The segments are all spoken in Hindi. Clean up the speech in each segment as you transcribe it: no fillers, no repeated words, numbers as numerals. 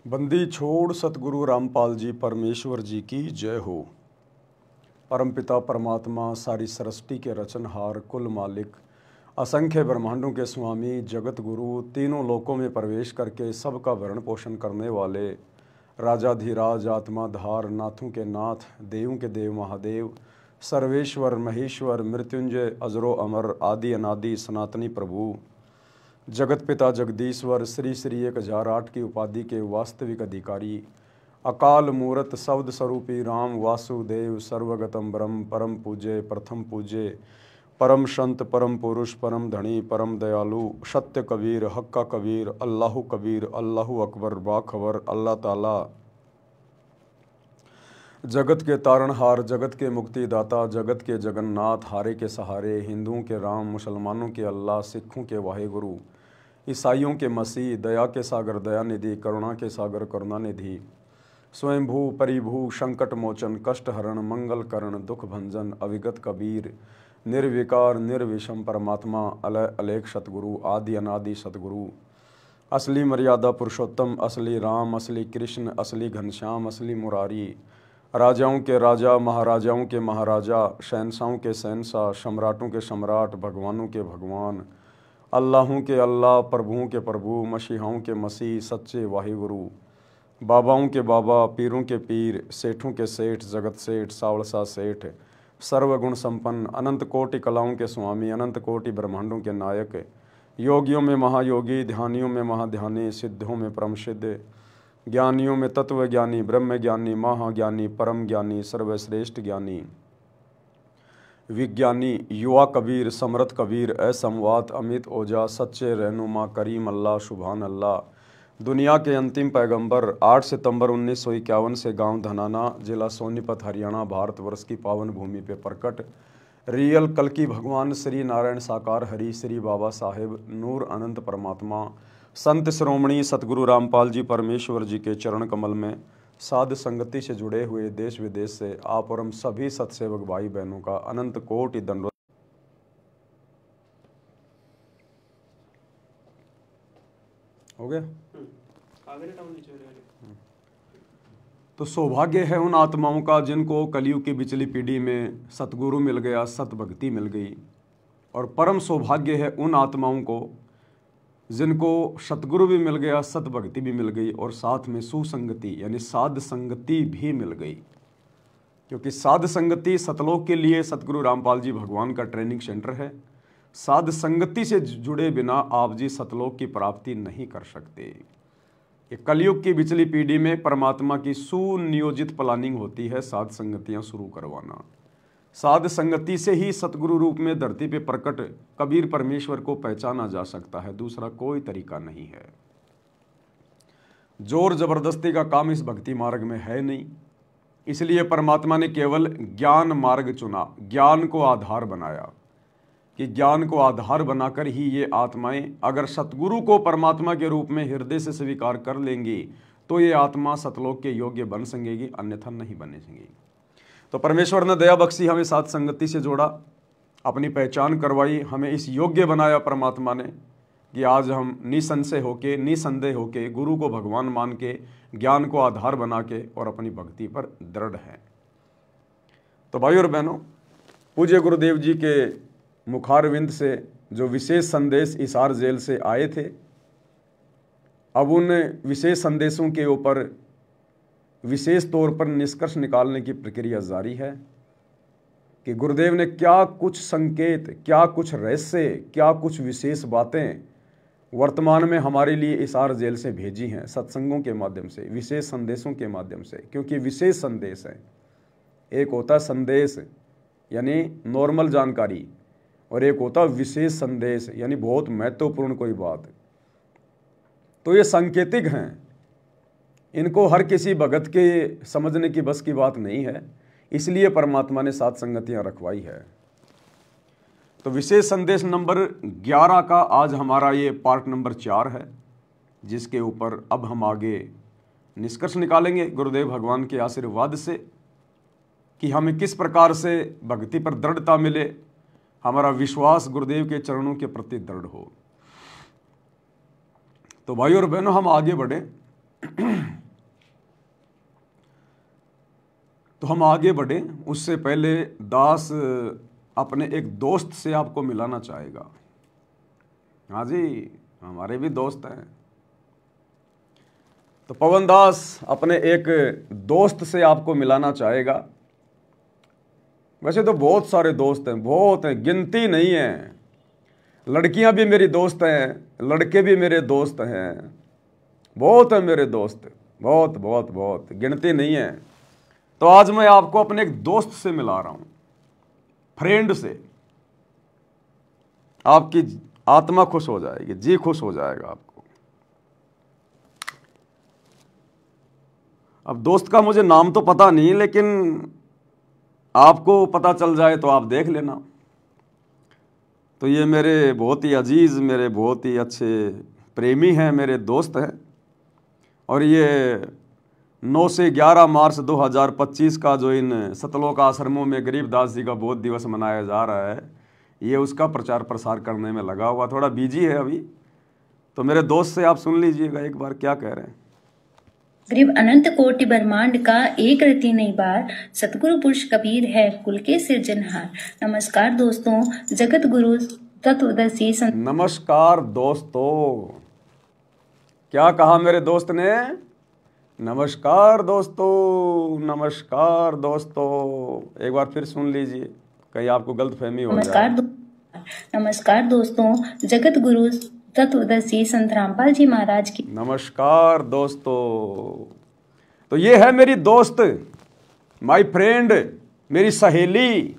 बंदी छोड़ सतगुरु रामपाल जी परमेश्वर जी की जय हो। परमपिता परमात्मा सारी सृष्टि के रचनहार कुल मालिक असंख्य ब्रह्मांडों के स्वामी जगत गुरु तीनों लोकों में प्रवेश करके सबका भरण पोषण करने वाले राजाधिराज आत्माधार नाथों के नाथ देवों के देव महादेव सर्वेश्वर महेश्वर मृत्युंजय अजरो अमर आदि अनादि सनातनी प्रभु जगत पिता जगदीश्वर श्री श्री 1008 की उपाधि के वास्तविक अधिकारी अकाल मूरत शब्द स्वरूपी राम वासुदेव सर्वगतम ब्रह्म परम पूज्य प्रथम पूज्य परम संत परम पुरुष परम धनी परम दयालु सत्य कबीर हक्का कबीर अल्लाहु अकबर बाखबर अल्लाह ताला जगत के तारणहार जगत के मुक्तिदाता जगत के जगन्नाथ हारे के सहारे हिंदुओं के राम मुसलमानों के अल्लाह सिखों के वाहेगुरु ईसाइयों के मसीह दया के सागर दयानिधि करुणा के सागर करुणानिधि स्वयंभू परिभू संकट मोचन कष्ट हरण मंगल करण दुख भंजन अविगत कबीर निर्विकार निर्विषम परमात्मा अलय अलेख सतगुरु आदि अनादि सतगुरु असली मर्यादा पुरुषोत्तम असली राम असली कृष्ण असली घनश्याम असली मुरारी राजाओं के राजा महाराजाओं के महाराजा शहनशाहों के शहनशाह सम्राटों के सम्राट भगवानों के भगवान अल्लाहों के अल्लाह प्रभुओं के प्रभु मसीहाओं के मसीह सच्चे वाहिगुरु बाबाओं के बाबा पीरों के पीर सेठों के सेठ जगत सेठ सावलसा सेठ सर्वगुण संपन्न अनंत कोटि कलाओं के स्वामी अनंत कोटि ब्रह्मांडों के नायक योगियों में महायोगी ध्यानियों में महाध्यानी सिद्धों में परम सिद्ध ज्ञानियों में तत्व ज्ञानी ब्रह्म ज्ञानी महाज्ञानी परम ज्ञानी सर्वश्रेष्ठ ज्ञानी विज्ञानी युवा कबीर समर्थ कबीर असंवाद अमित ओझा सच्चे रहनुमा करीम अल्लाह सुभान अल्लाह दुनिया के अंतिम पैगंबर 8 सितंबर 1951 से गांव धनाना जिला सोनीपत हरियाणा भारतवर्ष की पावन भूमि पे प्रकट रियल कल की भगवान श्री नारायण साकार हरि श्री बाबा साहेब नूर अनंत परमात्मा संत श्रोमणी सतगुरु रामपाल जी परमेश्वर जी के चरण कमल में साध संगति से जुड़े हुए देश विदेश से आप और हम सभी सत्सेवक भाई बहनों का अनंत कोटि दंडवत। हो गया। तो सौभाग्य है उन आत्माओं का जिनको कलयुग की बिचली पीढ़ी में सतगुरु मिल गया सत भक्ति मिल गई और परम सौभाग्य है उन आत्माओं को जिनको सतगुरु भी मिल गया सत भक्ति भी मिल गई और साथ में सुसंगति यानी साध संगति भी मिल गई, क्योंकि साध संगति सतलोक के लिए सतगुरु रामपाल जी भगवान का ट्रेनिंग सेंटर है। साध संगति से जुड़े बिना आप जी सतलोक की प्राप्ति नहीं कर सकते। ये कलयुग की बिचली पीढ़ी में परमात्मा की सुनियोजित प्लानिंग होती है साध संगतियां शुरू करवाना। साध संगति से ही सतगुरु रूप में धरती पे प्रकट कबीर परमेश्वर को पहचाना जा सकता है, दूसरा कोई तरीका नहीं है। जोर जबरदस्ती का काम इस भक्ति मार्ग में है नहीं, इसलिए परमात्मा ने केवल ज्ञान मार्ग चुना, ज्ञान को आधार बनाया कि ज्ञान को आधार बनाकर ही ये आत्माएं अगर सतगुरु को परमात्मा के रूप में हृदय से स्वीकार कर लेंगी तो ये आत्मा सतलोक के योग्य बन सकेगी, अन्यथा नहीं बने सकेगी। तो परमेश्वर ने दया बख्शी, हमें साथ संगति से जोड़ा, अपनी पहचान करवाई, हमें इस योग्य बनाया परमात्मा ने कि आज हम निसंशय होके निसंदेह होके गुरु को भगवान मान के ज्ञान को आधार बना के और अपनी भक्ति पर दृढ़ हैं। तो भाई और बहनों, पूज्य गुरुदेव जी के मुखारविंद से जो विशेष संदेश हिसार जेल से आए थे, अब उन विशेष संदेशों के ऊपर विशेष तौर पर निष्कर्ष निकालने की प्रक्रिया जारी है कि गुरुदेव ने क्या कुछ संकेत, क्या कुछ रहस्य, क्या कुछ विशेष बातें वर्तमान में हमारे लिए हिसार जेल से भेजी हैं सत्संगों के माध्यम से, विशेष संदेशों के माध्यम से। क्योंकि विशेष संदेश है, एक होता संदेश यानी नॉर्मल जानकारी और एक होता विशेष संदेश यानी बहुत महत्वपूर्ण कोई बात। तो ये सांकेतिक हैं, इनको हर किसी भगत के समझने की बस की बात नहीं है, इसलिए परमात्मा ने सात संगतियां रखवाई है। तो विशेष संदेश नंबर 11 का आज हमारा ये पार्ट नंबर 4 है, जिसके ऊपर अब हम आगे निष्कर्ष निकालेंगे गुरुदेव भगवान के आशीर्वाद से कि हमें किस प्रकार से भक्ति पर दृढ़ता मिले, हमारा विश्वास गुरुदेव के चरणों के प्रति दृढ़ हो। तो भाई और बहनों, हम आगे बढ़े। तो हम आगे बढ़ें उससे पहले दास अपने एक दोस्त से आपको मिलाना चाहेगा। हाँ जी, हमारे भी दोस्त हैं। तो पवन दास अपने एक दोस्त से आपको मिलाना चाहेगा। वैसे तो बहुत सारे दोस्त हैं, बहुत हैं, गिनती नहीं है। लड़कियां भी मेरी दोस्त हैं, लड़के भी मेरे दोस्त हैं, बहुत हैं मेरे दोस्त, बहुत बहुत बहुत, गिनती नहीं है। तो आज मैं आपको अपने एक दोस्त से मिला रहा हूं, फ्रेंड से। आपकी आत्मा खुश हो जाएगी, जी खुश हो जाएगा आपको। अब दोस्त का मुझे नाम तो पता नहीं, लेकिन आपको पता चल जाए तो आप देख लेना। तो ये मेरे बहुत ही अजीज, मेरे बहुत ही अच्छे प्रेमी हैं, मेरे दोस्त हैं। और ये 9 से 11 मार्च 2025 का जो इन सतलोक आश्रमों में गरीबदास जी का बोध दिवस मनाया जा रहा है, ये उसका प्रचार प्रसार करने में लगा हुआ, थोड़ा बिजी है अभी। तो मेरे दोस्त से आप सुन लीजिएगा एक बार क्या कह रहे हैं। गरीब अनंत कोटि ब्रह्मांड का एक रति नहीं बार, सतगुरु पुरुष कबीर है कुल के सिरजनहार। नमस्कार दोस्तों, जगत गुरु तत्वदर्शी नमस्कार दोस्तों। क्या कहा मेरे दोस्त ने? नमस्कार दोस्तों, नमस्कार दोस्तों। एक बार फिर सुन लीजिए, कहीं आपको गलतफहमी हो जाए। नमस्कार दोस्तों, जगत गुरु तत्वदर्शी संत रामपाल जी महाराज की नमस्कार दोस्तों। तो ये है मेरी दोस्त, माय फ्रेंड, मेरी सहेली।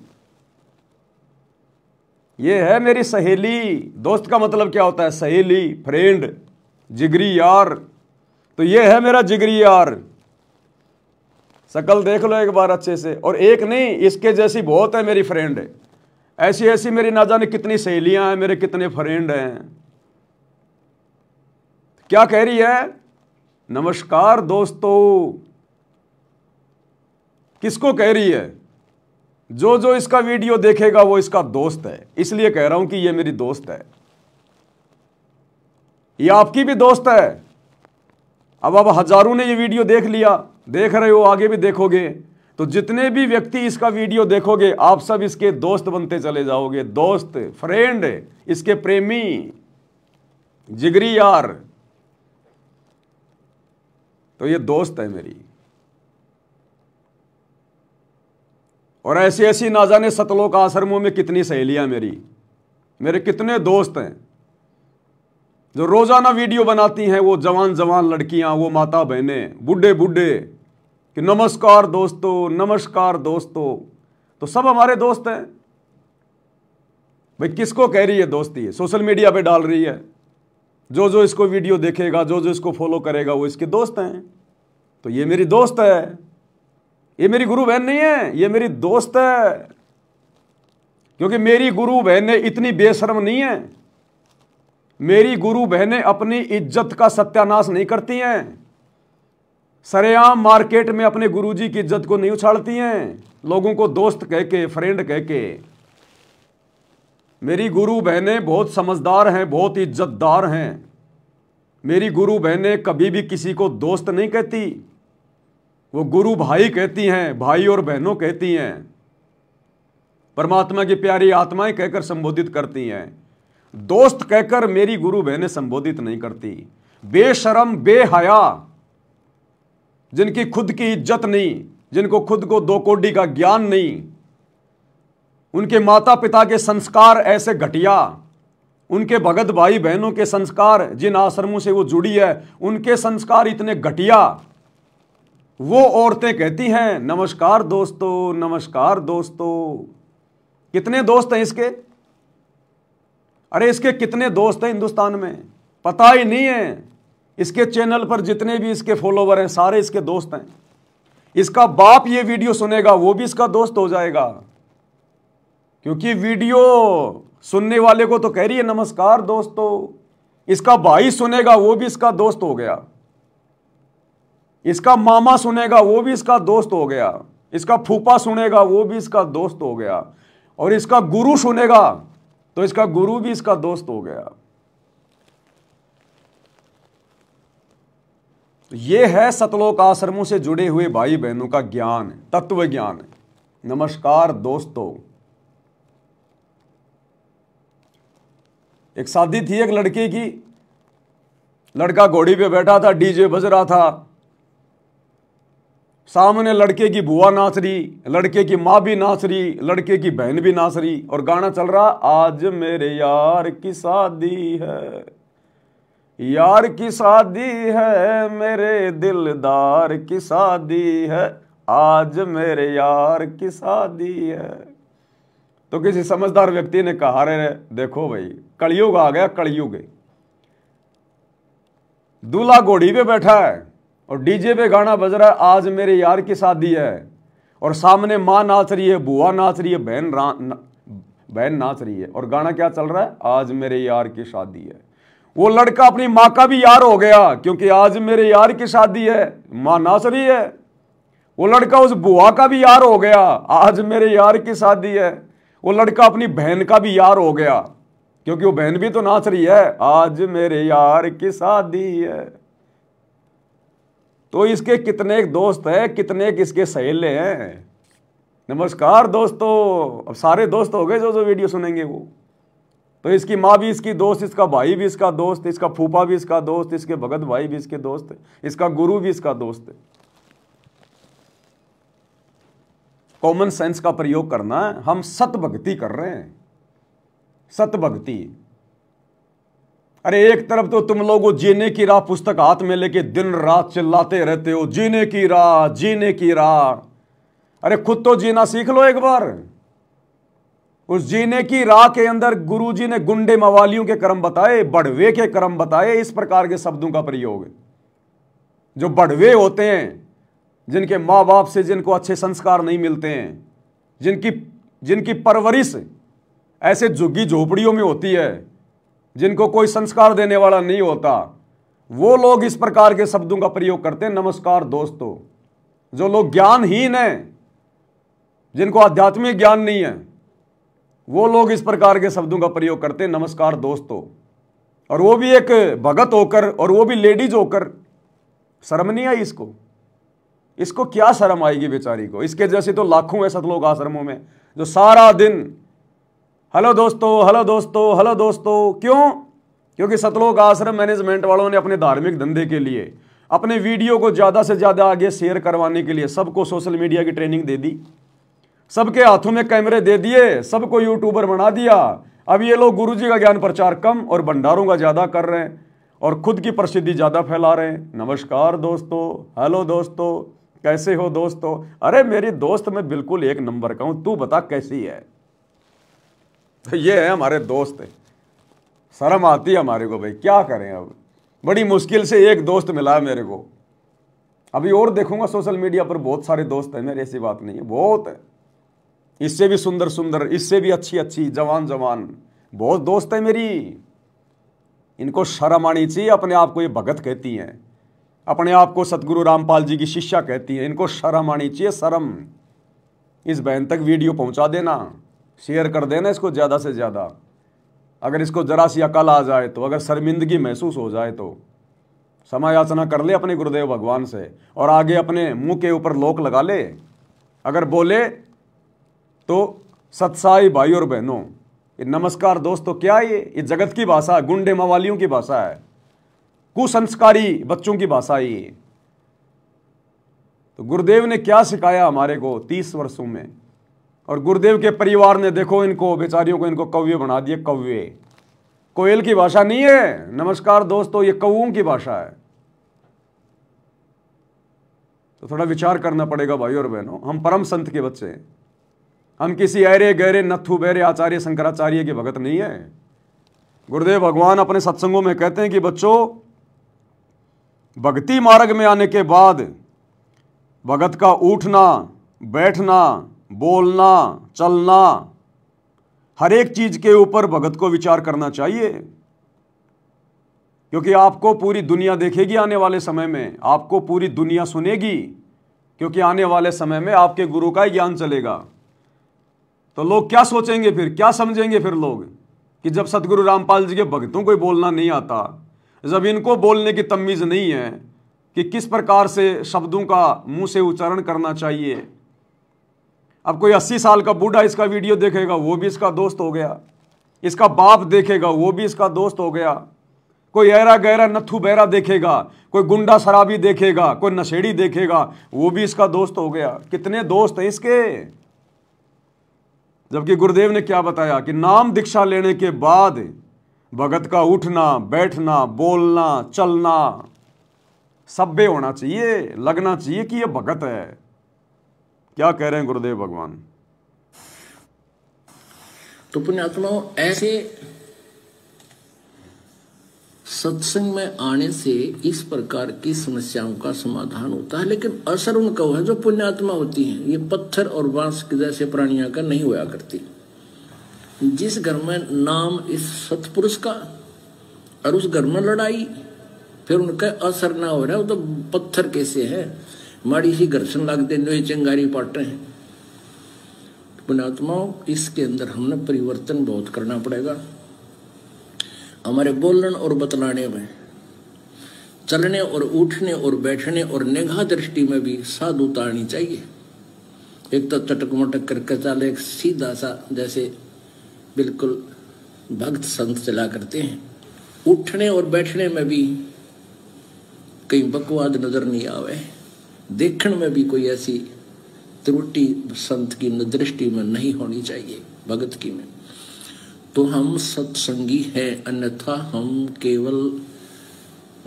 ये है मेरी सहेली। दोस्त का मतलब क्या होता है? सहेली, फ्रेंड, जिगरी यार। तो ये है मेरा जिगरी यार। शकल देख लो एक बार अच्छे से। और एक नहीं, इसके जैसी बहुत है मेरी फ्रेंड। ऐसी ऐसी मेरी ना जाने कितनी सहेलियां हैं, मेरे कितने फ्रेंड हैं। क्या कह रही है? नमस्कार दोस्तों। किसको कह रही है? जो जो इसका वीडियो देखेगा वो इसका दोस्त है, इसलिए कह रहा हूं कि ये मेरी दोस्त है। ये आपकी भी दोस्त है। अब हजारों ने ये वीडियो देख लिया, देख रहे हो, आगे भी देखोगे। तो जितने भी व्यक्ति इसका वीडियो देखोगे, आप सब इसके दोस्त बनते चले जाओगे। दोस्त, फ्रेंड, इसके प्रेमी, जिगरी यार। तो ये दोस्त है मेरी। और ऐसी ऐसी ना जाने सतलोक आश्रमों में कितनी सहेलियां मेरे कितने दोस्त हैं जो रोजाना वीडियो बनाती हैं। वो जवान जवान लड़कियां, वो माता बहनें, बूढ़े बूढ़े, कि नमस्कार दोस्तों, नमस्कार दोस्तों। तो सब हमारे दोस्त हैं भाई। किसको कह रही है दोस्ती? सोशल मीडिया पे डाल रही है। जो जो इसको वीडियो देखेगा, जो जो इसको फॉलो करेगा, वो इसके दोस्त हैं। तो ये मेरी दोस्त है। ये मेरी गुरु बहन नहीं है, ये मेरी दोस्त है। क्योंकि मेरी गुरु बहनें इतनी बेशर्म नहीं है। मेरी गुरु बहनें अपनी इज्जत का सत्यानाश नहीं करती हैं। सरेआम मार्केट में अपने गुरुजी की इज्जत को नहीं उछालती हैं, लोगों को दोस्त कह के, फ्रेंड कह के। मेरी गुरु बहनें बहुत समझदार हैं, बहुत इज्जतदार हैं। मेरी गुरु बहनें कभी भी किसी को दोस्त नहीं कहती, वो गुरु भाई कहती हैं, भाई और बहनों कहती हैं। परमात्मा की प्यारी आत्माएं कहकर संबोधित करती हैं। दोस्त कहकर मेरी गुरु बहनें संबोधित नहीं करती। बेशरम, बेहया, जिनकी खुद की इज्जत नहीं, जिनको खुद को दो कौड़ी का ज्ञान नहीं, उनके माता पिता के संस्कार ऐसे घटिया, उनके भगत भाई बहनों के संस्कार, जिन आश्रमों से वो जुड़ी है, उनके संस्कार इतने घटिया, वो औरतें कहती हैं नमस्कार दोस्तों, नमस्कार दोस्तों। कितने दोस्त हैं इसके? अरे इसके कितने दोस्त हैं हिंदुस्तान में, पता ही नहीं है। इसके चैनल पर जितने भी इसके फॉलोवर हैं, सारे इसके दोस्त हैं। इसका बाप ये वीडियो सुनेगा, वो भी इसका दोस्त हो जाएगा। क्योंकि वीडियो सुनने वाले को तो कह रही है नमस्कार दोस्तों। इसका भाई सुनेगा, वो भी इसका दोस्त हो गया। इसका मामा सुनेगा, वो भी इसका दोस्त हो गया। इसका फूफा सुनेगा, वो भी इसका दोस्त हो गया। और इसका गुरु सुनेगा तो इसका गुरु भी इसका दोस्त हो गया। ये है सतलोक आश्रमों से जुड़े हुए भाई बहनों का ज्ञान, तत्व ज्ञान। नमस्कार दोस्तों, एक शादी थी एक लड़के की, लड़का घोड़ी पे बैठा था, डीजे बज रहा था, सामने लड़के की बुआ नाच रही, लड़के की माँ भी नाच रही, लड़के की बहन भी नाच रही, और गाना चल रहा, आज मेरे यार की शादी है, यार की शादी है, मेरे दिलदार की शादी है, आज मेरे यार की शादी है। तो किसी समझदार व्यक्ति ने कहा, रे देखो भाई, कलयुग आ गया, कलयुग। दूल्हा घोड़ी पे बैठा है और डीजे पे गाना बज रहा है, आज मेरे यार की शादी है, और सामने माँ नाच रही है, बुआ नाच रही है, बहन नाच रही है, और गाना क्या चल रहा है, आज मेरे यार की शादी है। वो लड़का अपनी माँ का भी यार हो गया, क्योंकि आज मेरे यार की शादी है, माँ नाच रही है। वो लड़का उस बुआ का भी यार हो गया, आज मेरे यार की शादी है। वो लड़का अपनी बहन का भी यार हो गया, क्योंकि वो बहन भी तो नाच रही है, आज मेरे यार की शादी है। तो इसके कितने दोस्त हैं, कितने इसके सहेले हैं। नमस्कार दोस्तों, अब सारे दोस्त हो गए जो वीडियो सुनेंगे वो। तो इसकी माँ भी इसकी दोस्त, इसका भाई भी इसका दोस्त, इसका फूफा भी इसका दोस्त, इसके भगत भाई भी इसके दोस्त, इसका गुरु भी इसका दोस्त। कॉमन सेंस का प्रयोग करना है। हम सत भक्ति कर रहे हैं, सत भक्ति। अरे एक तरफ तो तुम लोग जीने की राह पुस्तक हाथ में लेके दिन रात चिल्लाते रहते हो, जीने की राह, जीने की राह। अरे खुद तो जीना सीख लो एक बार। उस जीने की राह के अंदर गुरुजी ने गुंडे मवालियों के कर्म बताए, बढ़वे के कर्म बताए, इस प्रकार के शब्दों का प्रयोग। जो बढ़वे होते हैं, जिनके माँ बाप से जिनको अच्छे संस्कार नहीं मिलते हैं, जिनकी परवरिश ऐसे झुग्गी झोपड़ियों में होती है, जिनको कोई संस्कार देने वाला नहीं होता, वो लोग इस प्रकार के शब्दों का प्रयोग करते हैं। नमस्कार दोस्तों, जो लोग ज्ञानहीन हैं, जिनको आध्यात्मिक ज्ञान नहीं है, वो लोग इस प्रकार के शब्दों का प्रयोग करते हैं। नमस्कार दोस्तों, और वो भी एक भगत होकर, और वो भी लेडीज होकर। शर्म नहीं आई इसको? इसको क्या शर्म आएगी बेचारी को? इसके जैसे तो लाखों है सतलोक आश्रमों में, जो सारा दिन हेलो दोस्तों, हेलो दोस्तों, हेलो दोस्तों। क्यों? क्योंकि सतलोक आश्रम मैनेजमेंट वालों ने अपने धार्मिक धंधे के लिए, अपने वीडियो को ज्यादा से ज्यादा आगे शेयर करवाने के लिए सबको सोशल मीडिया की ट्रेनिंग दे दी, सबके हाथों में कैमरे दे दिए, सबको यूट्यूबर बना दिया। अब ये लोग गुरुजी का ज्ञान प्रचार कम और भंडारों का ज्यादा कर रहे हैं, और खुद की प्रसिद्धि ज्यादा फैला रहे हैं। नमस्कार दोस्तों, हेलो दोस्तों, कैसे हो दोस्तों? अरे मेरी दोस्त मैं बिल्कुल एक नंबर का हूं, तू बता कैसी है? तो ये है हमारे दोस्त। शर्म आती है हमारे को भाई, क्या करें। अब बड़ी मुश्किल से एक दोस्त मिला है मेरे को। अभी और देखूंगा सोशल मीडिया पर, बहुत सारे दोस्त हैं मेरे, ऐसी बात नहीं है, बहुत है। इससे भी सुंदर सुंदर, इससे भी अच्छी अच्छी, जवान जवान बहुत दोस्त है मेरी। इनको शर्म आनी चाहिए। अपने आप को ये भगत कहती हैं, अपने आप को सतगुरु रामपाल जी की शिष्या कहती हैं। इनको शर्म आनी चाहिए, शर्म। इस बहन तक वीडियो पहुंचा देना, शेयर कर देना इसको ज़्यादा से ज़्यादा। अगर इसको जरा सी अकल आ जाए तो, अगर शर्मिंदगी महसूस हो जाए तो क्षमा याचना कर ले अपने गुरुदेव भगवान से, और आगे अपने मुंह के ऊपर लोक लगा ले। अगर बोले तो सत्साई भाई और बहनों, ये नमस्कार दोस्तों क्या है? ये जगत की भाषा है, गुंडे मवालियों की भाषा है, कुसंस्कारी बच्चों की भाषा है ये। तो गुरुदेव ने क्या सिखाया हमारे को 30 वर्षों में, और गुरुदेव के परिवार ने देखो इनको बेचारियों को, इनको कौवे बना दिए। कौवे कोयल की भाषा नहीं है। नमस्कार दोस्तों, ये कौओं की भाषा है। तो थोड़ा विचार करना पड़ेगा भाई और बहनों। हम परम संत के बच्चे हैं, हम किसी ऐरे गहरे नथु बैरे आचार्य शंकराचार्य के भगत नहीं है। गुरुदेव भगवान अपने सत्संगों में कहते हैं कि बच्चों, भक्ति मार्ग में आने के बाद भगत का उठना, बैठना, बोलना, चलना, हर एक चीज के ऊपर भगत को विचार करना चाहिए। क्योंकि आपको पूरी दुनिया देखेगी आने वाले समय में, आपको पूरी दुनिया सुनेगी, क्योंकि आने वाले समय में आपके गुरु का ही ज्ञान चलेगा। तो लोग क्या सोचेंगे फिर, क्या समझेंगे फिर लोग, कि जब सतगुरु रामपाल जी के भक्तों को बोलना नहीं आता, जब इनको बोलने की तमीज नहीं है, कि किस प्रकार से शब्दों का मुंह से उच्चारण करना चाहिए। अब कोई 80 साल का बूढ़ा इसका वीडियो देखेगा, वो भी इसका दोस्त हो गया। इसका बाप देखेगा, वो भी इसका दोस्त हो गया। कोई ऐरा गहरा नथु बहरा देखेगा, कोई गुंडा शराबी देखेगा, कोई नशेड़ी देखेगा, वो भी इसका दोस्त हो गया। कितने दोस्त हैं इसके। जबकि गुरुदेव ने क्या बताया कि नाम दीक्षा लेने के बाद भगत का उठना, बैठना, बोलना, चलना सभ्य होना चाहिए, लगना चाहिए कि ये भगत है। क्या कह रहे हैं गुरुदेव भगवान। तो पुण्यात्माओं, ऐसे सत्संग में आने से इस प्रकार की समस्याओं का समाधान होता है, लेकिन असर उनका हुआ है जो पुण्यात्मा होती हैं। ये पत्थर और बांस के जैसे प्राणियों का नहीं हुआ करती। जिस घर में नाम इस सतपुरुष का और उस घर में लड़ाई, फिर उनका असर ना हो रहा है, वो तो पत्थर कैसे है, माड़ी सी घर्षण लगते नो चिंगारी पाटे हैं। पुण्यात्माओं, इसके अंदर हमने परिवर्तन बहुत करना पड़ेगा। हमारे बोलने और बतलाने में, चलने और उठने और बैठने और निगाह दृष्टि में भी साधुता आनी चाहिए। एक तो चटक मटक करके चले, एक सीधा सा जैसे बिल्कुल भक्त संत चला करते हैं। उठने और बैठने में भी कहीं बकवाद नजर नहीं आवे, देखने में भी कोई ऐसी त्रुटि संत की दृष्टि में नहीं होनी चाहिए, भगत की में। तो हम सत्संगी हैं, अन्यथा हम केवल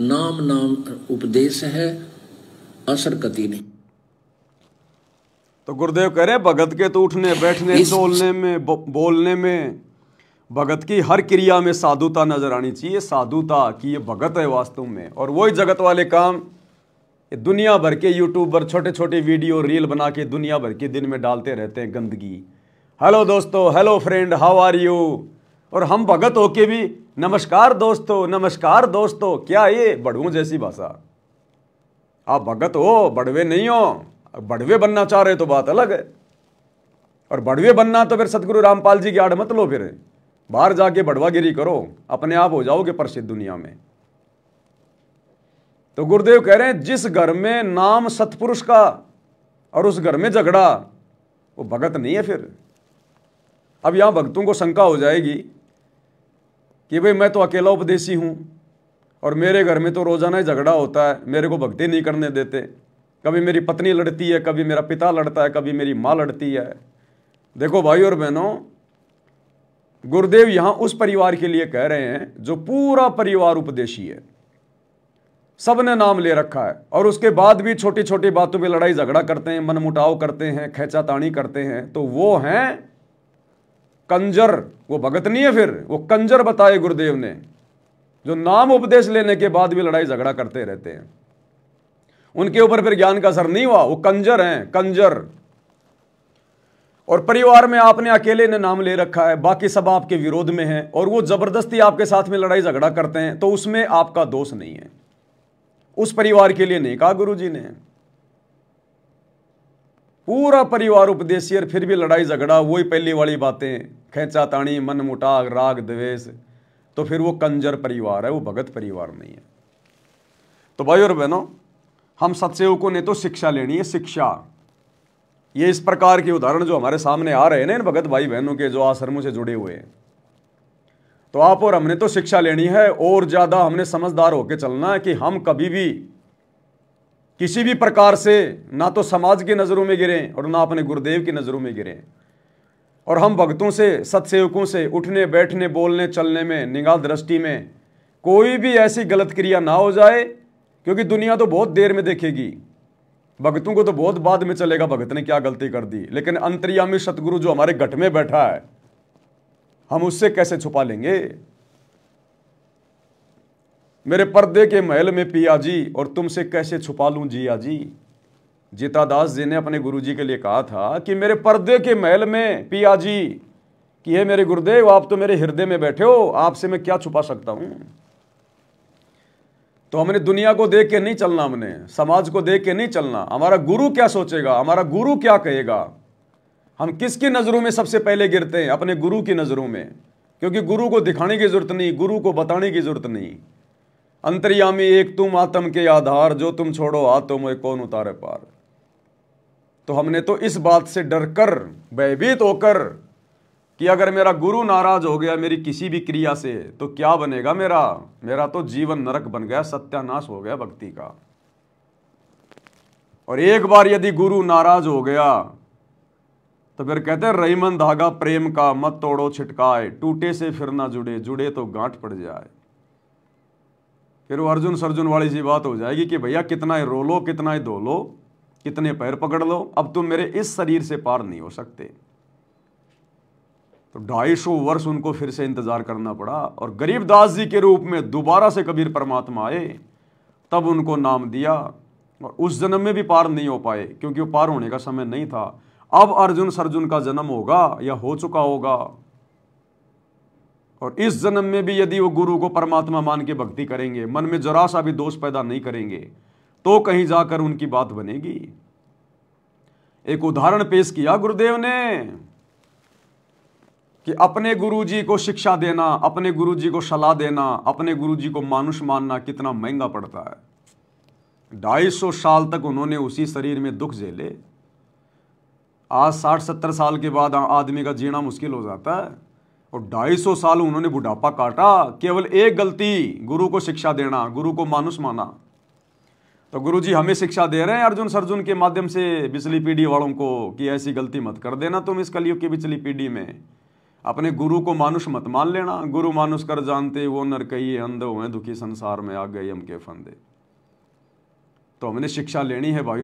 नाम उपदेश है, असर कति नहीं। तो गुरुदेव कह रहे हैं भगत के तो उठने, बैठने, चलने में, बोलने में, भगत की हर क्रिया में साधुता नजर आनी चाहिए। साधुता कि ये भगत है वास्तव में। और वही जगत वाले काम दुनिया भर के यूट्यूबर छोटे छोटे वीडियो रील बना के दुनिया भर के दिन में डालते रहते हैं गंदगी। हेलो दोस्तों, hello friend, how are you. और हम भगत होके भी नमस्कार दोस्तों, नमस्कार दोस्तों। क्या ये बड़ुओं जैसी भाषा। आप भगत हो, बड़वे नहीं हो। बड़वे बनना चाह रहे तो बात अलग है। और बड़वे बनना तो फिर सतगुरु रामपाल जी की आड़ मत लो, फिर बाहर जाके बड़वागिरी करो, अपने आप हो जाओगे प्रसिद्ध दुनिया में। तो गुरुदेव कह रहे हैं जिस घर में नाम सतपुरुष का और उस घर में झगड़ा, वो भगत नहीं है। फिर अब यहां भक्तों को शंका हो जाएगी कि भाई मैं तो अकेला उपदेशी हूं और मेरे घर में तो रोजाना ही झगड़ा होता है, मेरे को भक्ति नहीं करने देते। कभी मेरी पत्नी लड़ती है, कभी मेरा पिता लड़ता है, कभी मेरी माँ लड़ती है। देखो भाई और बहनों, गुरुदेव यहां उस परिवार के लिए कह रहे हैं जो पूरा परिवार उपदेशी है, सबने नाम ले रखा है और उसके बाद भी छोटी छोटी बातों पे लड़ाई झगड़ा करते हैं, मनमुटाव करते हैं, खैंचातानी करते हैं, तो वो हैं कंजर। वो भगत नहीं है, फिर वो कंजर बताए गुरुदेव ने, जो नाम उपदेश लेने के बाद भी लड़ाई झगड़ा करते रहते हैं। उनके ऊपर फिर ज्ञान का असर नहीं हुआ, वो कंजर हैं, कंजर। और परिवार में आपने अकेले ने नाम ले रखा है, बाकी सब आपके विरोध में हैं और वो जबरदस्ती आपके साथ में लड़ाई झगड़ा करते हैं, तो उसमें आपका दोष नहीं है। उस परिवार के लिए नहीं कहा गुरुजी ने। पूरा परिवार उपदेशी और फिर भी लड़ाई झगड़ा, वही पहली वाली बातें, खैंचातानी, मनमुटाव, राग द्वेष, तो फिर वो कंजर परिवार है, वो भगत परिवार नहीं है। तो भाई और बहनों, हम सत्सेवकों ने तो शिक्षा लेनी है, शिक्षा। ये इस प्रकार के उदाहरण जो हमारे सामने आ रहे हैं ना इन भगत भाई बहनों के, जो आश्रमों से जुड़े हुए हैं, तो आप और हमने तो शिक्षा लेनी है। और ज्यादा हमने समझदार होकर चलना है कि हम कभी भी किसी भी प्रकार से ना तो समाज की नजरों में गिरें और ना अपने गुरुदेव की नजरों में गिरें। और हम भक्तों से, सत्सेवकों से उठने, बैठने, बोलने, चलने में, निगाह दृष्टि में कोई भी ऐसी गलत क्रिया ना हो जाए, क्योंकि दुनिया तो बहुत देर में देखेगी, भक्तों को तो बहुत बाद में चलेगा भगत ने क्या गलती कर दी। लेकिन अंतर्यामी सतगुरु जो हमारे घट में बैठा है, हम उससे कैसे छुपा लेंगे। मेरे पर्दे के महल में पिया जी, और तुमसे कैसे छुपा लूं जिया जी। जीतादास जी ने अपने गुरुजी के लिए कहा था कि मेरे पर्दे के महल में पिया जी, कि हे मेरे गुरुदेव, आप तो मेरे हृदय में बैठे हो, आपसे मैं क्या छुपा सकता हूं। तो हमने दुनिया को देख के नहीं चलना, हमने समाज को देख के नहीं चलना। हमारा गुरु क्या सोचेगा, हमारा गुरु क्या कहेगा। हम किसकी नजरों में सबसे पहले गिरते हैं? अपने गुरु की नजरों में। क्योंकि गुरु को दिखाने की जरूरत नहीं, गुरु को बताने की जरूरत नहीं। अंतर्यामी एक तुम आत्म के आधार, जो तुम छोड़ो हाथ तो मुझे कौन उतारे पार। तो हमने तो इस बात से डरकर, भयभीत होकर कि अगर मेरा गुरु नाराज हो गया मेरी किसी भी क्रिया से तो क्या बनेगा मेरा तो जीवन नरक बन गया, सत्यानाश हो गया भक्ति का। और एक बार यदि गुरु नाराज हो गया तो फिर कहते हैं रहीमन धागा प्रेम का मत तोड़ो छिटकाए, टूटे से फिर ना जुड़े, जुड़े तो गांठ पड़ जाए। फिर वो अर्जुन सर्जुन वाली सी बात हो जाएगी कि भैया कितना ही रो लो, कितना ही धो लो, कितने पैर पकड़ लो, अब तुम मेरे इस शरीर से पार नहीं हो सकते। तो 250 वर्ष उनको फिर से इंतजार करना पड़ा और गरीबदास जी के रूप में दोबारा से कबीर परमात्मा आए, तब उनको नाम दिया। और उस जन्म में भी पार नहीं हो पाए क्योंकि वो पार होने का समय नहीं था। अब अर्जुन सर्जुन का जन्म होगा या हो चुका होगा, और इस जन्म में भी यदि वो गुरु को परमात्मा मान के भक्ति करेंगे, मन में जरा सा भी दोष पैदा नहीं करेंगे, तो कहीं जाकर उनकी बात बनेगी। एक उदाहरण पेश किया गुरुदेव ने कि अपने गुरुजी को शिक्षा देना, अपने गुरुजी को सलाह देना, अपने गुरुजी को मानुष मानना कितना महंगा पड़ता है। 250 साल तक उन्होंने उसी शरीर में दुख झेले। आज 60-70 साल के बाद आदमी का जीना मुश्किल हो जाता है, और 250 साल उन्होंने बुढ़ापा काटा, केवल एक गलती, गुरु को शिक्षा देना, गुरु को मानुष माना। तो गुरुजी हमें शिक्षा दे रहे हैं अर्जुन सर्जुन के माध्यम से बिचली पीढ़ी वालों को कि ऐसी गलती मत कर देना तुम इस कलयुग की बिचली पीढ़ी में, अपने गुरु को मानुष मत मान लेना। गुरु मानुष कर जानते वो नर कहिए, अंध हुए दुखी संसार में आ गए हम के फंदे। तो हमने शिक्षा लेनी है भाई।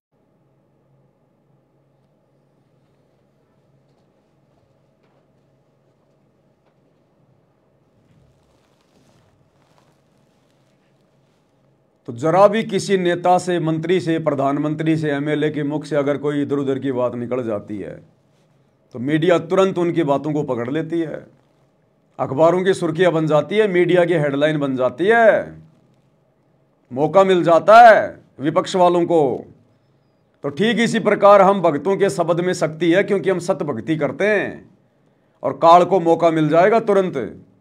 तो जरा भी किसी नेता से, मंत्री से, प्रधानमंत्री से, एमएलए के मुख से अगर कोई इधर उधर की बात निकल जाती है तो मीडिया तुरंत उनकी बातों को पकड़ लेती है, अखबारों की सुर्खियां बन जाती है, मीडिया की हेडलाइन बन जाती है, मौका मिल जाता है विपक्ष वालों को। तो ठीक इसी प्रकार हम भक्तों के शब्द में शक्ति है, क्योंकि हम सत्य भक्ति करते हैं, और काल को मौका मिल जाएगा तुरंत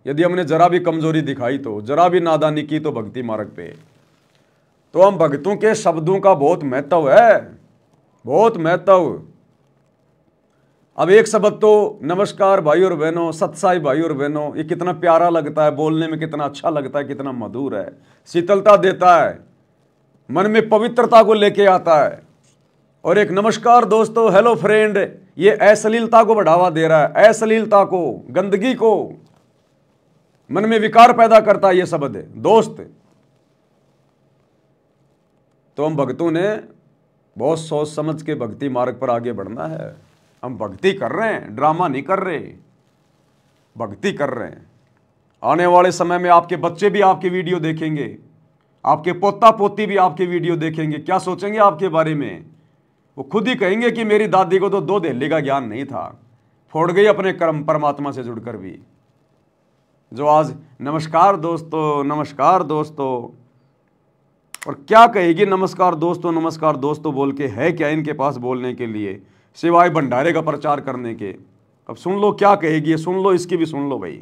यदि हमने जरा भी कमजोरी दिखाई, तो जरा भी नादानी की तो भक्ति मार्ग पे। तो हम भक्तों के शब्दों का बहुत महत्व है, बहुत महत्व। अब एक शब्द तो नमस्कार भाई और बहनों, सत्साई भाई और बहनों, ये कितना प्यारा लगता है, बोलने में कितना अच्छा लगता है, कितना मधुर है, शीतलता देता है, मन में पवित्रता को लेके आता है। और एक नमस्कार दोस्तों, हेलो फ्रेंड, ये अश्लीलता को बढ़ावा दे रहा है, अश्लीलता को, गंदगी को, मन में विकार पैदा करता है ये शब्द दोस्त। तो हम भक्तों ने बहुत सोच समझ के भक्ति मार्ग पर आगे बढ़ना है। हम भक्ति कर रहे हैं, ड्रामा नहीं कर रहे, भक्ति कर रहे हैं। आने वाले समय में आपके बच्चे भी आपकी वीडियो देखेंगे, आपके पोता पोती भी आपकी वीडियो देखेंगे। क्या सोचेंगे आपके बारे में? वो खुद ही कहेंगे कि मेरी दादी को तो 2 दहली का ज्ञान नहीं था, फोड़ गई अपने कर्म परमात्मा से जुड़कर भी। जो आज नमस्कार दोस्तों, नमस्कार दोस्तों, और क्या कहेगी नमस्कार दोस्तों बोल के? है क्या इनके पास बोलने के लिए सिवाय भंडारे का प्रचार करने के? अब सुन लो क्या कहेगी, सुन लो, इसकी भी सुन लो भाई।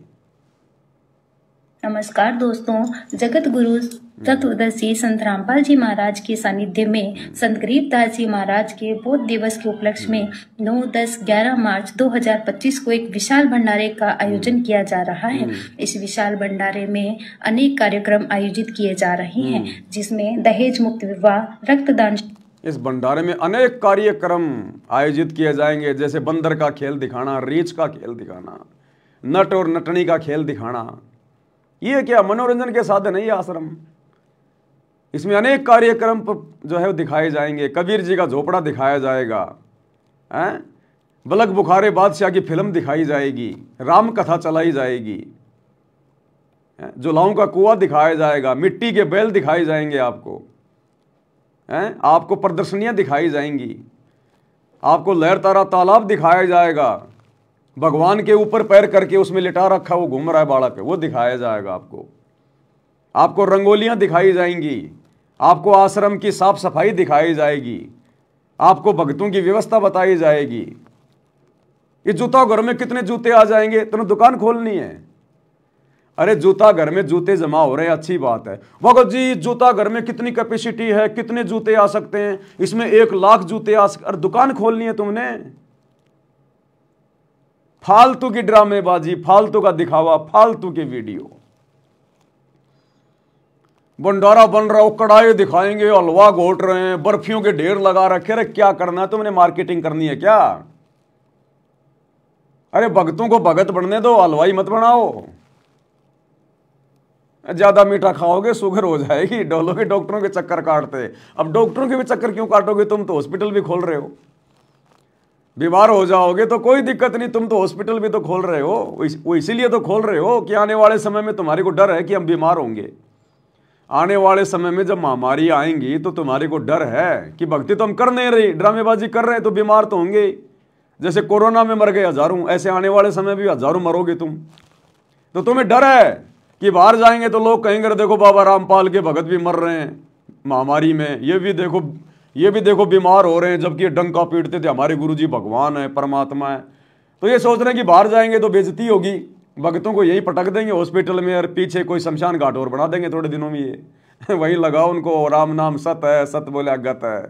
नमस्कार दोस्तों, जगत गुरु तत्वदर्शी संत रामपाल जी महाराज के सानिध्य में संत गरीबदास जी महाराज के बोध दिवस के उपलक्ष्य में 9, 10, 11 मार्च 2025 को एक विशाल भंडारे का आयोजन किया जा रहा है। इस विशाल भंडारे में अनेक कार्यक्रम आयोजित किए जा रहे हैं, जिसमें दहेज मुक्त विवाह, रक्तदान। इस भंडारे में अनेक कार्यक्रम आयोजित किए जाएंगे, जैसे बंदर का खेल दिखाना, रीछ का खेल दिखाना, नट और नटनी का खेल दिखाना। ये क्या मनोरंजन के साधन है ये आश्रम? इसमें अनेक कार्यक्रम जो है वो दिखाए जाएंगे। कबीर जी का झोपड़ा दिखाया जाएगा, बलक बुखारे बादशाह की फिल्म दिखाई जाएगी, राम कथा चलाई जाएगी, जुलाओं का कुआं दिखाया जाएगा, मिट्टी के बैल दिखाए जाएंगे आपको, आपको प्रदर्शनियां दिखाई जाएंगी, आपको लहर तारा तालाब दिखाया जाएगा, भगवान के ऊपर पैर करके उसमें लिटा रखा वो घूम रहा है बालक, वो दिखाया जाएगा आपको रंगोलियां दिखाई जाएंगी, आपको आश्रम की साफ सफाई दिखाई जाएगी, आपको भक्तों की व्यवस्था बताई जाएगी। ये जूता घर में कितने जूते आ जाएंगे, तुमने दुकान खोलनी है। अरे जूता घर में जूते जमा हो रहे हैं, अच्छी बात है। भगत जी जूता घर में कितनी कैपेसिटी है, कितने जूते आ सकते हैं, इसमें 1,00,000 जूते आ सकते। अरे दुकान खोलनी है तुमने, फालतू की ड्रामेबाजी, फालतू का दिखावा, फालतू की वीडियो। भंडारा बन रहा हो, कढ़ाई दिखाएंगे, हलवा घोट रहे हैं, बर्फियों के ढेर लगा रखे। अरे क्या करना है तुमने, मार्केटिंग करनी है क्या? अरे भगतों को भगत बनने दो, हलवाई मत बनाओ। ज्यादा मीठा खाओगे शुगर हो जाएगी, डोलोगे डॉक्टरों के चक्कर काटते। अब डॉक्टरों के भी चक्कर क्यों काटोगे, तुम तो हॉस्पिटल भी खोल रहे हो। बीमार हो जाओगे तो कोई दिक्कत नहीं, तुम तो हॉस्पिटल भी तो खोल रहे हो। वो इसीलिए तो खोल रहे हो कि आने वाले समय में तुम्हारे को डर है कि हम बीमार होंगे। आने वाले समय में जब महामारी आएंगी तो तुम्हारे को डर है कि भक्ति तो हम कर नहीं रही, ड्रामेबाजी कर रहे हैं, तो बीमार तो होंगे। जैसे कोरोना में मर गए हजारों, ऐसे आने वाले समय भी हजारों मरोगे तुम। तो तुम्हें डर है कि बाहर जाएंगे तो लोग कहेंगे देखो बाबा रामपाल के भगत भी मर रहे हैं महामारी में, ये भी देखो बीमार हो रहे हैं, जबकि डंका पीटते थे हमारे गुरुजी भगवान है, परमात्मा है। तो ये सोच रहे हैं कि बाहर जाएंगे तो बेइज्जती होगी, भक्तों को यही पटक देंगे हॉस्पिटल में, और पीछे कोई शमशान घाट और बना देंगे थोड़े दिनों में। ये वही लगाओ उनको, राम नाम सत है, सत बोले अगत है।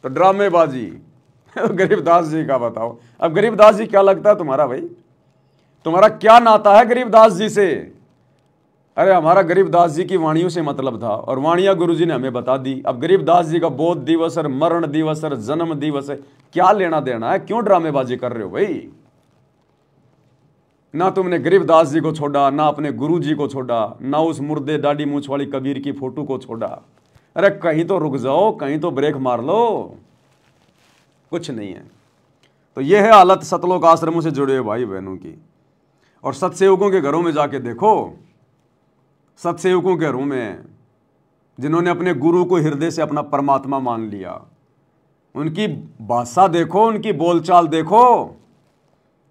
तो ड्रामेबाजी। गरीबदास जी का बताओ, अब गरीबदास जी क्या लगता है तुम्हारा भाई, तुम्हारा क्या नाता है गरीबदास जी से? अरे हमारा गरीबदास जी की वाणियों से मतलब था, और वाणियां गुरुजी ने हमें बता दी। अब गरीबदास जी का बोध दिवस और मरण दिवस और जन्म दिवस है, क्या लेना देना है? क्यों ड्रामेबाजी कर रहे हो भाई? ना तुमने गरीबदास जी को छोड़ा, ना अपने गुरु जी को छोड़ा, ना उस मुर्दे दाढ़ी मूछ वाली कबीर की फोटो को छोड़ा। अरे कहीं तो रुक जाओ, कहीं तो ब्रेक मार लो, कुछ नहीं है। तो यह है हालत सतलोक आश्रमों से जुड़े हुए भाई बहनों की। और सत्सेवकों के घरों में जाके देखो, सत्सेवकों के घरों में जिन्होंने अपने गुरु को हृदय से अपना परमात्मा मान लिया, उनकी भाषा देखो, उनकी बोलचाल देखो,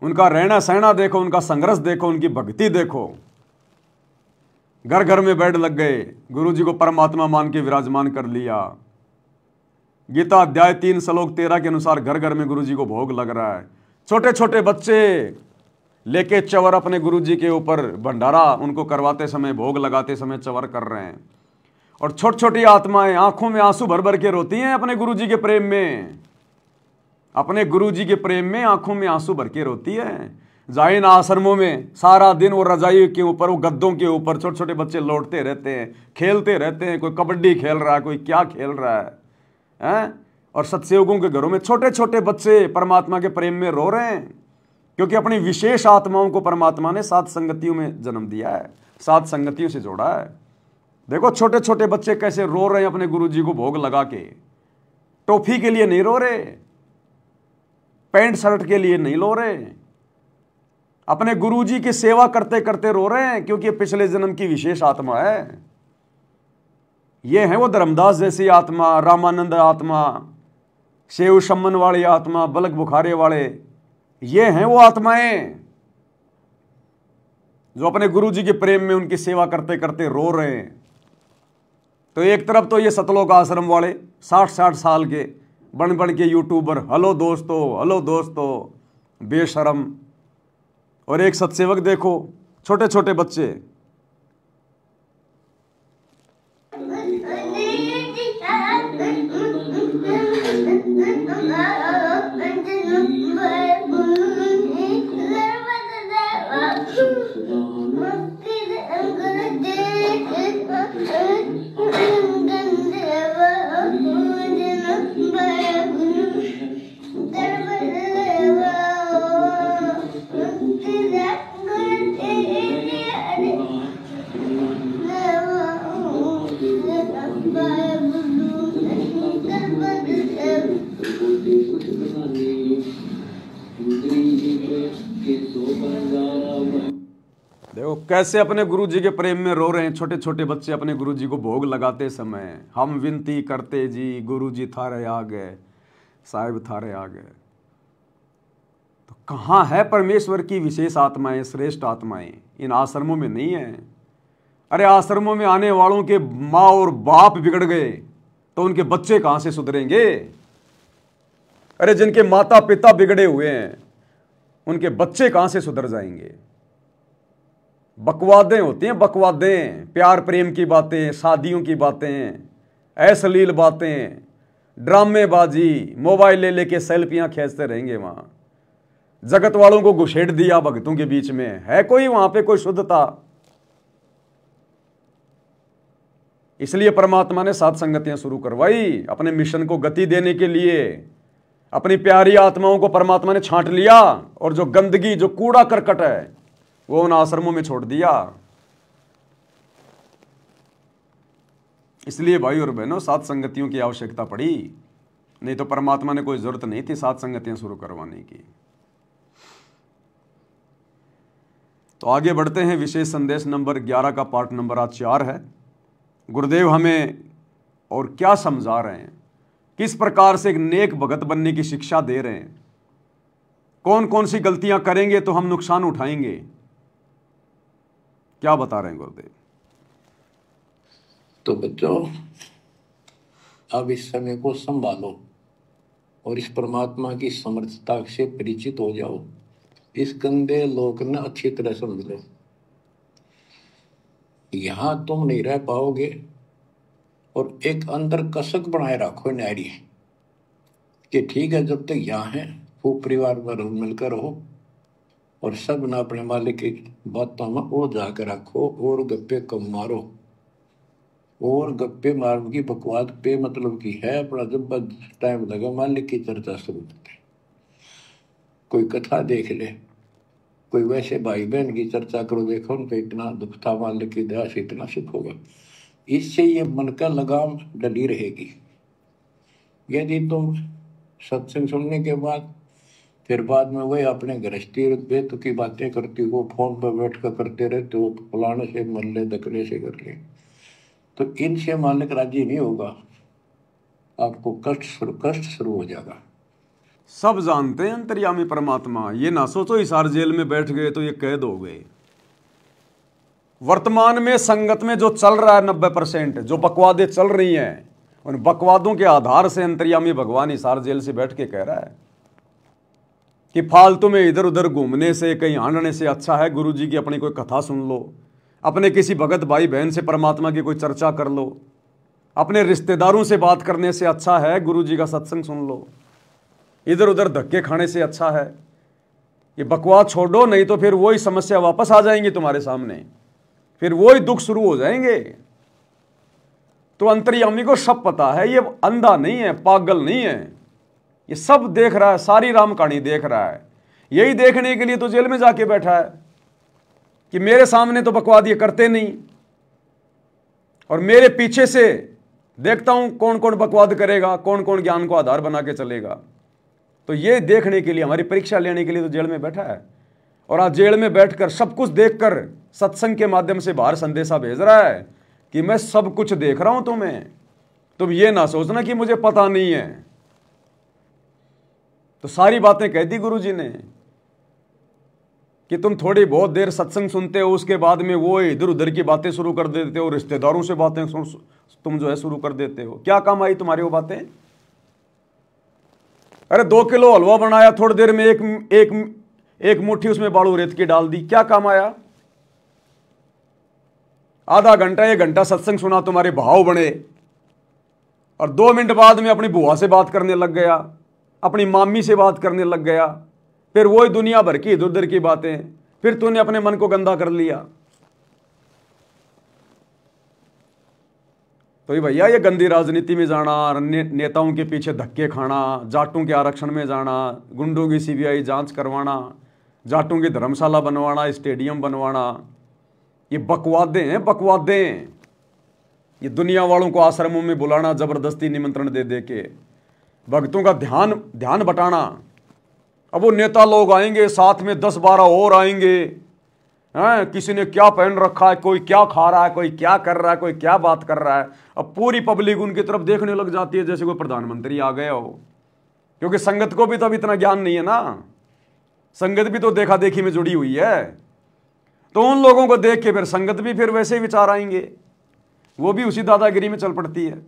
उनका रहना सहना देखो, उनका संघर्ष देखो, उनकी भक्ति देखो। घर घर में बेड लग गए, गुरु जी को परमात्मा मान के विराजमान कर लिया। गीता अध्याय 3 श्लोक 13 के अनुसार घर घर में गुरु जी को भोग लग रहा है। छोटे छोटे बच्चे लेके चवर अपने गुरु जी के ऊपर भंडारा उनको करवाते समय, भोग लगाते समय चवर कर रहे हैं। और छोटी छोटी आत्माएं आंखों में आंसू भर भर के रोती हैं अपने गुरु जी के प्रेम में, अपने गुरु जी के प्रेम में आंखों में आंसू भर के रोती है। जाइन आश्रमों में सारा दिन वो रजाई के ऊपर, वो गद्दों के ऊपर छोटे छोटे बच्चे लौटते रहते हैं, खेलते रहते हैं। कोई कबड्डी खेल रहा है, कोई क्या खेल रहा है? और सत्सेवकों के घरों में छोटे छोटे बच्चे परमात्मा के प्रेम में रो रहे हैं, क्योंकि अपनी विशेष आत्माओं को परमात्मा ने 7 संगतियों में जन्म दिया है, 7 संगतियों से जोड़ा है। देखो छोटे छोटे बच्चे कैसे रो रहे हैं अपने गुरु जी को भोग लगा के। टॉफी के लिए नहीं रो रहे, पैंट शर्ट के लिए नहीं रो रहे, अपने गुरुजी की सेवा करते करते रो रहे हैं, क्योंकि पिछले जन्म की विशेष आत्मा है। ये है वो धर्मदास जैसी आत्मा, रामानंद आत्मा, शेव शमन वाली आत्मा, बलक बुखारे वाले, ये हैं वो आत्माएं जो अपने गुरुजी के प्रेम में उनकी सेवा करते करते रो रहे हैं। तो एक तरफ तो ये सतलोक आश्रम वाले 60-60 साल के बन बन के यूट्यूबर, हेलो दोस्तों बेशरम, और एक सत्सेवक देखो छोटे छोटे बच्चे। देखो कैसे अपने गुरु जी के प्रेम में रो रहे हैं छोटे छोटे बच्चे अपने गुरु जी को भोग लगाते समय। हम विनती करते जी, गुरु जी थारे आ गए, साहिब थारे आ गए। तो कहाँ है परमेश्वर की विशेष आत्माएं, श्रेष्ठ आत्माएं? इन आश्रमों में नहीं है। अरे आश्रमों में आने वालों के माँ और बाप बिगड़ गए तो उनके बच्चे कहाँ से सुधरेंगे? अरे जिनके माता पिता बिगड़े हुए हैं उनके बच्चे कहाँ से सुधर जाएंगे? बकवादें होती हैं, बकवादें, प्यार प्रेम की बातें, शादियों की बातें, अश्लील बातें, ड्रामेबाजी, मोबाइल ले लेके सेल्फियां खींचते रहेंगे। वहां जगत वालों को घुसेड़ दिया भक्तों के बीच में। है कोई वहां पे कोई शुद्धता? इसलिए परमात्मा ने सात संगतियां शुरू करवाई, अपने मिशन को गति देने के लिए। अपनी प्यारी आत्माओं को परमात्मा ने छांट लिया और जो गंदगी, जो कूड़ा करकट है, वो उन आश्रमों में छोड़ दिया। इसलिए भाई और बहनों, सात संगतियों की आवश्यकता पड़ी, नहीं तो परमात्मा ने कोई जरूरत नहीं थी सात संगतियां शुरू करवाने की। तो आगे बढ़ते हैं। विशेष संदेश नंबर 11 का पार्ट नंबर आज 4 है। गुरुदेव हमें और क्या समझा रहे हैं, किस प्रकार से एक नेक भगत बनने की शिक्षा दे रहे हैं, कौन कौन सी गलतियां करेंगे तो हम नुकसान उठाएंगे, क्या बता रहे हैं गुरुदेव? तो बच्चों, अब इस समय को संभालो और इस परमात्मा की समर्थता से परिचित हो जाओ। इस गंदे लोक ने अच्छी तरह समझ लो। यहां तुम नहीं रह पाओगे और एक अंदर कसक बनाए रखो नारी कि ठीक है, जब तक यहाँ है खूब परिवार में मिलकर रहो और सब ना अपने मालिक की बातों में वो जाकर रखो और गप्पे कम मारो। और गप्पे मारने की बकवाद पे मतलब की है अपना जब टाइम लगा मालिक की चर्चा शुरू करते, कोई कथा देख ले, कोई वैसे भाई बहन की चर्चा करो, देखो उनको इतना दुख था, मालिक की दया से इतना सुख होगा। इससे ये मन का लगाम डली रहेगी। यदि तुम सत्संग सुनने के बाद फिर बाद में वही अपने गृहस्थी बेत की बातें करती हो, फोन पर बैठ कर करते रहते हो, फलाने से मर ले, दकने से कर ले, तो इनसे मालिक राजी नहीं होगा, आपको कष्ट शुरू हो जाएगा। सब जानते हैं अंतर्यामी परमात्मा। ये ना सोचो हिसार जेल में बैठ गए तो ये कैद हो गए। वर्तमान में संगत में जो चल रहा है 90%, जो बकवादें चल रही हैं, उन बकवादों के आधार से अंतर्यामी भगवान हिसार जेल से बैठ के कह रहा है कि फालतू में इधर उधर घूमने से, कहीं हांडने से अच्छा है गुरु जी की अपनी कोई कथा सुन लो, अपने किसी भगत भाई बहन से परमात्मा की कोई चर्चा कर लो, अपने रिश्तेदारों से बात करने से अच्छा है गुरु जी का सत्संग सुन लो, इधर उधर धक्के खाने से अच्छा है। ये बकवाद छोड़ो, नहीं तो फिर वही समस्या वापस आ जाएंगी तुम्हारे सामने, फिर वही दुख शुरू हो जाएंगे। तो अंतर्यामी को सब पता है, ये अंधा नहीं है, पागल नहीं है, ये सब देख रहा है, सारी राम कहानी देख रहा है। यही देखने के लिए तो जेल में जाके बैठा है कि मेरे सामने तो बकवाद ये करते नहीं और मेरे पीछे से देखता हूं कौन कौन बकवाद करेगा, कौन कौन ज्ञान को आधार बना के चलेगा। तो ये देखने के लिए, हमारी परीक्षा लेने के लिए तो जेल में बैठा है। और आज जेल में बैठकर सब कुछ देखकर सत्संग के माध्यम से बाहर संदेशा भेज रहा है कि मैं सब कुछ देख रहा हूं तुम्हें, तुम ये ना सोचना कि मुझे पता नहीं है। तो सारी बातें कह दी गुरु जी ने कि तुम थोड़ी बहुत देर सत्संग सुनते हो, उसके बाद में वो इधर उधर की बातें शुरू कर देते हो, रिश्तेदारों से बातें तुम जो है शुरू कर देते हो। क्या काम आई तुम्हारी वो बातें? अरे 2 किलो हलवा बनाया, थोड़ी देर में एक मुट्ठी उसमें बालू रेत की डाल दी, क्या काम आया? आधा घंटा 1 घंटा सत्संग सुना, तुम्हारे भाव बने, और 2 मिनट बाद में अपनी बुआ से बात करने लग गया, अपनी मामी से बात करने लग गया, फिर वही दुनिया भर की इधर उधर की बातें, फिर तूने अपने मन को गंदा कर लिया। तो ये भैया, ये गंदी राजनीति में जाना, नेताओं के पीछे धक्के खाना, जाटों के आरक्षण में जाना, गुंडों की सीबीआई जांच करवाना, जाटों की धर्मशाला बनवाना, स्टेडियम बनवाना, ये बकवादें हैं, बकवादें। ये दुनिया वालों को आश्रमों में बुलाना, जबरदस्ती निमंत्रण दे दे के भक्तों का ध्यान बटाना। अब वो नेता लोग आएंगे, साथ में 10-12 और आएंगे, हैं, किसी ने क्या पहन रखा है, कोई क्या खा रहा है, कोई क्या कर रहा है, कोई क्या बात कर रहा है। अब पूरी पब्लिक उनकी तरफ देखने लग जाती है जैसे कोई प्रधानमंत्री आ गया हो, क्योंकि संगत को भी तो अब इतना ज्ञान नहीं है ना, संगत भी तो देखा देखी में जुड़ी हुई है। तो उन लोगों को देख के फिर संगत भी फिर वैसे ही विचार आएंगे, वो भी उसी दादागिरी में चल पड़ती है।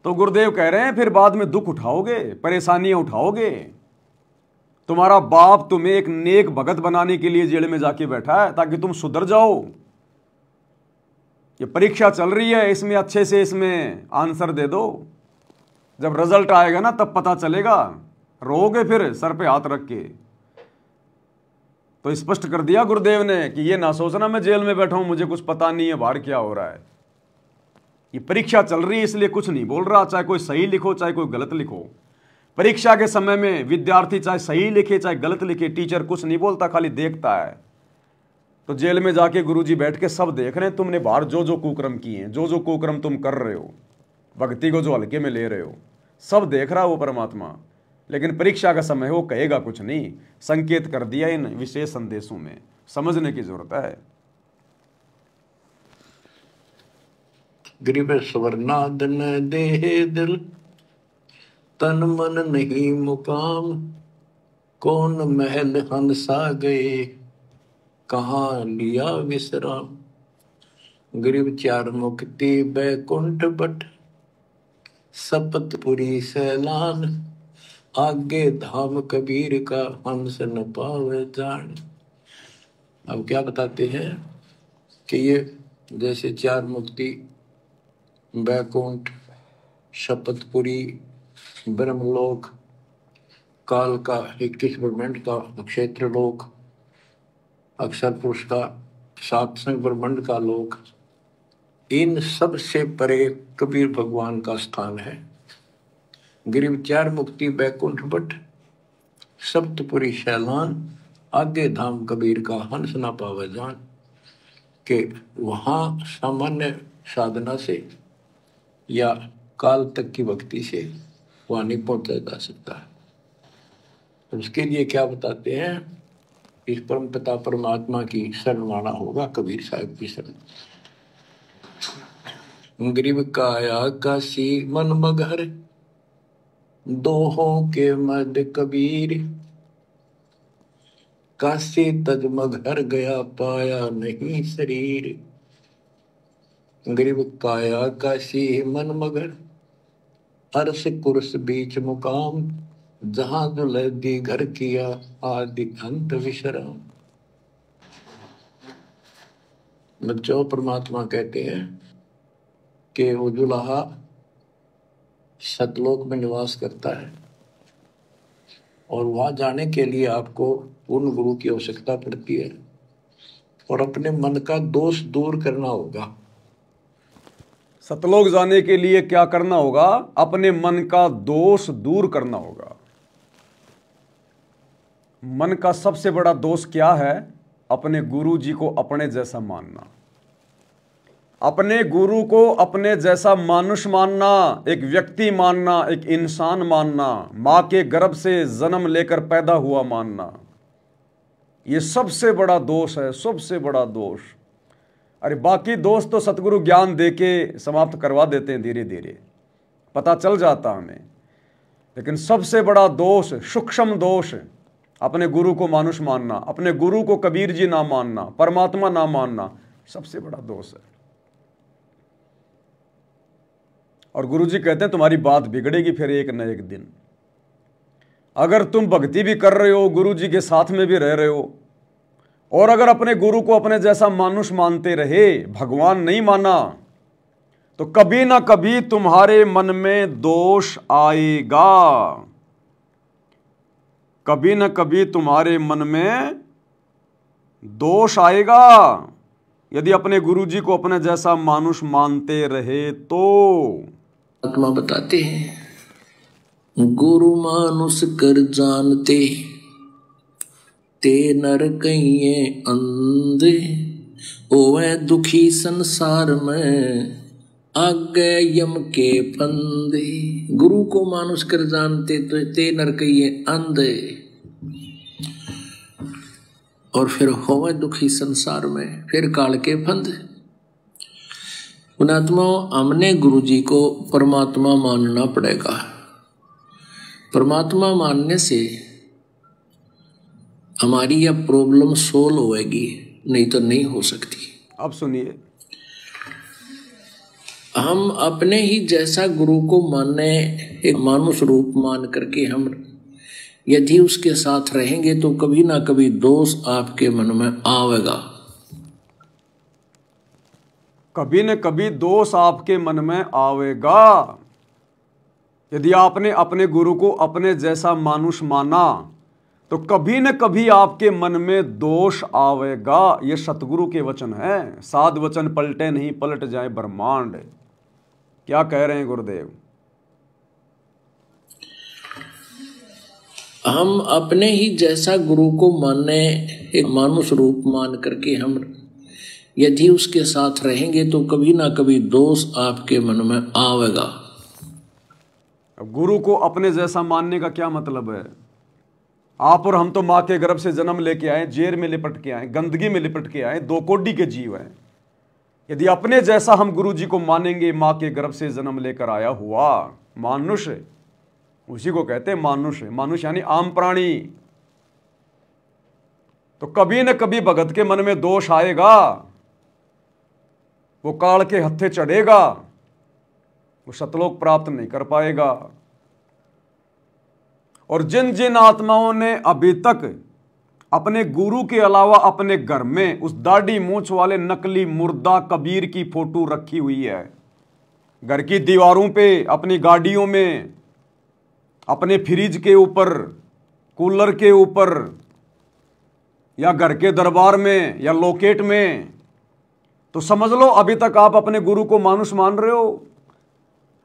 तो गुरुदेव कह रहे हैं फिर बाद में दुख उठाओगे, परेशानियां उठाओगे, तुम्हारा बाप तुम्हें एक नेक भगत बनाने के लिए जेल में जाके बैठा है ताकि तुम सुधर जाओ। ये परीक्षा चल रही है, इसमें अच्छे से इसमें आंसर दे दो। जब रिजल्ट आएगा ना तब पता चलेगा, रोगे फिर सर पे हाथ रख के। तो स्पष्ट कर दिया गुरुदेव ने कि ये ना सोचना मैं जेल में बैठा हूं, मुझे कुछ पता नहीं है बाहर क्या हो रहा है। ये परीक्षा चल रही है इसलिए कुछ नहीं बोल रहा, चाहे कोई सही लिखो चाहे कोई गलत लिखो। परीक्षा के समय में विद्यार्थी चाहे सही लिखे चाहे गलत लिखे, टीचर कुछ नहीं बोलता, खाली देखता है। तो जेल में जाके गुरुजी बैठ के सब देख रहे हैं, तुमने बाहर जो जो कुकर्म किए हैं, जो जो कुकर्म तुम कर रहे हो, भक्ति को जो हल्के में ले रहे हो, सब देख रहा है वो परमात्मा। लेकिन परीक्षा का समय वो कहेगा कुछ नहीं, संकेत कर दिया इन विशेष संदेशों में, समझने की जरूरत है। गरीब स्वर्णादन देह दिल, तन मन नहीं मुकाम, कौन महल हंसा गए, कहाँ लिया विश्राम। गरीब चार मुक्ति बैकुंठ बट, सपतपुरी सैलान, आगे धाम कबीर का हंस न पावे जान। अब क्या बताते हैं कि ये जैसे चार मुक्ति, बैकुंठ, शपथपुरी, ब्रह्मलोक, काल का 21 ब्रह्मांड का क्षेत्र लोक, अक्षर पुरुष का 7 संग ब्रह्मांड का लोक, इन सब से परे कबीर भगवान का स्थान है। गिरिव चार मुक्ति बैकुंठ बट, सप्तपुरी शैलान, आगे धाम कबीर का हंस ना पावे जान। के वहाँ सामान्य साधना से या काल तक की भक्ति से वहाँ नहीं पहुंचा जा सकता है। तो उसके लिए क्या बताते हैं, इस परम पिता परमात्मा की शरण माना होगा, कबीर साहब की शरण। गरीब काया काशी मन मगर, दोहों के मद कबीर, काशी तज मगर गया पाया नहीं शरीर। गरीब काया काशी मन मगर, अर्श कुर्स बीच मुकाम, जहां दुलहदी घर किया आदि अंत विश्राम। बच्चों, परमात्मा कहते हैं कि वो दुल्हा सतलोक में निवास करता है और वहां जाने के लिए आपको पूर्ण गुरु की आवश्यकता पड़ती है और अपने मन का दोष दूर करना होगा। सतलोक जाने के लिए क्या करना होगा? अपने मन का दोष दूर करना होगा। मन का सबसे बड़ा दोष क्या है? अपने गुरु जी को अपने जैसा मानना, अपने गुरु को अपने जैसा मानुष मानना, एक व्यक्ति मानना, एक इंसान मानना, मां के गर्भ से जन्म लेकर पैदा हुआ मानना, ये सबसे बड़ा दोष है, सबसे बड़ा दोष। अरे बाकी दोष तो सतगुरु ज्ञान देके समाप्त करवा देते हैं, धीरे धीरे पता चल जाता हमें। लेकिन सबसे बड़ा दोष, सूक्ष्म दोष, अपने गुरु को मानुष मानना, अपने गुरु को कबीर जी ना मानना, परमात्मा ना मानना, सबसे बड़ा दोष है। और गुरु जी कहते हैं तुम्हारी बात बिगड़ेगी फिर एक न एक दिन। अगर तुम भक्ति भी कर रहे हो, गुरु जी के साथ में भी रह रहे हो, और अगर अपने गुरु को अपने जैसा मानुष मानते रहे, भगवान नहीं माना, तो कभी ना कभी तुम्हारे मन में दोष आएगा। कभी ना कभी तुम्हारे मन में दोष आएगा यदि अपने गुरु जी को अपने जैसा मानुष मानते रहे तो। आत्मा बताते हैं, गुरु मानुष कर जानते, ते नर कहिए अंधे, ओवे दुखी संसार में, आगे यम के फंदे। गुरु को मानुष कर जानते तो ते नर कहिए अंधे, और फिर होवे दुखी संसार में, फिर काल के फंदे। पुणात्माओं, हमने गुरु जी को परमात्मा मानना पड़ेगा। परमात्मा मानने से हमारी यह प्रॉब्लम सोल्व होएगी, नहीं तो नहीं हो सकती। अब सुनिए, हम अपने ही जैसा गुरु को माने, एक मानुष रूप मान करके हम यदि उसके साथ रहेंगे तो कभी ना कभी दोष आपके मन में आवेगा। कभी न कभी दोष आपके मन में आवेगा। यदि आपने अपने गुरु को अपने जैसा मानुष माना तो कभी न कभी आपके मन में दोष आवेगा। ये सतगुरु के वचन हैं। साध वचन पलटे नहीं, पलट जाए ब्रह्मांड। क्या कह रहे हैं गुरुदेव? हम अपने ही जैसा गुरु को मानने, एक मानुष रूप मान करके हम यदि उसके साथ रहेंगे तो कभी ना कभी दोष आपके मन में आवेगा। गुरु को अपने जैसा मानने का क्या मतलब है? आप और हम तो माँ के गर्भ से जन्म लेके आए, जेर में लिपट के आए, गंदगी में लिपट के आए, दो कोडी के जीव हैं। यदि अपने जैसा हम गुरु जी को मानेंगे, माँ के गर्भ से जन्म लेकर आया हुआ मानुष, उसी को कहते हैं मानुष। मानुष यानी आम प्राणी। तो कभी न कभी भगत के मन में दोष आएगा, वो काल के हत्थे चढ़ेगा, वो सतलोक प्राप्त नहीं कर पाएगा। और जिन जिन आत्माओं ने अभी तक अपने गुरु के अलावा अपने घर में उस दाढ़ी मूंछ वाले नकली मुर्दा कबीर की फोटो रखी हुई है, घर की दीवारों पे, अपनी गाड़ियों में, अपने फ्रिज के ऊपर, कूलर के ऊपर, या घर के दरबार में, या लोकेट में, तो समझ लो अभी तक आप अपने गुरु को मानुष मान रहे हो।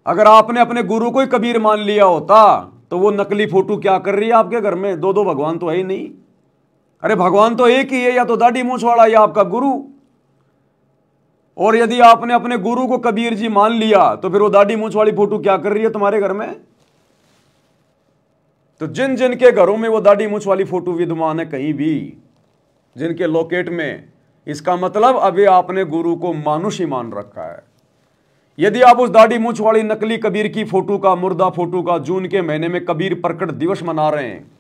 अगर आपने अपने गुरु को ही कबीर मान लिया होता तो वो नकली फोटो क्या कर रही है आपके घर में? दो दो भगवान तो है ही नहीं। अरे भगवान तो एक ही है, या तो दाढ़ी मूंछ वाला या आपका गुरु। और यदि आपने अपने गुरु को कबीर जी मान लिया तो फिर वो दाढ़ी मूंछ वाली फोटो क्या कर रही है तुम्हारे घर में? तो जिन जिन के घरों में वो दाढ़ी मूंछ वाली फोटो विद्यमान है कहीं भी, जिनके लोकेट में, इसका मतलब अभी आपने गुरु को मानुष ही मान रखा है। यदि आप उस दाढ़ी मूंछ वाली नकली कबीर की फोटो का, मुर्दा फोटो का, जून के महीने में कबीर प्रकट दिवस मना रहे हैं,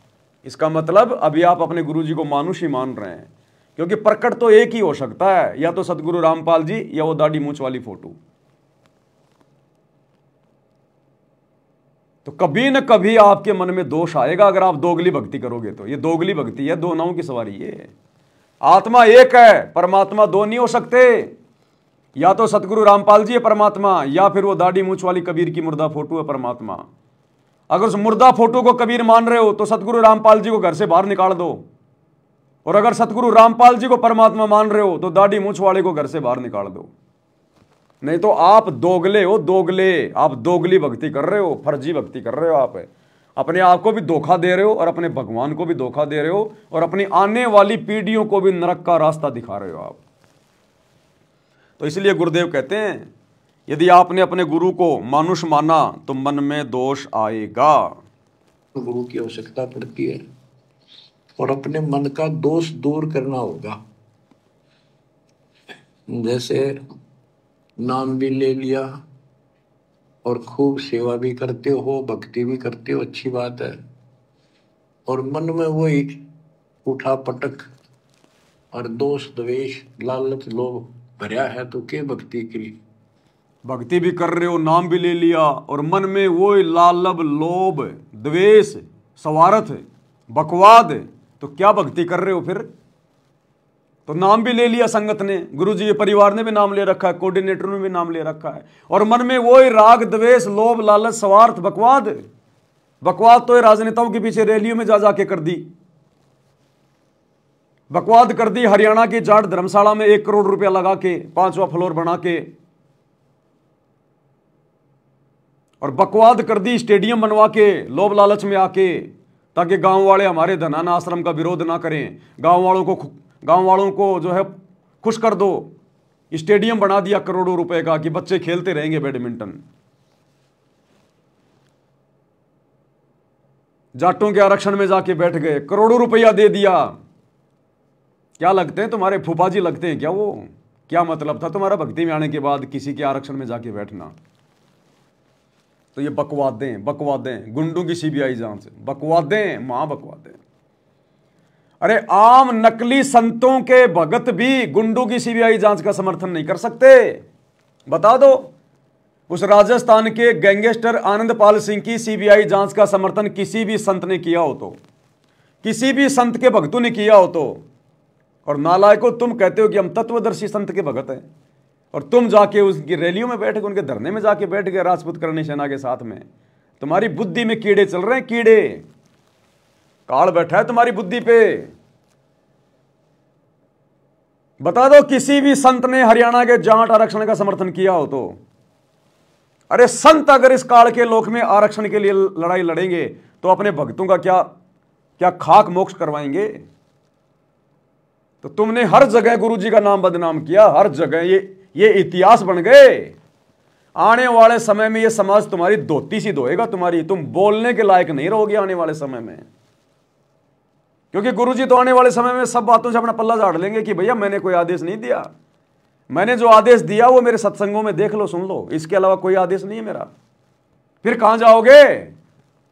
इसका मतलब अभी आप अपने गुरु जी को मानुष ही मान रहे हैं। क्योंकि प्रकट तो एक ही हो सकता है, या तो सतगुरु रामपाल जी या वो दाढ़ी मूंछ वाली फोटो। तो कभी न कभी आपके मन में दोष आएगा अगर आप दोगली भक्ति करोगे तो। ये दोगली भक्ति है, दो नावों की सवारी है। आत्मा एक है, परमात्मा दो नहीं हो सकते। या तो सतगुरु रामपाल जी है परमात्मा, या फिर वो दाढ़ी मूंछ वाली कबीर की मुर्दा फोटो है परमात्मा। अगर उस मुर्दा फोटो को कबीर मान रहे हो तो सतगुरु रामपाल जी को घर से बाहर निकाल दो, और अगर सतगुरु रामपाल जी को परमात्मा मान रहे हो तो दाढ़ी मूंछ वाले को घर से बाहर निकाल दो। नहीं तो आप दोगले हो, दोगले। आप दोगली भक्ति कर रहे हो, फर्जी भक्ति कर रहे हो। आप अपने आप को भी धोखा दे रहे हो और अपने भगवान को भी धोखा दे रहे हो, और अपनी आने वाली पीढ़ियों को भी नरक का रास्ता दिखा रहे हो आप। तो इसलिए गुरुदेव कहते हैं यदि आपने अपने गुरु को मानुष माना तो मन में दोष आएगा। तो गुरु की आवश्यकता पड़ती है, और अपने मन का दोष दूर करना होगा। जैसे नाम भी ले लिया और खूब सेवा भी करते हो, भक्ति भी करते हो, अच्छी बात है, और मन में वही उठा पटक और दोष द्वेष लालच लोभ भरा है तो क्या भक्ति करी? भक्ति भी कर रहे हो, नाम भी ले लिया, और मन में वो लालब लोभ द्वेष स्वार्थ बकवाद, तो क्या भक्ति कर रहे हो फिर? तो नाम भी ले लिया संगत ने, गुरु जी के परिवार ने भी नाम ले रखा है, कोऑर्डिनेटर ने भी नाम ले रखा है, और मन में वो राग द्वेष लोभ लालच स्वार्थ बकवाद। बकवाद तो राजनेताओं के पीछे रैलियों में जा जाके कर दी, बकवाद कर दी हरियाणा की जाट धर्मशाला में 1 करोड़ रुपया लगा के 5वां फ्लोर बना के, और बकवाद कर दी स्टेडियम बनवा के लोभ लालच में आके, ताकि गांव वाले हमारे धनाना आश्रम का विरोध ना करें, गांव वालों को जो है खुश कर दो। स्टेडियम बना दिया करोड़ों रुपए का कि बच्चे खेलते रहेंगे बैडमिंटन। जाटों के आरक्षण में जाके बैठ गए, करोड़ों रुपया दे दिया। क्या लगते हैं तुम्हारे फूफा जी लगते हैं क्या वो? क्या मतलब था तुम्हारा भक्ति में आने के बाद किसी के आरक्षण में जाके बैठना? तो ये बकवादें, गुंडों की सीबीआई जांच, बकवादें, महाबकवादें। अरे आम नकली संतों के भगत भी गुंडों की सीबीआई जांच का समर्थन नहीं कर सकते। बता दो, उस राजस्थान के गैंगस्टर आनंदपाल सिंह की सीबीआई जांच का समर्थन किसी भी संत ने किया हो तो, किसी भी संत के भक्तों ने किया हो तो, और नालायकों तुम कहते हो कि हम तत्वदर्शी संत के भगत हैं, और तुम जाके उसकी रैलियों में बैठ गए, उनके धरने में जाके बैठ गए राजपूत करणी सेना के साथ में। तुम्हारी बुद्धि में कीड़े चल रहे हैं, कीड़े, काल बैठा है तुम्हारी बुद्धि पे। बता दो किसी भी संत ने हरियाणा के जाट आरक्षण का समर्थन किया हो तो। अरे संत अगर इस काल के लोक में आरक्षण के लिए लड़ाई लड़ेंगे तो अपने भक्तों का क्या खाक मोक्ष करवाएंगे? तो तुमने हर जगह गुरुजी का नाम बदनाम किया, हर जगह ये इतिहास बन गए। आने वाले समय में ये समाज तुम्हारी धोती सी धोएगा, तुम बोलने के लायक नहीं रहोगे आने वाले समय में, क्योंकि गुरुजी तो आने वाले समय में सब बातों से अपना पल्ला झाड़ लेंगे कि भैया मैंने कोई आदेश नहीं दिया, मैंने जो आदेश दिया वो मेरे सत्संगों में देख लो, सुन लो, इसके अलावा कोई आदेश नहीं है मेरा। फिर कहां जाओगे?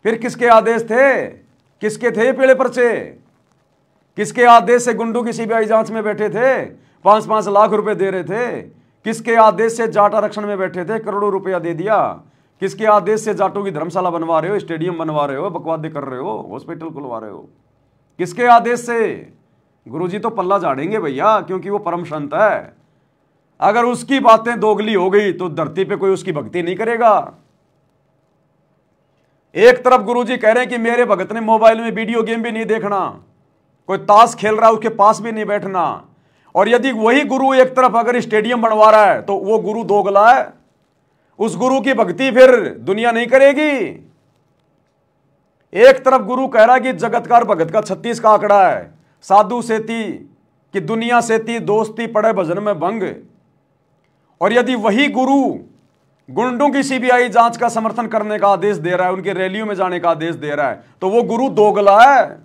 फिर किसके आदेश थे? किसके थे पीले पर्चे? किसके आदेश से गुंडू की सीबीआई जांच में बैठे थे, 5-5 लाख रुपए दे रहे थे? किसके आदेश से जाट आरक्षण में बैठे थे, करोड़ों रुपया दे दिया? किसके आदेश से जाटों की धर्मशाला बनवा रहे हो, स्टेडियम बनवा रहे हो, बकवादे कर रहे हो, हॉस्पिटल खुलवा रहे हो? किसके आदेश से? गुरुजी तो पल्ला झाड़ेंगे भैया, क्योंकि वो परम संत है। अगर उसकी बातें दोगली हो गई तो धरती पे कोई उसकी भक्ति नहीं करेगा। एक तरफ गुरुजी कह रहे हैं कि मेरे भगत ने मोबाइल में वीडियो गेम भी नहीं देखना, कोई ताश खेल रहा है उसके पास भी नहीं बैठना, और यदि वही गुरु एक तरफ अगर स्टेडियम बनवा रहा है तो वो गुरु दोगला है। उस गुरु की भक्ति फिर दुनिया नहीं करेगी। एक तरफ गुरु कह रहा है कि जगतकार भगत का 36 का आंकड़ा है, साधु सेती कि दुनिया सेती दोस्ती पड़े भजन में भंग, और यदि वही गुरु गुंडों की सीबीआई जांच का समर्थन करने का आदेश दे रहा है, उनके रैलियों में जाने का आदेश दे रहा है, तो वो गुरु दोगला है।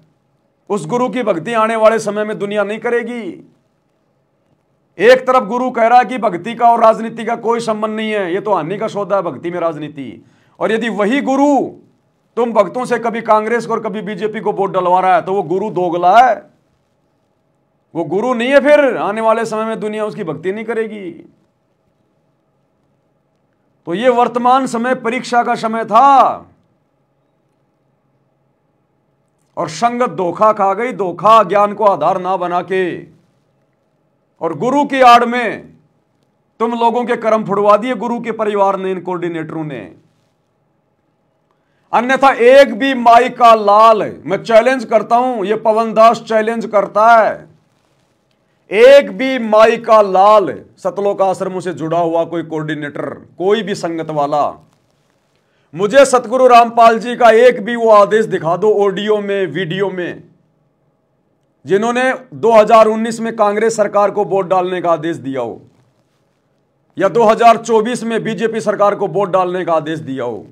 उस गुरु की भक्ति आने वाले समय में दुनिया नहीं करेगी। एक तरफ गुरु कह रहा है कि भक्ति का और राजनीति का कोई संबंध नहीं है, ये तो हानि का सौदा है भक्ति में राजनीति, और यदि वही गुरु तुम भक्तों से कभी कांग्रेस को और कभी बीजेपी को वोट डलवा रहा है तो वो गुरु दोगला है, वो गुरु नहीं है। फिर आने वाले समय में दुनिया उसकी भक्ति नहीं करेगी। तो ये वर्तमान समय परीक्षा का समय था, और संगत धोखा खा गई, धोखा ज्ञान को आधार ना बना के, और गुरु की आड़ में तुम लोगों के कर्म फुड़वा दिए गुरु के परिवार ने, इन कोऑर्डिनेटरों ने। अन्यथा एक भी माई का लाल, मैं चैलेंज करता हूं, ये पवन दास चैलेंज करता है, एक भी माई का लाल सतलोक आश्रमों से जुड़ा हुआ कोई कोऑर्डिनेटर, कोई भी संगत वाला, मुझे सतगुरु रामपाल जी का एक भी वो आदेश दिखा दो ऑडियो में, वीडियो में, जिन्होंने 2019 में कांग्रेस सरकार को वोट डालने का आदेश दिया हो, या 2024 में बीजेपी सरकार को वोट डालने का आदेश दिया हो,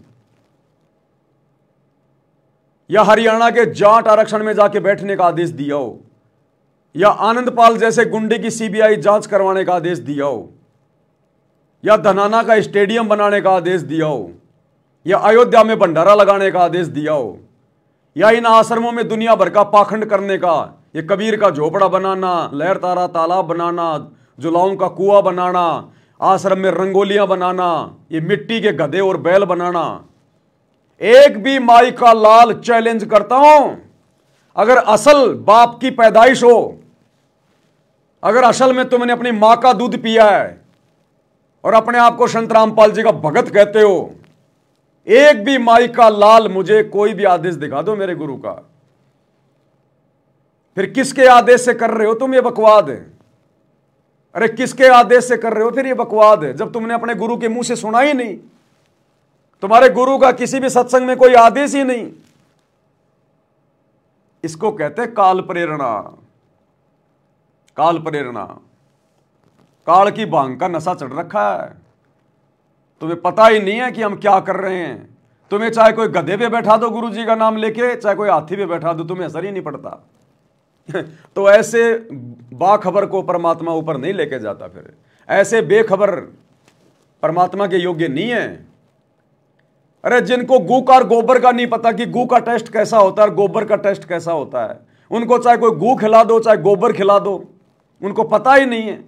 या हरियाणा के जाट आरक्षण में जाके बैठने का आदेश दिया हो, या आनंदपाल जैसे गुंडे की सीबीआई जांच करवाने का आदेश दिया हो, या धनाना का स्टेडियम बनाने का आदेश दिया हो, या अयोध्या में भंडारा लगाने का आदेश दिया हो, या इन आश्रमों में दुनिया भर का पाखंड करने का, ये कबीर का झोपड़ा बनाना, लहर तारा तालाब बनाना, जुलाओं का कुआं बनाना, आश्रम में रंगोलियां बनाना, ये मिट्टी के गधे और बैल बनाना, एक भी माई का लाल चैलेंज करता हूं, अगर असल बाप की पैदाइश हो, अगर असल में तुमने अपनी मां का दूध पिया है और अपने आप को संत रामपाल जी का भगत कहते हो, एक भी माई का लाल मुझे कोई भी आदेश दिखा दो मेरे गुरु का। फिर किसके आदेश से कर रहे हो तुम ये बकवाद? अरे किसके आदेश से कर रहे हो फिर ये बकवाद, जब तुमने अपने गुरु के मुंह से सुना ही नहीं, तुम्हारे गुरु का किसी भी सत्संग में कोई आदेश ही नहीं। इसको कहते हैं काल प्रेरणा। काल प्रेरणा, काल की भांग का नशा चढ़ रखा है, तुम्हें पता ही नहीं है कि हम क्या कर रहे हैं। तुम्हें चाहे कोई गधे पे बैठा दो गुरु जी का नाम लेके, चाहे कोई हाथी पे बैठा दो, तुम्हें असर ही नहीं पड़ता। तो ऐसे बाखबर को परमात्मा ऊपर नहीं लेके जाता। फिर ऐसे बेखबर परमात्मा के योग्य नहीं है। अरे जिनको गू का और गोबर का नहीं पता कि गू का टेस्ट कैसा होता है और गोबर का टेस्ट कैसा होता है, उनको चाहे कोई गू खिला दो चाहे गोबर खिला दो, उनको पता ही नहीं है।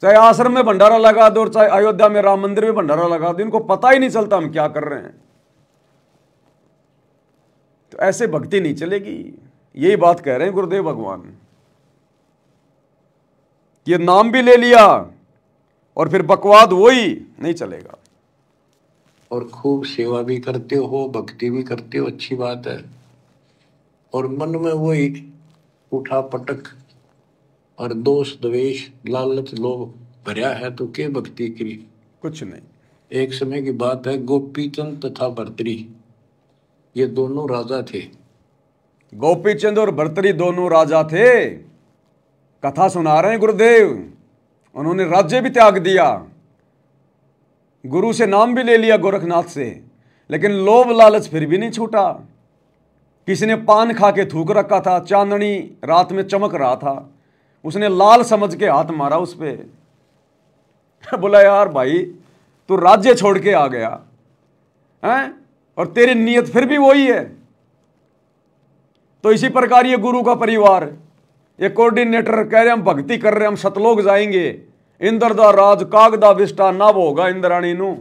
चाहे आश्रम में भंडारा लगा दो और चाहे अयोध्या में राम मंदिर में भंडारा लगा दो, इनको पता ही नहीं चलता हम क्या कर रहे हैं। तो ऐसे भक्ति नहीं चलेगी। यही बात कह रहे हैं गुरुदेव भगवान, ये नाम भी ले लिया और फिर बकवाद वही नहीं चलेगा। और खूब सेवा भी करते हो, भक्ति भी करते हो, अच्छी बात है। और मन में वही उठा पटक और दोष द्वेष लालच लोभ भरा है तो क्या भक्ति करी? कुछ नहीं। एक समय की बात है, गोपीचंद तथा भर्तरी ये दोनों राजा थे। गोपीचंद और भर्तरी दोनों राजा थे। कथा सुना रहे हैं गुरुदेव। उन्होंने राज्य भी त्याग दिया, गुरु से नाम भी ले लिया गोरखनाथ से, लेकिन लोभ लालच फिर भी नहीं छूटा। किसी ने पान खा के थूक रखा था, चांदनी रात में चमक रहा था, उसने लाल समझ के हाथ मारा उस पे। बोला यार भाई तू राज्य छोड़ के आ गया हैं और तेरी नीयत फिर भी वही है। तो इसी प्रकार ये गुरु का परिवार, ये कोऑर्डिनेटर कह रहे हम भक्ति कर रहे, हम सतलोक जाएंगे, इंद्र दा राज कागदा विष्टा ना भोगा इंद्राणी नू,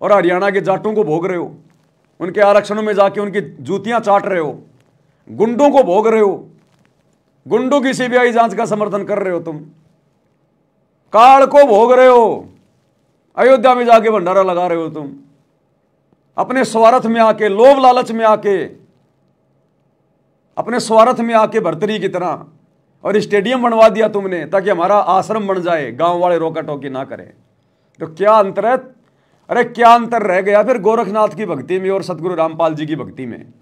और हरियाणा के जाटों को भोग रहे हो, उनके आरक्षणों में जाके उनकी जूतियां चाट रहे हो, गुंडों को भोग रहे हो, गुंडों की सीबीआई जांच का समर्थन कर रहे हो, तुम काल को भोग रहे हो, अयोध्या में जाके भंडारा लगा रहे हो, तुम अपने स्वार्थ में आके, लोभ लालच में आके, अपने स्वार्थ में आके भर्तरी की तरह, और स्टेडियम बनवा दिया तुमने ताकि हमारा आश्रम बन जाए, गांव वाले रोका टोकी ना करें। तो क्या अंतर है? अरे क्या अंतर रह गया फिर गोरखनाथ की भक्ति में और सतगुरु रामपाल जी की भक्ति में?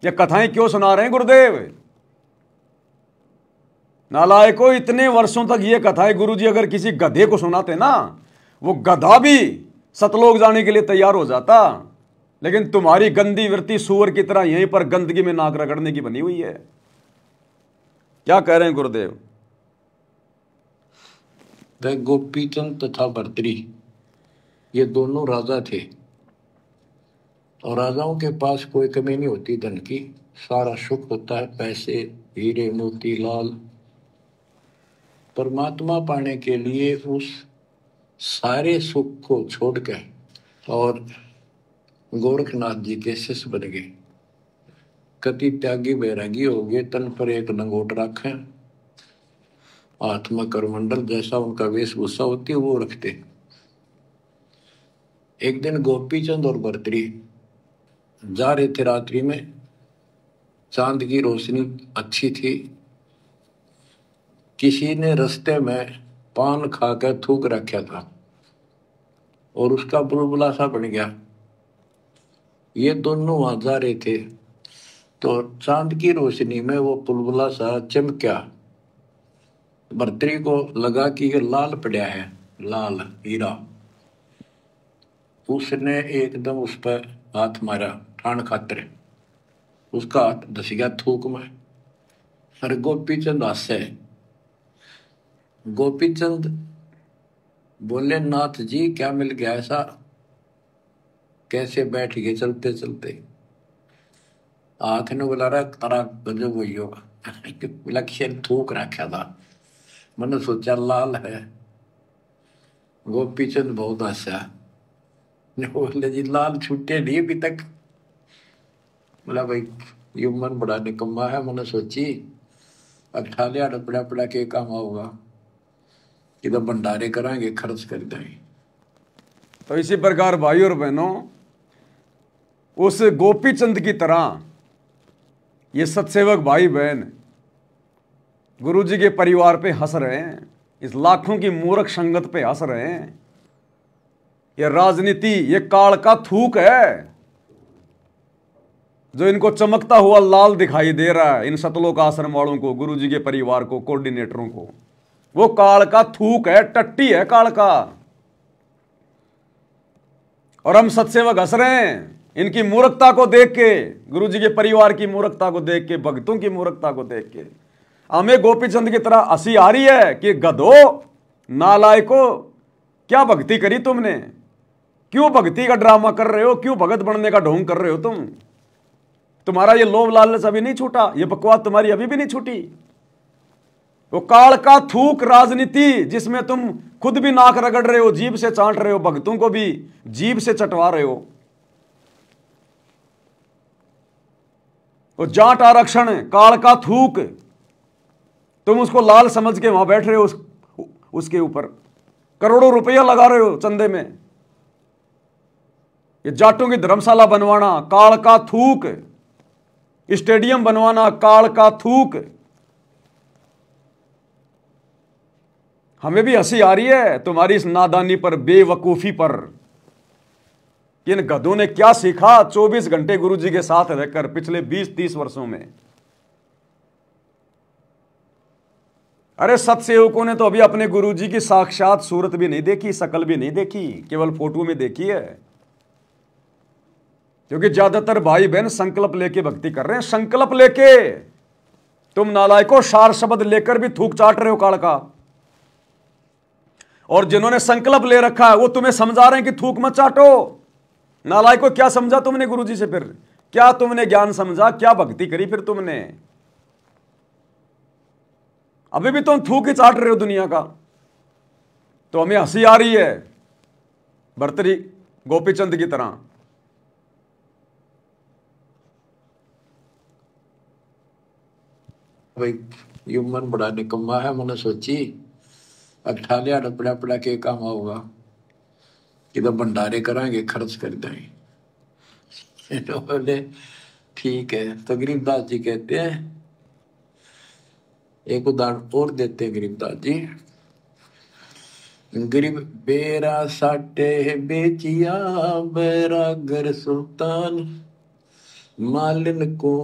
ये कथाएं क्यों सुना रहे हैं गुरुदेव? नालायको, इतने वर्षों तक ये कथाएं गुरुजी अगर किसी गधे को सुनाते ना, वो गधा भी सतलोक जाने के लिए तैयार हो जाता, लेकिन तुम्हारी गंदी वृत्ति सूअर की तरह यहीं पर गंदगी में नाक रगड़ने की बनी हुई है। क्या कह रहे हैं गुरुदेव? गोपीचंद तथा भर्तरी ये दोनों राजा थे, और राजाओं के पास कोई कमी नहीं होती धन की, सारा सुख होता है, पैसे हीरे मोती लाल। परमात्मा पाने के लिए उस सारे सुख को छोड़कर और गोरखनाथ जी के शिष्य बन गए। कति त्यागी बैरागी हो गए, तन पर एक लंगोट रखें, हाथ में करमंडल, जैसा उनका वेशभूषा होती है वो रखते। एक दिन गोपीचंद और भर्तरी जा रहे थे रात्रि में, चांद की रोशनी अच्छी थी, किसी ने रास्ते में पान खाकर थूक रखा था और उसका बुलबुला सा बन गया। ये दोनों वहां जा रहे थे तो चांद की रोशनी में वो बुलबुला सा चमका। भर्तरी को लगा कि ये लाल पड़ा है, लाल हीरा। उसने एकदम उस पर हाथ मारा ठाण खातर, उसका हाथ धस गया थूक में। अरे गोपीचंद हंसे। गोपीचंद बोले नाथ जी क्या मिल गया ऐसा, कैसे बैठ गए चलते चलते? हाथ ने बुला रहा तारा गजब हुई हो, लक्ष्य थूक रखा था, मैंने सोचा लाल है। गोपीचंद बहुत हंसा, बोले जी लाल छूटे नहीं अभी तक। बोला भाई ये मन बड़ा निकम्मा है, मैंने सोची अब ठा लिया पड़ा पड़ा के काम होगा, इधर भंडारे कराएंगे, खर्च कर देंगे। तो इसी प्रकार भाई और बहनों, उस गोपीचंद की तरह ये सत्सेवक भाई बहन गुरुजी के परिवार पे हंस रहे हैं, इस लाखों की मूर्ख संगत पे हंस रहे हैं। ये राजनीति, ये काल का थूक है जो इनको चमकता हुआ लाल दिखाई दे रहा है, इन सतलोक आश्रम वालों को, गुरुजी के परिवार को, कोऑर्डिनेटरों को। वो काल का थूक है, टट्टी है काल का। और हम सत्सेवक हंस रहे हैं इनकी मूर्खता को देख के, गुरुजी के परिवार की मूर्खता को देख के, भक्तों की मूर्खता को देख के। हमें गोपीचंद की तरह हंसी आ रही है कि गधो, नालायको, क्या भक्ति करी तुमने? क्यों भक्ति का ड्रामा कर रहे हो? क्यों भगत बनने का ढोंग कर रहे हो तुम? तुम्हारा ये लोभ लालच अभी नहीं छूटा, ये बकवास तुम्हारी अभी भी नहीं छूटी। वो काल का थूक राजनीति जिसमें तुम खुद भी नाक रगड़ रहे हो, जीभ से चाट रहे हो, भक्तों को भी जीभ से चटवा रहे हो। वो जाट आरक्षण, काल का थूक, तुम उसको लाल समझ के वहां बैठ रहे हो, उसके ऊपर करोड़ों रुपया लगा रहे हो चंदे में। ये जाटों की धर्मशाला बनवाना काल का थूक, स्टेडियम बनवाना काल का थूक। हमें भी हंसी आ रही है तुम्हारी इस नादानी पर, बेवकूफी पर। इन गधों ने क्या सीखा 24 घंटे गुरुजी के साथ रहकर पिछले 20-30 वर्षों में। अरे सत्सेवकों ने तो अभी अपने गुरुजी की साक्षात सूरत भी नहीं देखी, शकल भी नहीं देखी, केवल फोटो में देखी है। क्योंकि ज्यादातर भाई बहन संकल्प लेके भक्ति कर रहे हैं, संकल्प लेके। तुम नालायकों सार शब्द लेकर भी थूक चाट रहे हो काल का। और जिन्होंने संकल्प ले रखा है वो तुम्हें समझा रहे हैं कि थूक मत चाटो। नालायकों क्या समझा तुमने गुरुजी से? फिर क्या तुमने ज्ञान समझा? क्या भक्ति करी फिर तुमने? अभी भी तुम थूक ही चाट रहे हो दुनिया का। तो हमें हंसी आ रही है भर्तरी गोपीचंद की तरह। भाई ये मन बड़ा निकम्मा है। मैंने सोची अट्ठा लिया पड़ा पड़ा के काम होगा कि तो भंडारे कराएंगे, खर्च कर देंगे। तो बोले ठीक है। तो गरीबदास जी कहते हैं, एक उदाहरण और देते हैं गरीबदास जी। गरीब बेरा साटे बेचिया बैरागर सुल्तान, मालिन को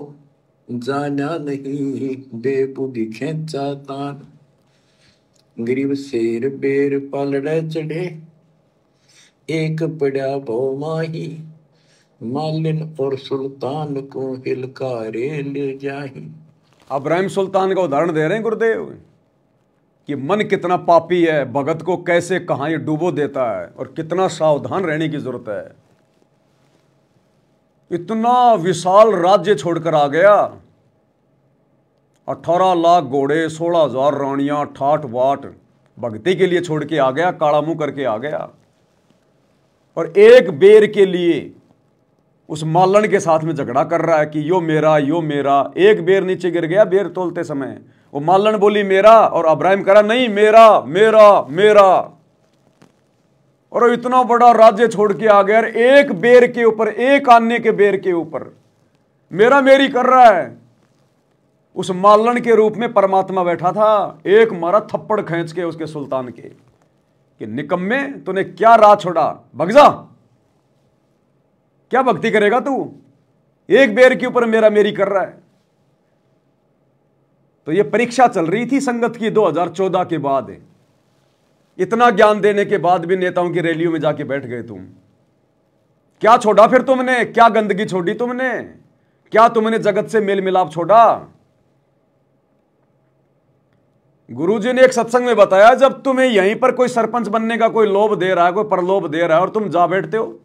जाना नहीं बेबुद्धि खेचा तान। गरीब शेर बेर पलड़े चढ़े, एक पड़ा भो माही, मालिन और सुल्तान को हिलकारे ले जाही। इब्राहिम सुल्तान का उदाहरण दे रहे हैं गुरुदेव कि मन कितना पापी है, भगत को कैसे कहां ये डूबो देता है और कितना सावधान रहने की जरूरत है। इतना विशाल राज्य छोड़कर आ गया, 18 लाख घोड़े, 16,000 रानियां, ठाठ बाट भक्ति के लिए छोड़ के आ गया, काला मुंह करके आ गया। और एक बेर के लिए उस मालन के साथ में झगड़ा कर रहा है कि यो मेरा यो मेरा। एक बेर नीचे गिर गया बेर तोलते समय, वो मालन बोली मेरा और इब्राहिम करा नहीं मेरा मेरा मेरा। और इतना बड़ा राज्य छोड़ के आ गया, एक बेर के ऊपर, एक आने के बेर के ऊपर मेरा मेरी कर रहा है। उस मालन के रूप में परमात्मा बैठा था, एक मारा थप्पड़ खींच के उसके सुल्तान के कि निकम्मे तूने क्या राह छोड़ा, भग जा, क्या भक्ति करेगा तू, एक बेर के ऊपर मेरा मेरी कर रहा है। तो यह परीक्षा चल रही थी संगत की 2014 के बाद। इतना ज्ञान देने के बाद भी नेताओं की रैलियों में जाके बैठ गए तुम। क्या छोड़ा फिर तुमने? क्या गंदगी छोड़ी तुमने? क्या तुमने जगत से मेल मिलाप छोड़ा? गुरुजी ने एक सत्संग में बताया, जब तुम्हें यहीं पर कोई सरपंच बनने का कोई लोभ दे रहा है, कोई प्रलोभ दे रहा है और तुम जा बैठते हो,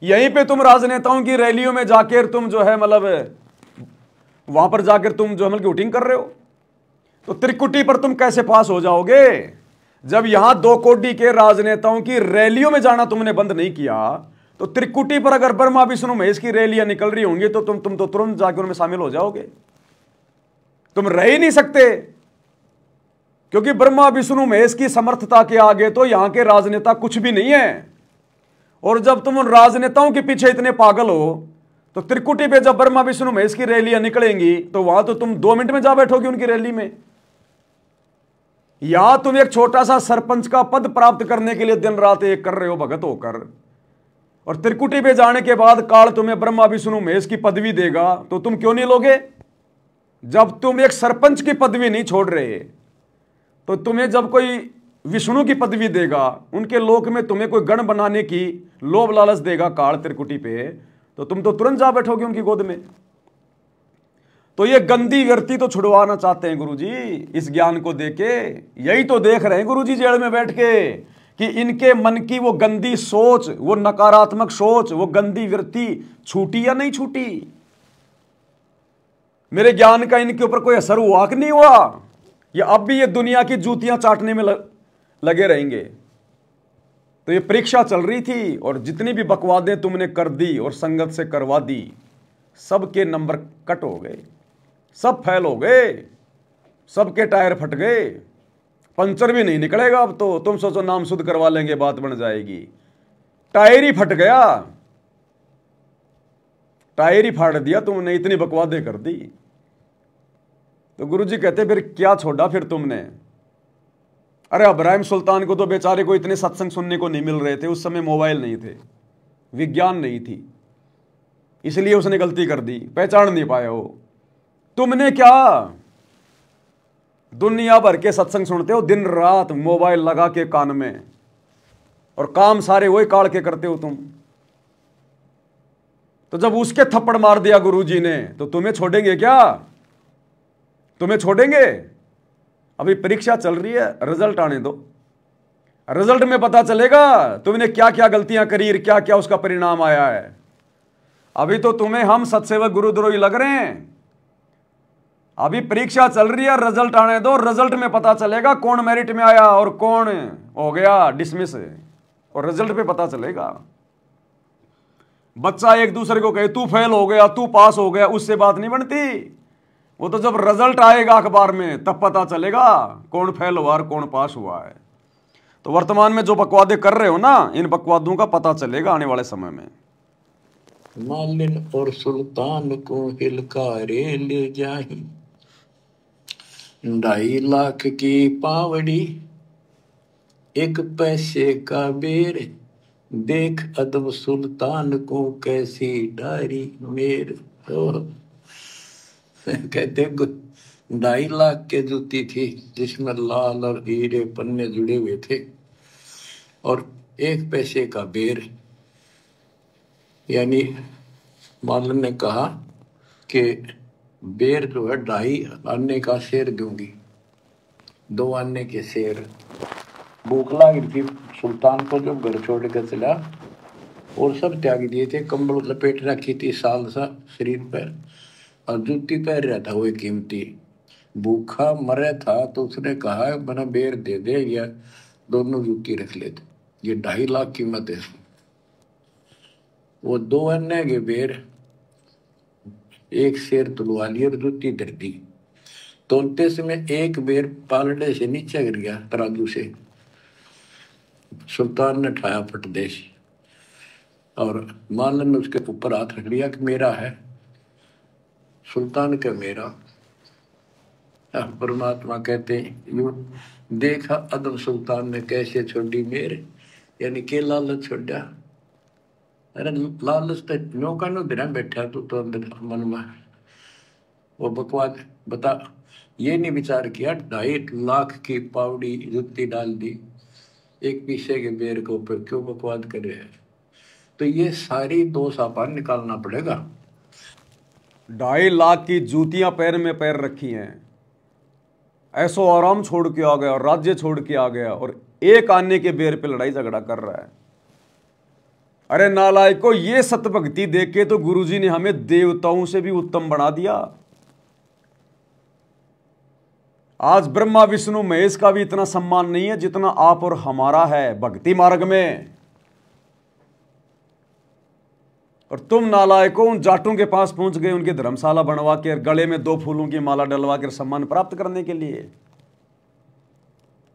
यहीं पे तुम राजनेताओं की रैलियों में जाकर तुम जो है मतलब वहां पर जाकर तुम जो है मतलब वोटिंग कर रहे हो, तो त्रिकुटी पर तुम कैसे पास हो जाओगे? जब यहां 2 कोटी के राजनेताओं की रैलियों में जाना तुमने बंद नहीं किया, तो त्रिकुटी पर अगर ब्रह्मा विष्णु महेश की रैलियां निकल रही होंगी तो तुम तो तुरंत जाकर उनमें शामिल हो जाओगे। तुम रह ही नहीं सकते, क्योंकि ब्रह्मा विष्णु महेश की समर्थता के आगे तो यहां के राजनेता कुछ भी नहीं है। और जब तुम उन राजनेताओं के पीछे इतने पागल हो, तो त्रिकुटी पे जब ब्रह्मा विष्णु महेश की रैलियां निकलेंगी तो वहां तो तुम 2 मिनट में जा बैठोगे उनकी रैली में। यहां तुम एक छोटा सा सरपंच का पद प्राप्त करने के लिए दिन रात एक कर रहे हो भगत होकर, और त्रिकुटी पे जाने के बाद काल तुम्हें ब्रह्मा विष्णु महेश की पदवी देगा तो तुम क्यों नहीं लोगे? जब तुम एक सरपंच की पदवी नहीं छोड़ रहे, तो तुम्हें जब कोई विष्णु की पदवी देगा, उनके लोक में तुम्हें कोई गण बनाने की लोभ लालच देगा काल त्रिकुटी पे, तो तुम तो तुरंत जा बैठोगे उनकी गोद में। तो ये गंदी व्यक्ति तो छुड़वाना चाहते हैं गुरुजी इस ज्ञान को देके। यही तो देख रहे हैं गुरुजी जेल में बैठ के कि इनके मन की वो गंदी सोच, वो नकारात्मक सोच, वो गंदी वृत्ति छूटी या नहीं छूटी। मेरे ज्ञान का इनके ऊपर कोई असर हुआ कि नहीं हुआ? ये अब भी ये दुनिया की जूतियां चाटने में लगे रहेंगे। तो ये परीक्षा चल रही थी और जितनी भी बकवादें तुमने कर दी और संगत से करवा दी, सबके नंबर कट हो गए, सब फेल हो गए, सबके टायर फट गए, पंचर भी नहीं निकलेगा अब तो। तुम सोचो नाम शुद्ध करवा लेंगे बात बन जाएगी, टायर ही फट गया, टायर ही फाड़ दिया तुमने, इतनी बकवादें कर दी। तो गुरुजी कहते फिर क्या छोड़ा फिर तुमने। अरे इब्राहिम सुल्तान को तो बेचारे को इतने सत्संग सुनने को नहीं मिल रहे थे, उस समय मोबाइल नहीं थे, विज्ञान नहीं थी, इसलिए उसने गलती कर दी, पहचान नहीं पाया वो। तुमने क्या दुनिया भर के सत्संग सुनते हो, दिन रात मोबाइल लगा के कान में, और काम सारे वही काढ़ के करते हो तुम। तो जब उसके थप्पड़ मार दिया गुरुजी ने, तो तुम्हें छोड़ेंगे क्या? तुम्हें छोड़ेंगे? अभी परीक्षा चल रही है, रिजल्ट आने दो, रिजल्ट में पता चलेगा तुमने क्या क्या गलतियां करी, क्या क्या उसका परिणाम आया है। अभी तो तुम्हें हम सत्सेवक गुरुद्रोही लग रहे हैं। अभी परीक्षा चल रही है, रिजल्ट आने दो, रिजल्ट में पता चलेगा कौन मेरिट में आया और कौन हो गया डिसमिस, और रिजल्ट पे पता चलेगा। बच्चा एक दूसरे को कहे तू फेल हो गया, तू पास हो गया, उससे बात नहीं बनती। वो तो जब रिजल्ट आएगा अखबार में तब पता चलेगा कौन फेल हुआ और कौन पास हुआ है। तो वर्तमान में जो बकवादे कर रहे हो ना, इन बकवादों का पता चलेगा आने वाले समय में। मालिन और सुल्तान को हिलकारे ले जाही, 2.5 लाख की पावड़ी, 1 पैसे का बेर, देख अदब सुल्तान को कैसी डारी मेर। कहते 2.5 लाख के जूती थी जिसमें लाल और हीरे पन्ने जुड़े हुए थे, और 1 पैसे का बेर। यानी मालन ने कहा कि बेर जो है 2.5 आने का शेर दूंगी, 2 आने के शेर। भूख लगी थी सुल्तान को, जो घर छोड़ कर चला और सब त्याग दिए थे, कंबल लपेट रखी थी साल सा शरीर पर, और जूती पहन रहा था वो कीमती। भूखा मरे था तो उसने कहा बना बेर दे दे या दोनों जूती रख लेते, ये 2.5 लाख कीमत है। वो 2 अन्य के बेर, 1 शेर तुलवा लिया और जूती धर दी। तोलते समय 1 बेर पालने से नीचे गिर गया तराजू से। सुल्तान ने ठाया फटदेश, और मालन ने उसके ऊपर हाथ रख लिया कि मेरा है। सुल्तान का मेरा। परमात्मा कहते हैं यूं देखा अदब सुल्तान ने कैसे छोड़ी मेरे, यानी के लालच छोड़ा। अरे लालच तो नो का नो बिना बैठा तो अंदर मन में वो बकवाद बता, ये नहीं विचार किया 2.5 लाख की पावड़ी जुत्ती डाल दी 1 पीसे के बेर के ऊपर, क्यों बकवाद कर रहे हैं। तो ये सारी दोष आपान निकालना पड़ेगा। 2.5 लाख की जूतियां पैर में पैर रखी हैं, ऐसो आराम छोड़ के आ गया और राज्य छोड़ के आ गया, और 1 आने के बेर पे लड़ाई झगड़ा कर रहा है। अरे नालायको, ये सतभक्ति देख के तो गुरुजी ने हमें देवताओं से भी उत्तम बना दिया। आज ब्रह्मा विष्णु महेश का भी इतना सम्मान नहीं है जितना आप और हमारा है भक्ति मार्ग में। और तुम नालायकों उन जाटों के पास पहुंच गए, उनकी धर्मशाला बनवा के गले में 2 फूलों की माला डलवा कर सम्मान प्राप्त करने के लिए।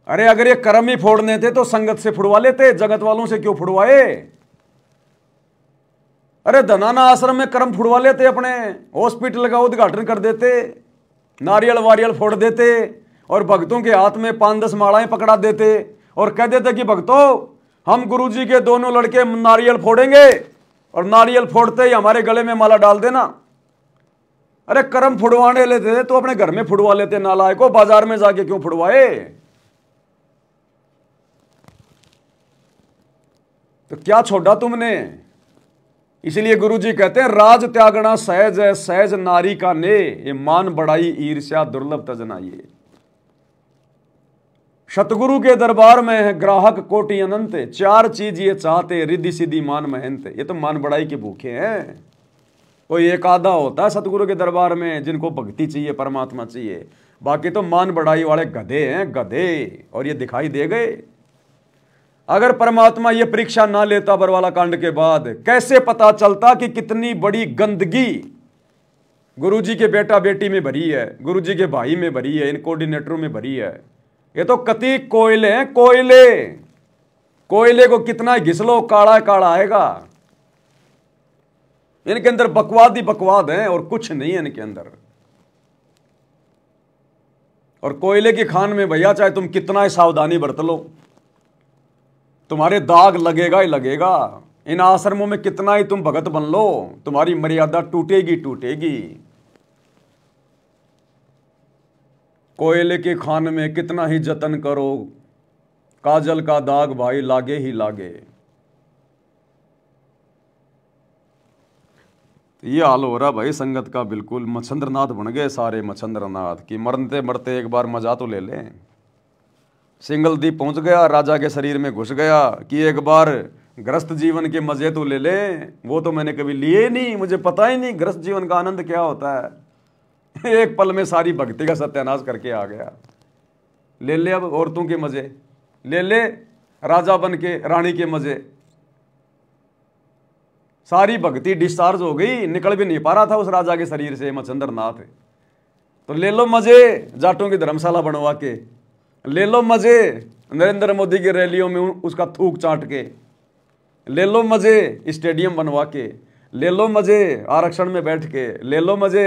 अरे अगर ये कर्म ही फोड़ने थे तो संगत से फुड़वा लेते, जगत वालों से क्यों फुड़वाए। अरे धनाना आश्रम में कर्म फुड़वा लेते, अपने हॉस्पिटल का उद्घाटन कर देते, नारियल वारियल फोड़ देते, और भक्तों के हाथ में 5-10 मालाएं पकड़ा देते और कह देते कि भक्तों हम गुरुजी के दोनों लड़के नारियल फोड़ेंगे, और नारियल फोड़ते ही हमारे गले में माला डाल देना। अरे कर्म फुड़वाने लेते तो अपने घर में फुड़वा लेते, नालायकों बाजार में जाके क्यों फुड़वाए। तो क्या छोड़ा तुमने। इसलिए गुरुजी कहते हैं राज त्यागना सहज है, सहज नारी का ने, ये मान बढ़ाई ईर्ष्या दुर्लभ तजनाइए। सतगुरु के दरबार में है ग्राहक कोटि अनंत, 4 चीज ये चाहते रिद्धि सिद्धि मान महंत। ये तो मान बढ़ाई के भूखे हैं। कोई एक आधा होता है सतगुरु के दरबार में जिनको भक्ति चाहिए, परमात्मा चाहिए, बाकी तो मान बढ़ाई वाले गधे हैं, गधे। और ये दिखाई दे गए। अगर परमात्मा ये परीक्षा ना लेता बरवाला कांड के बाद, कैसे पता चलता कि कितनी बड़ी गंदगी गुरुजी के बेटा बेटी में भरी है, गुरुजी के भाई में भरी है, इन कोऑर्डिनेटरों में भरी है। ये तो कति कोयले हैं, कोयले। कोयले को कितना घिसलो काला काला आएगा। इनके अंदर बकवाद ही बकवाद है और कुछ नहीं है इनके अंदर। और कोयले की खान में भैया चाहे तुम कितना ही सावधानी बरत लो, तुम्हारे दाग लगेगा ही लगेगा। इन आश्रमों में कितना ही तुम भगत बन लो, तुम्हारी मर्यादा टूटेगी टूटेगी। कोयले की खान में कितना ही जतन करो, काजल का दाग भाई लागे ही लागे। ये हाल हो रहा भाई संगत का। बिल्कुल मच्छंद्रनाथ बन गए सारे मच्छंद्रनाथ की। मरते मरते एक बार मजा तो ले लें। सिंगलदीप पहुंच गया, राजा के शरीर में घुस गया कि एक बार गृहस्थ जीवन के मजे तो ले लें। वो तो मैंने कभी लिए नहीं, मुझे पता ही नहीं गृहस्थ जीवन का आनंद क्या होता है। एक पल में सारी भक्ति का सत्यानाश करके आ गया। ले ले अब औरतों के मजे, ले ले राजा बन के रानी के मजे। सारी भक्ति डिस्चार्ज हो गई, निकल भी नहीं पा रहा था उस राजा के शरीर से मच्छंद्रनाथ। तो ले लो मजे जाटों की धर्मशाला बनवा के, ले लो मजे नरेंद्र मोदी की रैलियों में उसका थूक चाट के, ले लो मजे स्टेडियम बनवा के, ले लो मजे आरक्षण में बैठ के, ले लो मजे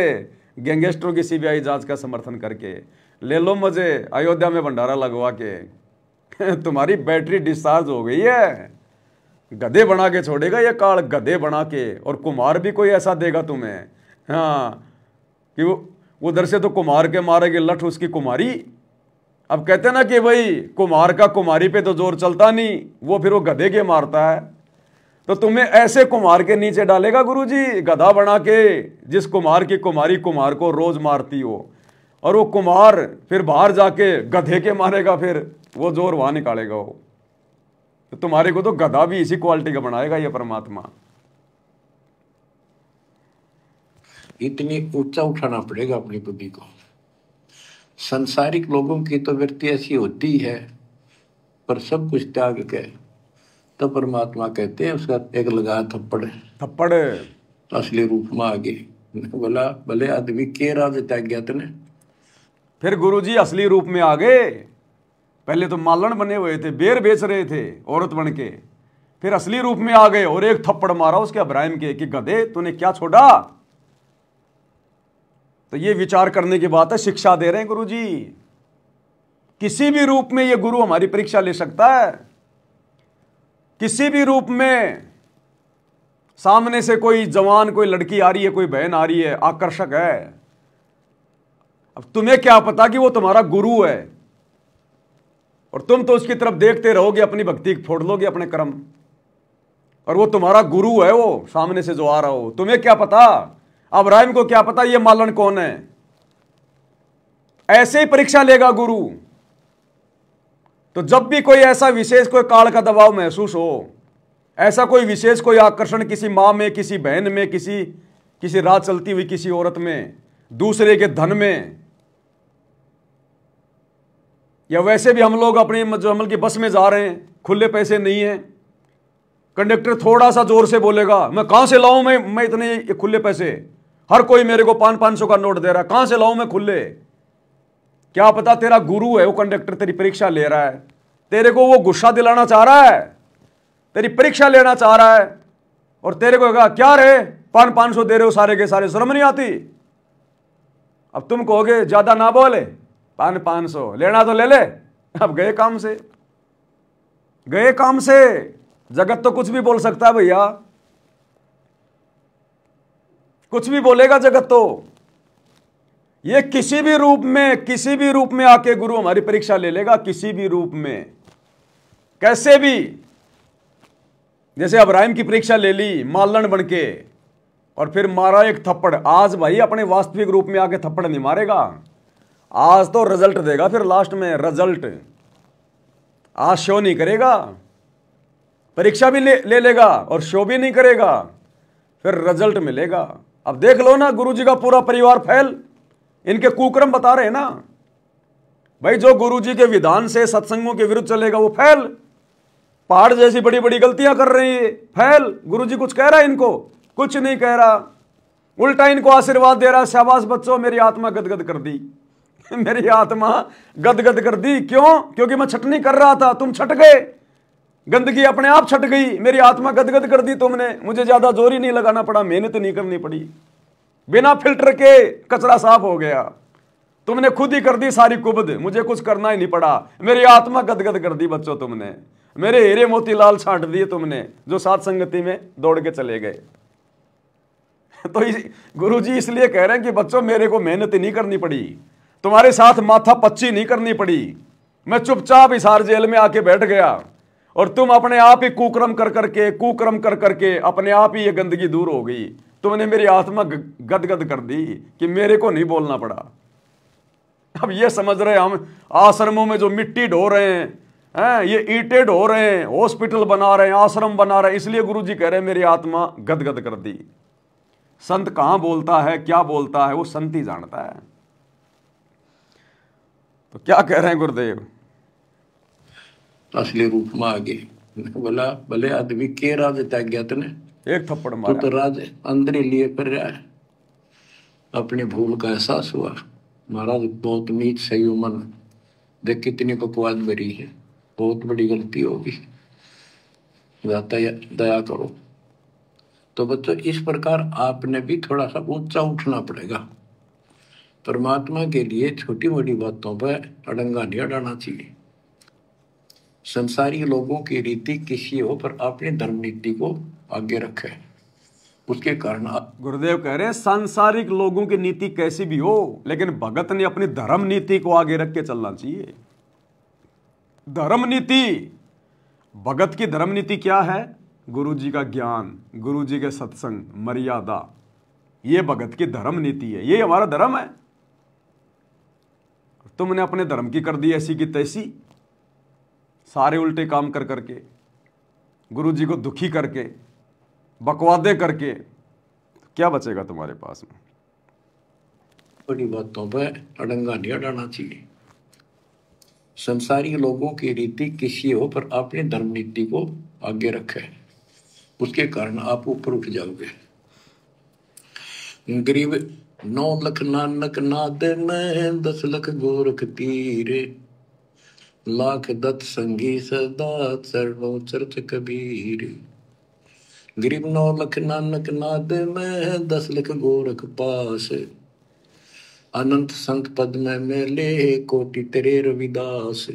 गैंगस्टरों की सीबीआई जांच का समर्थन करके, ले लो मजे अयोध्या में भंडारा लगवा के। तुम्हारी बैटरी डिस्चार्ज हो गई है। गधे बना के छोड़ेगा ये काल, गधे बना के। और कुमार भी कोई ऐसा देगा तुम्हें, हाँ, कि वो उधर से तो कुमार के मारेगे लठ उसकी कुमारी। अब कहते ना कि भाई कुमार का कुमारी पे तो जोर चलता नहीं, वो फिर वो गधे के मारता है। तो तुम्हें ऐसे कुमार के नीचे डालेगा गुरुजी, गधा बना के, जिस कुमार की कुमारी कुमार को रोज मारती हो। और वो कुमार फिर बाहर जाके गधे के मारेगा, फिर वो जोर वहां निकालेगा वो। तो तुम्हारे को तो गधा भी इसी क्वालिटी का बनाएगा ये परमात्मा। इतनी ऊंचा उठाना पड़ेगा अपनी बुद्धि को। संसारिक लोगों की तो वृत्ति ऐसी होती है, पर सब कुछ त्याग के तो परमात्मा कहते हैं उसका एक लगा थप्पड़ थप्पड़ असली रूप में आ गए। बोला भले आदमी के राज त्याग गया तने। फिर गुरुजी असली रूप में आ गए। पहले तो मालन बने हुए थे, बेर बेच रहे थे औरत बन के, फिर असली रूप में आ गए और एक थप्पड़ मारा उसके इब्राहिम के कि गधे तूने क्या छोड़ा। तो ये विचार करने की बात है, शिक्षा दे रहे हैं गुरुजी। किसी भी रूप में ये गुरु हमारी परीक्षा ले सकता है, किसी भी रूप में। सामने से कोई जवान कोई लड़की आ रही है, कोई बहन आ रही है, आकर्षक है। अब तुम्हें क्या पता कि वो तुम्हारा गुरु है, और तुम तो उसकी तरफ देखते रहोगे, अपनी भक्ति फोड़ लोगे अपने कर्म, और वो तुम्हारा गुरु है वो सामने से जो आ रहा हो। तुम्हें क्या पता, अब्राहिम को क्या पता ये मालन कौन है। ऐसे ही परीक्षा लेगा गुरु। तो जब भी कोई ऐसा विशेष कोई काल का दबाव महसूस हो, ऐसा कोई विशेष कोई आकर्षण किसी मां में, किसी बहन में, किसी राह चलती हुई किसी औरत में, दूसरे के धन में, या वैसे भी हम लोग अपने जो अमल की बस में जा रहे हैं, खुले पैसे नहीं है, कंडक्टर थोड़ा सा जोर से बोलेगा, मैं कहां से लाऊं मैं इतने खुले पैसे, हर कोई मेरे को 500 का नोट दे रहा है, कहां से लाऊं मैं खुले। क्या पता तेरा गुरु है वो कंडक्टर, तेरी परीक्षा ले रहा है, तेरे को वो गुस्सा दिलाना चाह रहा है, तेरी परीक्षा लेना चाह रहा है, और तेरे को कहा क्या रे 500 दे रहे हो सारे के सारे, शर्म नहीं आती। अब तुम कहोगे ज्यादा ना बोले, 500 लेना तो ले ले। अब गए काम से, गए काम से। जगत तो कुछ भी बोल सकता है भैया, कुछ भी बोलेगा जगत तो। ये किसी भी रूप में आके गुरु हमारी परीक्षा ले लेगा, किसी भी रूप में, कैसे भी। जैसे अब्राहिम की परीक्षा ले ली मालन बनके, और फिर मारा एक थप्पड़। आज भाई अपने वास्तविक रूप में आके थप्पड़ नहीं मारेगा, आज तो रिजल्ट देगा। फिर लास्ट में रिजल्ट आज शो नहीं करेगा, परीक्षा भी ले लेगा और शो भी नहीं करेगा, फिर रिजल्ट मिलेगा। अब देख लो ना गुरुजी का पूरा परिवार फैल, इनके कुक्रम बता रहे हैं ना, भाई जो गुरुजी के विधान से सत्संगों के विरुद्ध चलेगा वो फैल। पहाड़ जैसी बड़ी बड़ी गलतियां कर रही है, फैल। गुरुजी कुछ कह रहा है इनको? कुछ नहीं कह रहा, उल्टा इनको आशीर्वाद दे रहा। शाबाश बच्चों, मेरी आत्मा गदगद कर दी मेरी आत्मा गदगद कर दी। क्यों? क्योंकि मैं छटनी कर रहा था, तुम छट गए, गंदगी अपने आप छट गई, मेरी आत्मा गदगद कर दी तुमने। मुझे ज्यादा जोर ही नहीं लगाना पड़ा, मेहनत नहीं करनी पड़ी, बिना फिल्टर के कचरा साफ हो गया। तुमने खुद ही कर दी सारी कुबद, मुझे कुछ करना ही नहीं पड़ा। मेरी आत्मा गदगद कर दी बच्चों तुमने, मेरे हीरे मोतीलाल छांट दिए तुमने, जो साथ संगति में दौड़ के चले गए। तो गुरुजी इसलिए कह रहे हैं कि बच्चों मेरे को मेहनत नहीं करनी पड़ी, तुम्हारे साथ माथा पच्ची नहीं करनी पड़ी, मैं चुपचाप हिसार जेल में आके बैठ गया और तुम अपने आप ही कुकर्म कर करके अपने आप ही ये गंदगी दूर हो गई। तुमने मेरी आत्मा गदगद कर दी कि मेरे को नहीं बोलना पड़ा। अब ये समझ रहे हम आश्रमों में जो मिट्टी ढो रहे हैं, ये ईंटें ढो रहे हैं, हॉस्पिटल बना रहे हैं, आश्रम बना रहे हैं, इसलिए गुरुजी कह रहे हैं मेरी आत्मा गदगद कर दी। संत कहां बोलता है, क्या बोलता है, वो संत ही जानता है। तो क्या कह रहे हैं गुरुदेव? असली रूप में आ गए। बोला भले आदमी के राज त्याग गया तने, एक थप्पड़ मारा तो राज अंदर ही लिए फिर रहा है। अपनी भूल का एहसास हुआ, महाराज बहुत नीच सही मन, देख कितनी बकवास भरी है, बहुत बड़ी गलती होगी, दया करो। तो बच्चों इस प्रकार आपने भी थोड़ा सा ऊंचा उठना पड़ेगा। परमात्मा के लिए छोटी मोटी बातों पर अड़ंगा नहीं अड़ाना चाहिए। संसारी लोगों की रीति किसी हो, पर अपनी धर्म नीति को आगे रखे, उसके कारण गुरुदेव कह रहे हैं सांसारिक लोगों की नीति कैसी भी हो, लेकिन भगत ने अपनी धर्म नीति को आगे रख के चलना चाहिए। धर्म नीति, भगत की धर्म नीति क्या है? गुरुजी का ज्ञान, गुरुजी के सत्संग, मर्यादा, ये भगत की धर्म नीति है, ये हमारा धर्म है। तुमने अपने धर्म की कर दी ऐसी की तैसी, सारे उल्टे काम कर करके, गुरुजी को दुखी करके, बकवादे करके, तो क्या बचेगा तुम्हारे पास में? बड़ी बातों पर अड़ंगा नहीं अड़ाना चाहिए। संसारी लोगों की रीति किसी हो, पर अपनी धर्म नीति को आगे रखे, उसके कारण आप ऊपर उठ जाओगे। गरीब 9 लख नानक नाद में 10 लख गोरख तीरे, लाख दत्त संगी सदा चरणों चरत कबीर। गरीब 9 लख नानक नाद में 10 लख गोरख पास, अनंत संत पद में मेले कोटि तेरे रविदास।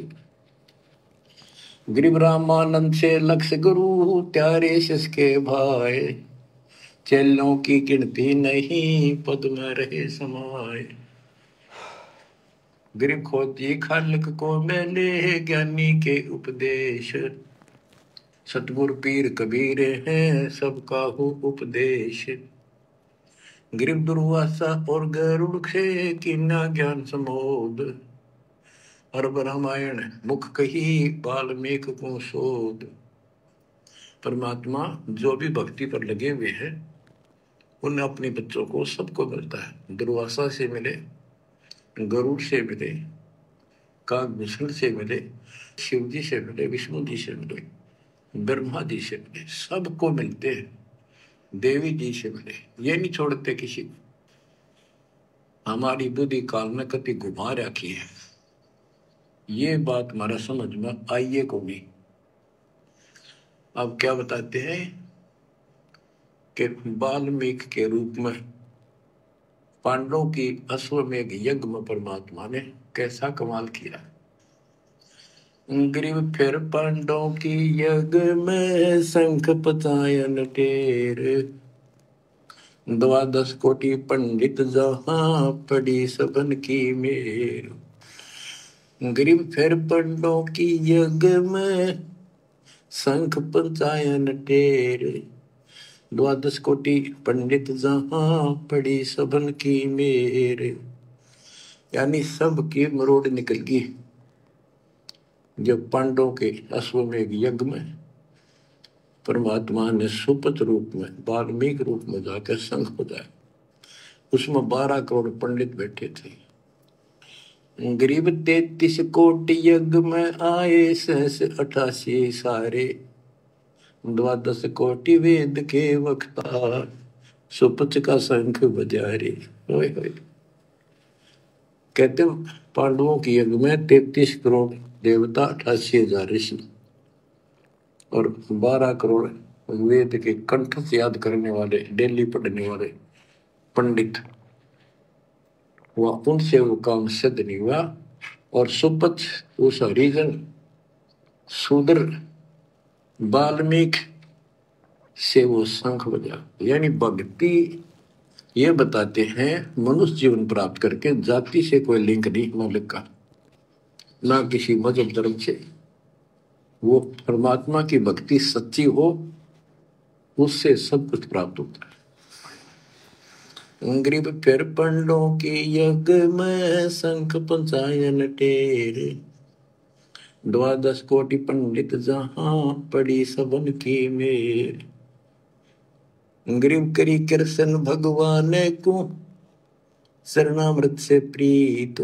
गरीब रामानंद से लक्ष्य गुरु त्यारे शिष के भाई, चेलों की गिनती नहीं पद में रहे समाये। गरीब खोजी खालक को मेले ज्ञानी के उपदेश, सतगुरु पीर कबीर हैं सबका हो उपदेश। गरीब दुर्वासा और गरुड़ से कीना ज्ञान समोद, अरब रामायण मुख कही वाल्मीकि को शोध। परमात्मा जो भी भक्ति पर लगे हुए हैं उन्हें अपने बच्चों को सबको मिलता है। दुर्वासा से मिले, गरुड़ से मिले, काकभूषण से मिले, शिव जी से मिले, विष्णु जी से मिले, ब्रह्मा जी से मिले, सबको मिलते हैं। देवी जी से मिले, ये नहीं छोड़ते किसी को। हमारी बुद्धि काल में कभी घुमा रखी है, ये बात हमारा समझ में आइए को नहीं। अब क्या बताते हैं कि वाल्मीकि के रूप में पांडवों की अश्वमेघ यज्ञ में परमात्मा ने कैसा कमाल किया। गरीब फिर पांडवों की यज्ञ में शंख पचायन टेर, 12 कोटि पंडित जहां पड़ी सबन की मेर। गरीब फिर पांडवों की यज्ञ में शंख पचायन टेर, 12 कोटि पंडित जहां पड़ी सबन की मेर। यानी सब की मरोड़ निकल गई जब पांडवों के अश्वमेघ यज्ञ में परमात्मा ने सुपथ रूप में, वाल्मीकि रूप में जाकर शंख बजाया। उसमें 12 करोड़ पंडित बैठे थे। गरीब 33 कोटि यज्ञ में आए, सहस 88 सारे, 12 कोटि वेद के वक्ता, सुपच का शंख बजारे। होय होय। कहते पांडवों की यज्ञ में 33 करोड़ देवता, 88,000 ऋषि और 12 करोड़ वेद के कंठ से याद करने वाले, डेली पढ़ने वाले पंडित, वह उनसे वो काम सिद्ध नहीं हुआ। और सुपच उस हरिजन शूद्र वाल्मीकि से वो शंख बजा। यानी भक्ति ये बताते हैं मनुष्य जीवन प्राप्त करके जाति से कोई लिंक नहीं मौलिक का, ना किसी मजहब धर्म से। वो परमात्मा की भक्ति सच्ची हो, उससे सब कुछ प्राप्त होता है। गरीब फिर पंडों के यज्ञ में शंख पंचायन टेरे, 12 कोटि पंडित जहां पड़ी सबन की मेर। गरीब करी कृष्ण भगवान को शरणामृत से प्रीत,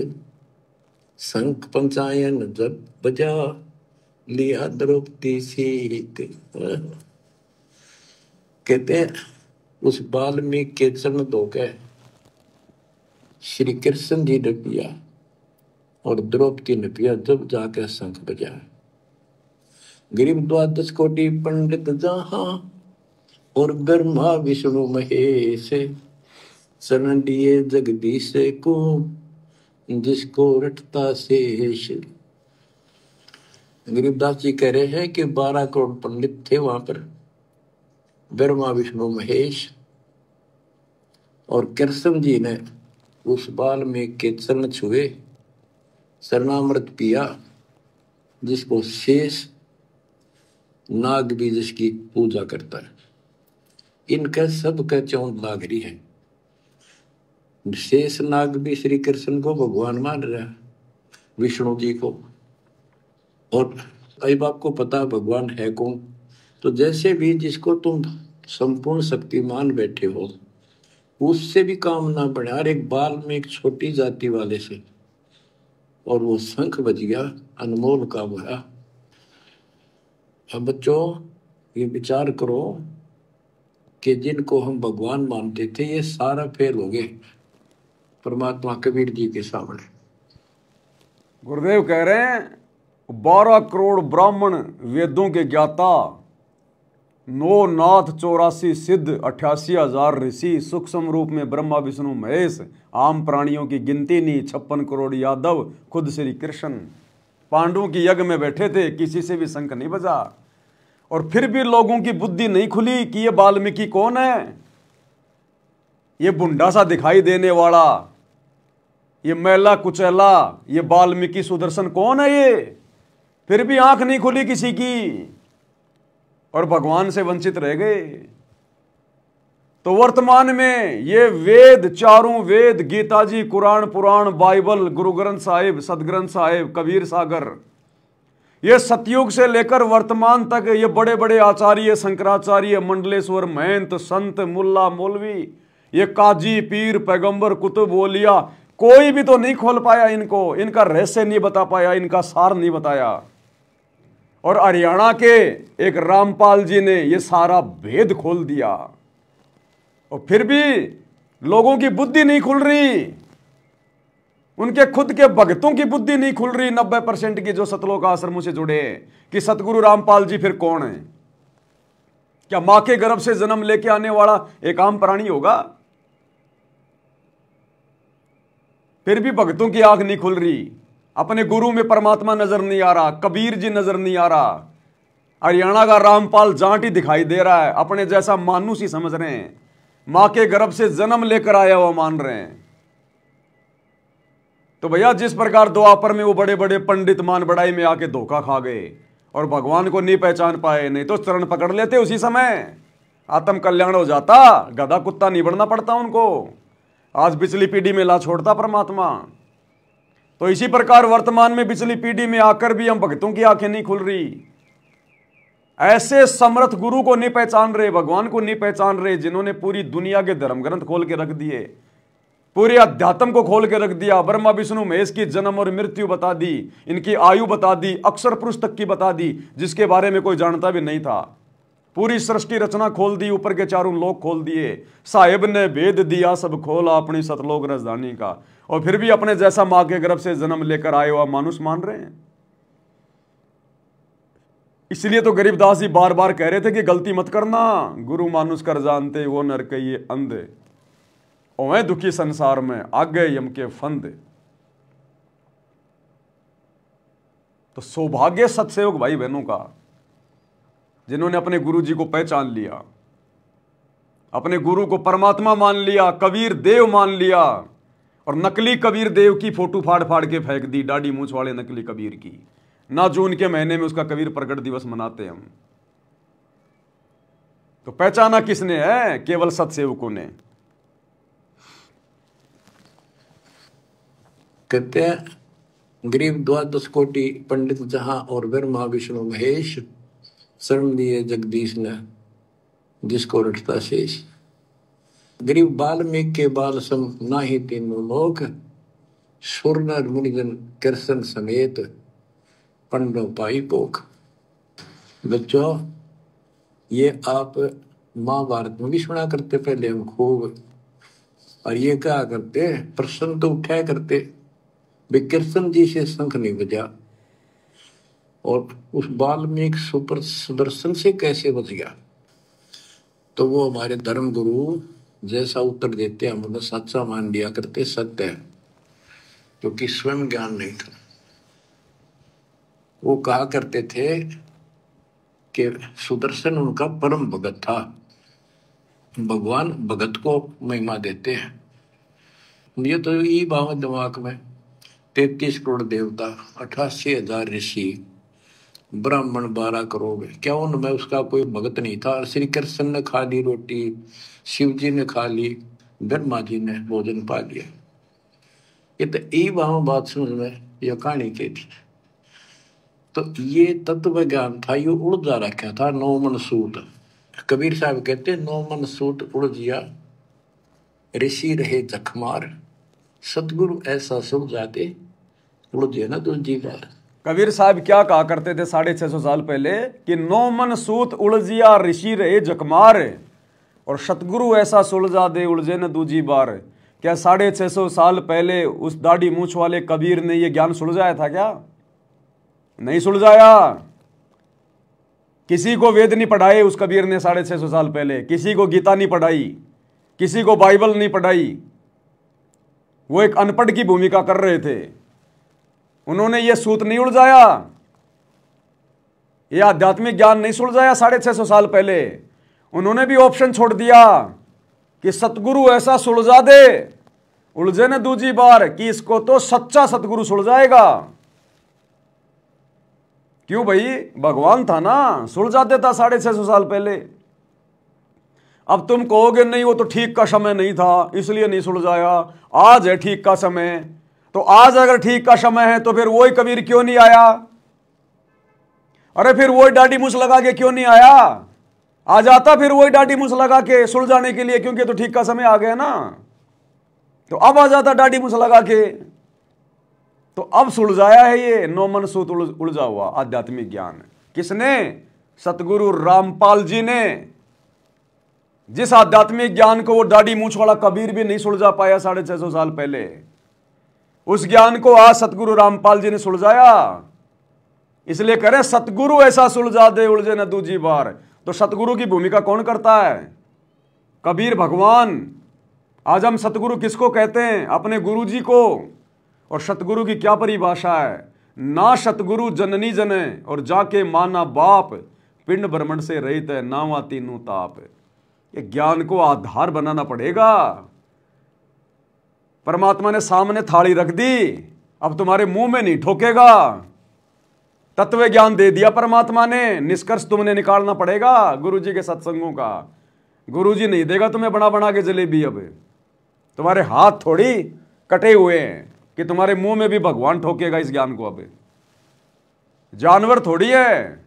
शंख पंचायन जब बजा लिया द्रौपदी सीत। कहते हैं उस वाल्मीकि के चरण धोकर श्री कृष्ण जी ने पिया और द्रौपदी ने पिया, जब जाकर शंख बजा। गरीब 12 कोटि पंडित जहां और ब्रह्मा विष्णु महेश, शरण दिए जगदीश को जिसको रटता शेष। गरीबदास जी कह रहे हैं कि 12 करोड़ पंडित थे वहां पर, ब्रह्मा विष्णु महेश, और कृष्ण जी ने उस बाल में के चरण छुए, शरणामृत पिया, जिसको शेष नाग भी जिसकी पूजा करता है। इनका सबका चौंध लाग रही है। शेष नाग भी श्री कृष्ण को भगवान मान रहा है, विष्णु जी को, और अब आपको पता भगवान है कौन। तो जैसे भी जिसको तुम संपूर्ण शक्तिमान बैठे हो, उससे भी काम ना बढ़े, हर एक बाल में एक छोटी जाति वाले से, और वो शंख बज गया, अनमोल काम हुआ। अब बच्चों ये विचार करो कि जिनको हम भगवान मानते थे ये सारा फेल हो गए परमात्मा कबीर जी के सामने। गुरुदेव कह रहे हैं 12 करोड़ ब्राह्मण वेदों के ज्ञाता, 9 नाथ 84 सिद्ध, 88,000 ऋषि, सूक्ष्म रूप में ब्रह्मा विष्णु महेश, आम प्राणियों की गिनती नहीं, 56 करोड़ यादव, खुद श्री कृष्ण पांडवों की यज्ञ में बैठे थे, किसी से भी शंख नहीं बजा। और फिर भी लोगों की बुद्धि नहीं खुली कि ये वाल्मीकि कौन है, ये बुंडा सा दिखाई देने वाला, ये मैला कुचैला, ये वाल्मीकि सुदर्शन कौन है ये। फिर भी आंख नहीं खुली किसी की और भगवान से वंचित रह गए। तो वर्तमान में ये वेद, चारों वेद, गीता जी, कुरान, पुराण, बाइबल, गुरु ग्रंथ साहिब, सदग्रंथ साहिब, कबीर सागर, ये सतयुग से लेकर वर्तमान तक ये बड़े बड़े आचार्य, शंकराचार्य, मंडलेश्वर, महंत, संत, मुल्ला, मौलवी, ये काजी, पीर, पैगंबर, कुतुब, ओलिया, कोई भी तो नहीं खोल पाया इनको, इनका रहस्य नहीं बता पाया, इनका सार नहीं बताया। और हरियाणा के एक रामपाल जी ने ये सारा भेद खोल दिया। और फिर भी लोगों की बुद्धि नहीं खुल रही, उनके खुद के भक्तों की बुद्धि नहीं खुल रही, 90% की जो सतलोक आश्रमों से जुड़े, कि सतगुरु रामपाल जी फिर कौन है। क्या मां के गर्भ से जन्म लेके आने वाला एक आम प्राणी होगा। फिर भी भक्तों की आंख नहीं खुल रही, अपने गुरु में परमात्मा नजर नहीं आ रहा, कबीर जी नजर नहीं आ रहा, हरियाणा का रामपाल जाट ही दिखाई दे रहा है, अपने जैसा मानुष ही समझ रहे हैं, मां के गर्भ से जन्म लेकर आया हुआ मान रहे हैं। तो भैया जिस प्रकार द्वापर में वो बड़े बड़े पंडित मान बड़ाई में आके धोखा खा गए और भगवान को नहीं पहचान पाए, नहीं तो चरण पकड़ लेते उसी समय, आत्म कल्याण हो जाता, गधा कुत्ता नहीं बनना पड़ता उनको, आज पिछली पीढ़ी में ला छोड़ता परमात्मा। तो इसी प्रकार वर्तमान में पिछली पीढ़ी में आकर भी हम भक्तों की आंखें नहीं खुल रही, ऐसे समर्थ गुरु को नहीं पहचान रहे, भगवान को नहीं पहचान रहे, जिन्होंने पूरी दुनिया के धर्म ग्रंथ खोल के रख दिए। पूरे अध्यात्म को खोल के रख दिया। ब्रह्मा विष्णु महेश की जन्म और मृत्यु बता दी, इनकी आयु बता दी, अक्षर पुरुष तक की बता दी, जिसके बारे में कोई जानता भी नहीं था। पूरी सृष्टि रचना खोल दी, ऊपर के चारों लोक खोल दिए। साहेब ने भेद दिया सब खोला अपनी सतलोक राजधानी का। और फिर भी अपने जैसा मां के गर्भ से जन्म लेकर आए हुआ मानुष मान रहे हैं। इसलिए तो गरीबदास जी बार बार कह रहे थे कि गलती मत करना, गुरु मानुष कर जानते वो नर के ये अंधे, ओए दुखी संसार में आगे यम के फंदे। तो सौभाग्य सत्सेवक भाई बहनों का, जिन्होंने अपने गुरु जी को पहचान लिया, अपने गुरु को परमात्मा मान लिया, कबीर देव मान लिया, और नकली कबीर देव की फोटो फाड़ फाड़ के फेंक दी, दाढ़ी मूंछ वाले नकली कबीर की। ना जून के महीने में उसका कबीर प्रकट दिवस मनाते हम। तो पहचाना किसने है? केवल सत्सेवकों ने। कहते हैं गरीब द्वादश कोटि पंडित जहां और ब्रह्मा विष्णु महेश, शरण दिए जगदीश ने जिसको रटता शेष। गरीब वाल्मीकि के बाल सम नाही तीनों लोक, सुर नर मुनिजन कृष्ण समेत पंडो पाई पोख। बच्चों, ये आप महाभारत में भी सुना करते पहले हम खूब, और ये क्या करते प्रश्न तो उठाया करते, कृष्ण जी से शंख नहीं बजा और उस वाल्मीकि सुपर सुदर्शन से कैसे बच गया। तो वो हमारे धर्म गुरु जैसा उत्तर देते हम उन्हें सच्चा मान लिया करते, सत्य है, क्योंकि स्वयं ज्ञान नहीं था। वो कहा करते थे कि सुदर्शन उनका परम भगत था। भगवान भगत को महिमा देते हैं। ये तो ये बात दिमाग में 33 करोड़ देवता, 88,000 ऋषि, ब्राह्मण 12 करोड़, क्या उनमें उसका कोई भगत नहीं था? श्री कृष्ण ने खा ली रोटी, शिव जी ने खा ली, ब्रह्मा जी ने भोजन पा लिया। ये तो यही बात समझ में यह कहानी के थी। तो ये तत्व ज्ञान था, ये उड़ जा रखा था। 9 मन सूत, कबीर साहब कहते 9 मन सूत उड़ जिया, ऋषि रहे जखमार, सतगुरु ऐसा सुलझाते उड़ जिया ना दूजी बार। कबीर साहब क्या कहा करते थे 650 साल पहले कि 9 मन सूत उड़ जिया, ऋषि रहे जखमार, और सतगुरु ऐसा सुलझा दे उलझे न दूजी बार। क्या 650 साल पहले उस दाढ़ी मूछ वाले कबीर ने यह ज्ञान सुलझाया था? क्या नहीं सुलझाया। किसी को वेद नहीं पढ़ाए उस कबीर ने 650 साल पहले, किसी को गीता नहीं पढ़ाई, किसी को बाइबल नहीं पढ़ाई। वो एक अनपढ़ की भूमिका कर रहे थे। उन्होंने ये सूत नहीं उलझाया, ये आध्यात्मिक ज्ञान नहीं सुलझाया 650 साल पहले। उन्होंने भी ऑप्शन छोड़ दिया कि सतगुरु ऐसा सुलझा दे उलझे न दूजी बार, कि इसको तो सच्चा सतगुरु सुलझाएगा। क्यों भाई? भगवान था ना, सुलझा देता 650 साल पहले। अब तुम कहोगे नहीं वो तो ठीक का समय नहीं था इसलिए नहीं सुलझाया, आज है ठीक का समय। तो आज अगर ठीक का समय है तो फिर वही कबीर क्यों नहीं आया? अरे फिर वही दाढ़ी मूछ लगा के क्यों नहीं आया? आ जाता फिर वही दाढ़ी मूछ लगा के सुलझाने के लिए, क्योंकि तो ठीक का समय आ गया ना। तो अब आ जाता दाढ़ी मूछ लगा के, तो अब सुलझाया है ये 9 मन सूत उलझा हुआ आध्यात्मिक ज्ञान। किसने? सतगुरु रामपाल जी ने। जिस आध्यात्मिक ज्ञान को वो दाढ़ी मूछ वाला कबीर भी नहीं सुलझा पाया 650 साल पहले, उस ज्ञान को आज सतगुरु रामपाल जी ने सुलझाया। इसलिए करें सतगुरु ऐसा सुलझा दे उलझे न दूजी बार। तो सतगुरु की भूमिका कौन करता है? कबीर भगवान। आज हम सतगुरु किसको कहते हैं? अपने गुरु जी को। और सतगुरु की क्या परिभाषा है? ना सतगुरु जननी जने और जाके माना बाप, पिंड ब्रह्मंड से रहित है नावा तीनों ताप। ये ज्ञान को आधार बनाना पड़ेगा। परमात्मा ने सामने थाली रख दी, अब तुम्हारे मुंह में नहीं ठोकेगा। तत्व ज्ञान दे दिया परमात्मा ने, निष्कर्ष तुमने निकालना पड़ेगा गुरु जी के सत्संगों का। गुरु जी नहीं देगा तुम्हें बना बना के जलेबी। अब तुम्हारे हाथ थोड़ी कटे हुए हैं कि तुम्हारे मुंह में भी भगवान ठोकेगा इस ज्ञान को। अब जानवर थोड़ी है।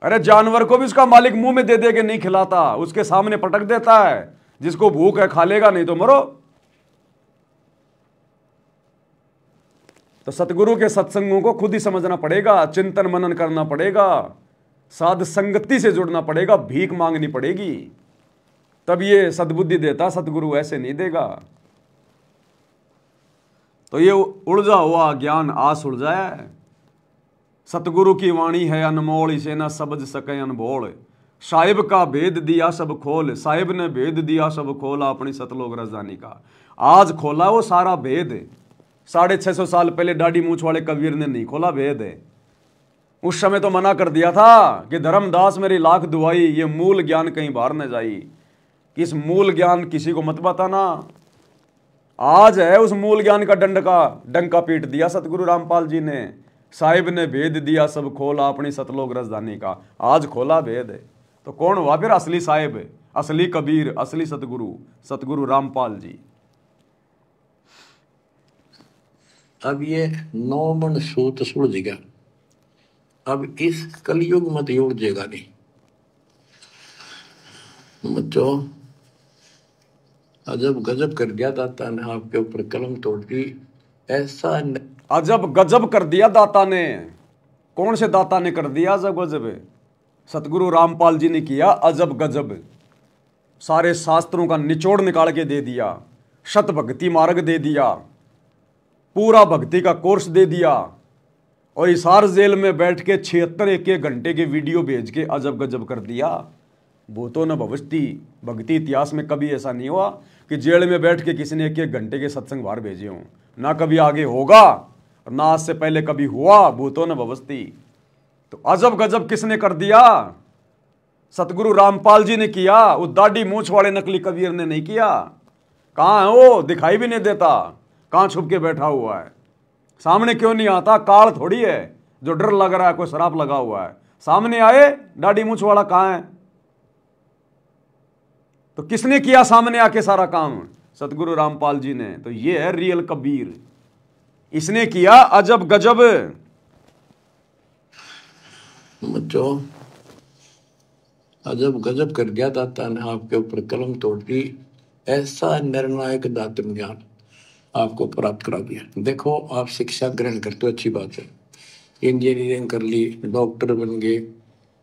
अरे जानवर को भी उसका मालिक मुंह में दे दे के नहीं खिलाता, उसके सामने पटक देता है। जिसको भूख है खा लेगा, नहीं तो मरो। तो सतगुरु के सत्संगों को खुद ही समझना पड़ेगा, चिंतन मनन करना पड़ेगा, साध संगति से जुड़ना पड़ेगा, भीख मांगनी पड़ेगी, तब ये सद्बुद्धि देता सतगुरु, ऐसे नहीं देगा। तो ये उलझा हुआ ज्ञान आस उलझाया। सतगुरु की वाणी है अनमोल, इसे ना समझ सके अनबोल। साहिब का भेद दिया सब खोल, साहिब ने भेद दिया सब खोला अपनी सतलोक राजधानी का। आज खोला वो सारा भेद, 650 साल पहले दाढ़ी मूछ वाले कबीर ने नहीं खोला भेद। उस समय तो मना कर दिया था कि धर्मदास मेरी लाख दुआई, ये मूल ज्ञान कहीं बाहर न जाई, कि इस मूल ज्ञान किसी को मत बताना। आज है उस मूल ज्ञान का डंका पीट दिया सतगुरु रामपाल जी ने। साहिब ने भेद दिया सब खोला अपनी सतलोक राजधानी का। आज खोला भेद, तो कौन हुआ फिर असली साहिब, असली कबीर, असली सतगुरु, सतगुरु रामपाल जी। अब ये 9 मन सूत सुलझ गया, अब इस कलयुग मत उलझेगा नहीं बच्चों। अजब गजब कर दिया दाता ने आपके ऊपर कलम तोड़ दी, ऐसा अजब गजब कर दिया दाता ने। कौन से दाता ने कर दिया अजब गजब? सतगुरु रामपाल जी ने किया अजब गजब। सारे शास्त्रों का निचोड़ निकाल के दे दिया, शत भक्ति मार्ग दे दिया, पूरा भक्ति का कोर्स दे दिया, और हिसार जेल में बैठ के 76 एक घंटे के वीडियो भेज के अजब गजब कर दिया। भूतो न भविष्यति, भक्ति इतिहास में कभी ऐसा नहीं हुआ कि जेल में बैठ के किसी ने 1 घंटे के सत्संग बाहर भेजे हों, ना कभी आगे होगा और ना आज से पहले कभी हुआ। भूतो न भविष्यति। तो अजब गजब किसने कर दिया? सतगुरु रामपाल जी ने किया, उस दाढ़ी मूछ वाले नकली कबीर ने नहीं किया। कहाँ है वो? दिखाई भी नहीं देता, कहाँ छुप के बैठा हुआ है, सामने क्यों नहीं आता? काल थोड़ी है जो डर लग रहा है, कोई शराब लगा हुआ है, सामने आए दाढ़ी मूछ वाला कहाँ है? तो किसने किया सामने आके सारा काम? सतगुरु रामपाल जी ने। तो ये है रियल कबीर, इसने किया अजब गजब। बच्चों अजब गजब कर दिया दाता ने आपके ऊपर कलम तोड़ दी, ऐसा निर्णायक दातन ज्ञान आपको प्राप्त करा दिया। देखो आप शिक्षा ग्रहण करते हो, अच्छी बात है, इंजीनियरिंग कर ली, डॉक्टर बन गए,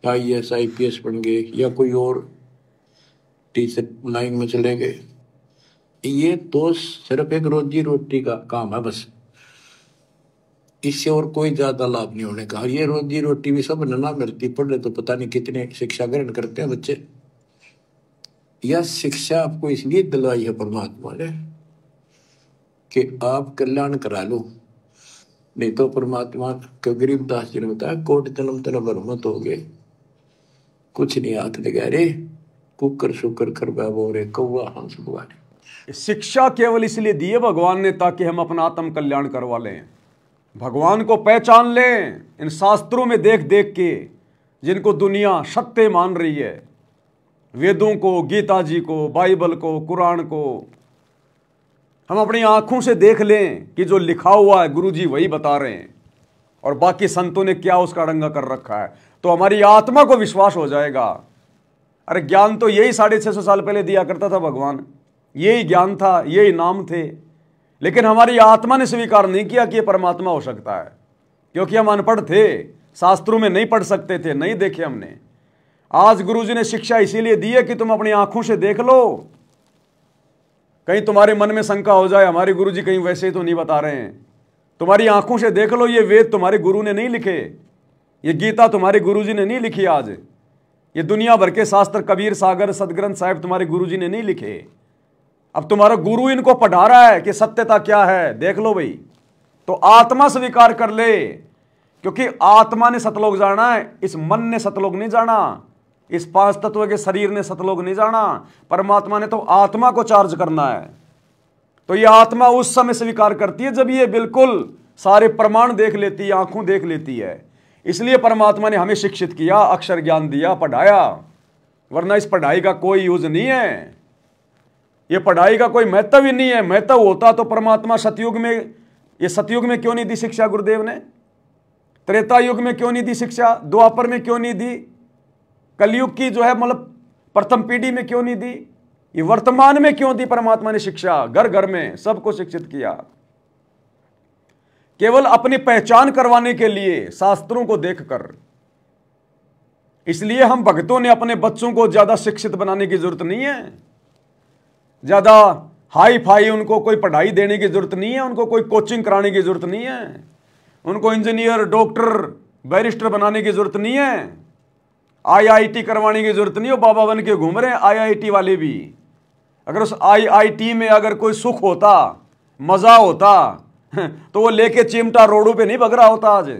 IAS IPS बन गए, या कोई और टीचर लाइन में चले गए, ये तो सिर्फ एक रोजी रोटी का काम है बस, इससे और कोई ज्यादा लाभ नहीं होने का। ये रोजी रोटी भी सब ना मिलती, पढ़े तो पता नहीं कितने शिक्षा ग्रहण करते हैं बच्चे। यह शिक्षा आपको इसलिए दिलवाई है परमात्मा ने कि आप कल्याण करा लो, नहीं तो परमात्मा के गरीबदास जी ने बताया कोट जन्म तेरा बरमत हो गए, कुछ नहीं हाथ लगा रे, कुकर शुकर कर बाबो रे कौआ हंस बुआरे। शिक्षा केवल इसलिए दी है भगवान ने ताकि हम अपना आत्म कल्याण करवा लें, भगवान को पहचान लें। इन शास्त्रों में देख देख के जिनको दुनिया सत्य मान रही है, वेदों को, गीता जी को, बाइबल को, कुरान को, हम अपनी आंखों से देख लें कि जो लिखा हुआ है गुरु जी वही बता रहे हैं, और बाकी संतों ने क्या उसका रंगा कर रखा है, तो हमारी आत्मा को विश्वास हो जाएगा। अरे ज्ञान तो यही 650 साल पहले दिया करता था भगवान, यही ज्ञान था, यही नाम थे, लेकिन हमारी आत्मा ने स्वीकार नहीं किया कि यह परमात्मा हो सकता है, क्योंकि हम अनपढ़ थे, शास्त्रों में नहीं पढ़ सकते थे, नहीं देखे हमने। आज गुरुजी ने शिक्षा इसीलिए दी है कि तुम अपनी आंखों से देख लो, कहीं तुम्हारे मन में शंका हो जाए हमारे गुरुजी कहीं वैसे ही तो नहीं बता रहे हैं। तुम्हारी आंखों से देख लो, ये वेद तुम्हारे गुरु ने नहीं लिखे, ये गीता तुम्हारे गुरुजी ने नहीं लिखी, आज ये दुनिया भर के शास्त्र कबीर सागर सदग्रंथ साहिब तुम्हारे गुरुजी ने नहीं लिखे। अब तुम्हारा गुरु इनको पढ़ा रहा है कि सत्यता क्या है, देख लो भाई। तो आत्मा स्वीकार कर ले, क्योंकि आत्मा ने सतलोक जाना है, इस मन ने सतलोक नहीं जाना, इस 5 तत्व के शरीर ने सतलोक नहीं जाना। परमात्मा ने तो आत्मा को चार्ज करना है। तो ये आत्मा उस समय स्वीकार करती है जब ये बिल्कुल सारे प्रमाण देख लेती है, आंखों देख लेती है। इसलिए परमात्मा ने हमें शिक्षित किया, अक्षर ज्ञान दिया, पढ़ाया, वरना इस पढ़ाई का कोई यूज नहीं है, ये पढ़ाई का कोई महत्व ही नहीं है। महत्व होता तो परमात्मा सतयुग में, ये सतयुग में क्यों नहीं दी शिक्षा गुरुदेव ने, त्रेता युग में क्यों नहीं दी शिक्षा, द्वापर में क्यों नहीं दी, कलयुग की जो है मतलब प्रथम पीढ़ी में क्यों नहीं दी, ये वर्तमान में क्यों दी परमात्मा ने शिक्षा? घर घर में सबको शिक्षित किया। केवल अपनी पहचान करवाने के लिए शास्त्रों को देखकर। इसलिए हम भक्तों ने अपने बच्चों को ज्यादा शिक्षित बनाने की जरूरत नहीं है, ज्यादा हाई फाई उनको कोई पढ़ाई देने की जरूरत नहीं है, उनको कोई कोचिंग कराने की जरूरत नहीं है, उनको इंजीनियर, डॉक्टर, बैरिस्टर बनाने की जरूरत नहीं है, आईआईटी करवाने की जरूरत नहीं हो। बाबा बन के घूम रहे हैं आईआईटी वाले भी। अगर उस आईआईटी में अगर कोई सुख होता, मजा होता, तो वो लेके चिमटा रोडों पे नहीं भग रहा होता आज।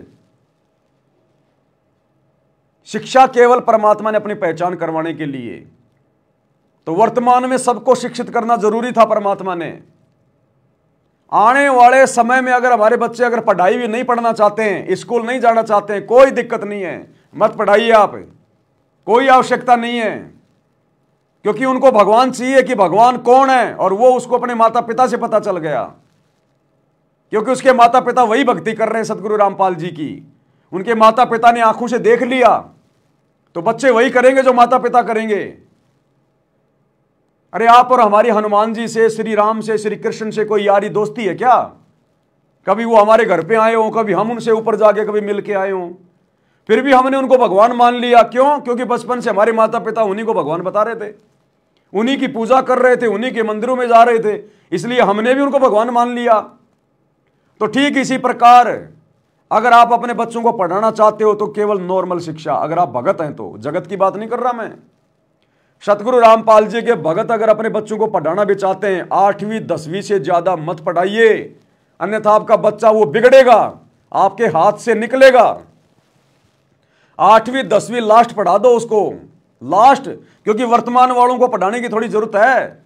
शिक्षा केवल परमात्मा ने अपनी पहचान करवाने के लिए। तो वर्तमान में सबको शिक्षित करना जरूरी था परमात्मा ने। आने वाले समय में अगर हमारे बच्चे अगर पढ़ाई भी नहीं पढ़ना चाहते हैं, स्कूल नहीं जाना चाहते हैं, कोई दिक्कत नहीं है, मत पढ़ाइए आप, कोई आवश्यकता नहीं है, क्योंकि उनको भगवान चाहिए कि भगवान कौन है, और वो उसको अपने माता पिता से पता चल गया, क्योंकि उसके माता पिता वही भक्ति कर रहे हैं सतगुरु रामपाल जी की। उनके माता पिता ने आंखों से देख लिया, तो बच्चे वही करेंगे जो माता पिता करेंगे। अरे आप और हमारी हनुमान जी से, श्री राम से, श्री कृष्ण से कोई यारी दोस्ती है क्या? कभी वो हमारे घर पे आए हो, कभी हम उनसे ऊपर जाके कभी मिल के आए हो, फिर भी हमने उनको भगवान मान लिया। क्यों? क्योंकि बचपन से हमारे माता पिता उन्हीं को भगवान बता रहे थे, उन्हीं की पूजा कर रहे थे, उन्हीं के मंदिरों में जा रहे थे, इसलिए हमने भी उनको भगवान मान लिया। तो ठीक इसी प्रकार अगर आप अपने बच्चों को पढ़ाना चाहते हो तो केवल नॉर्मल शिक्षा, अगर आप भगत हैं तो, जगत की बात नहीं कर रहा मैं, सतगुरु रामपाल जी के भगत अगर अपने बच्चों को पढ़ाना भी चाहते हैं, 8वीं 10वीं से ज्यादा मत पढ़ाइए, अन्यथा आपका बच्चा वो बिगड़ेगा, आपके हाथ से निकलेगा। 8वीं 10वीं लास्ट पढ़ा दो उसको, लास्ट, क्योंकि वर्तमान वालों को पढ़ाने की थोड़ी जरूरत है।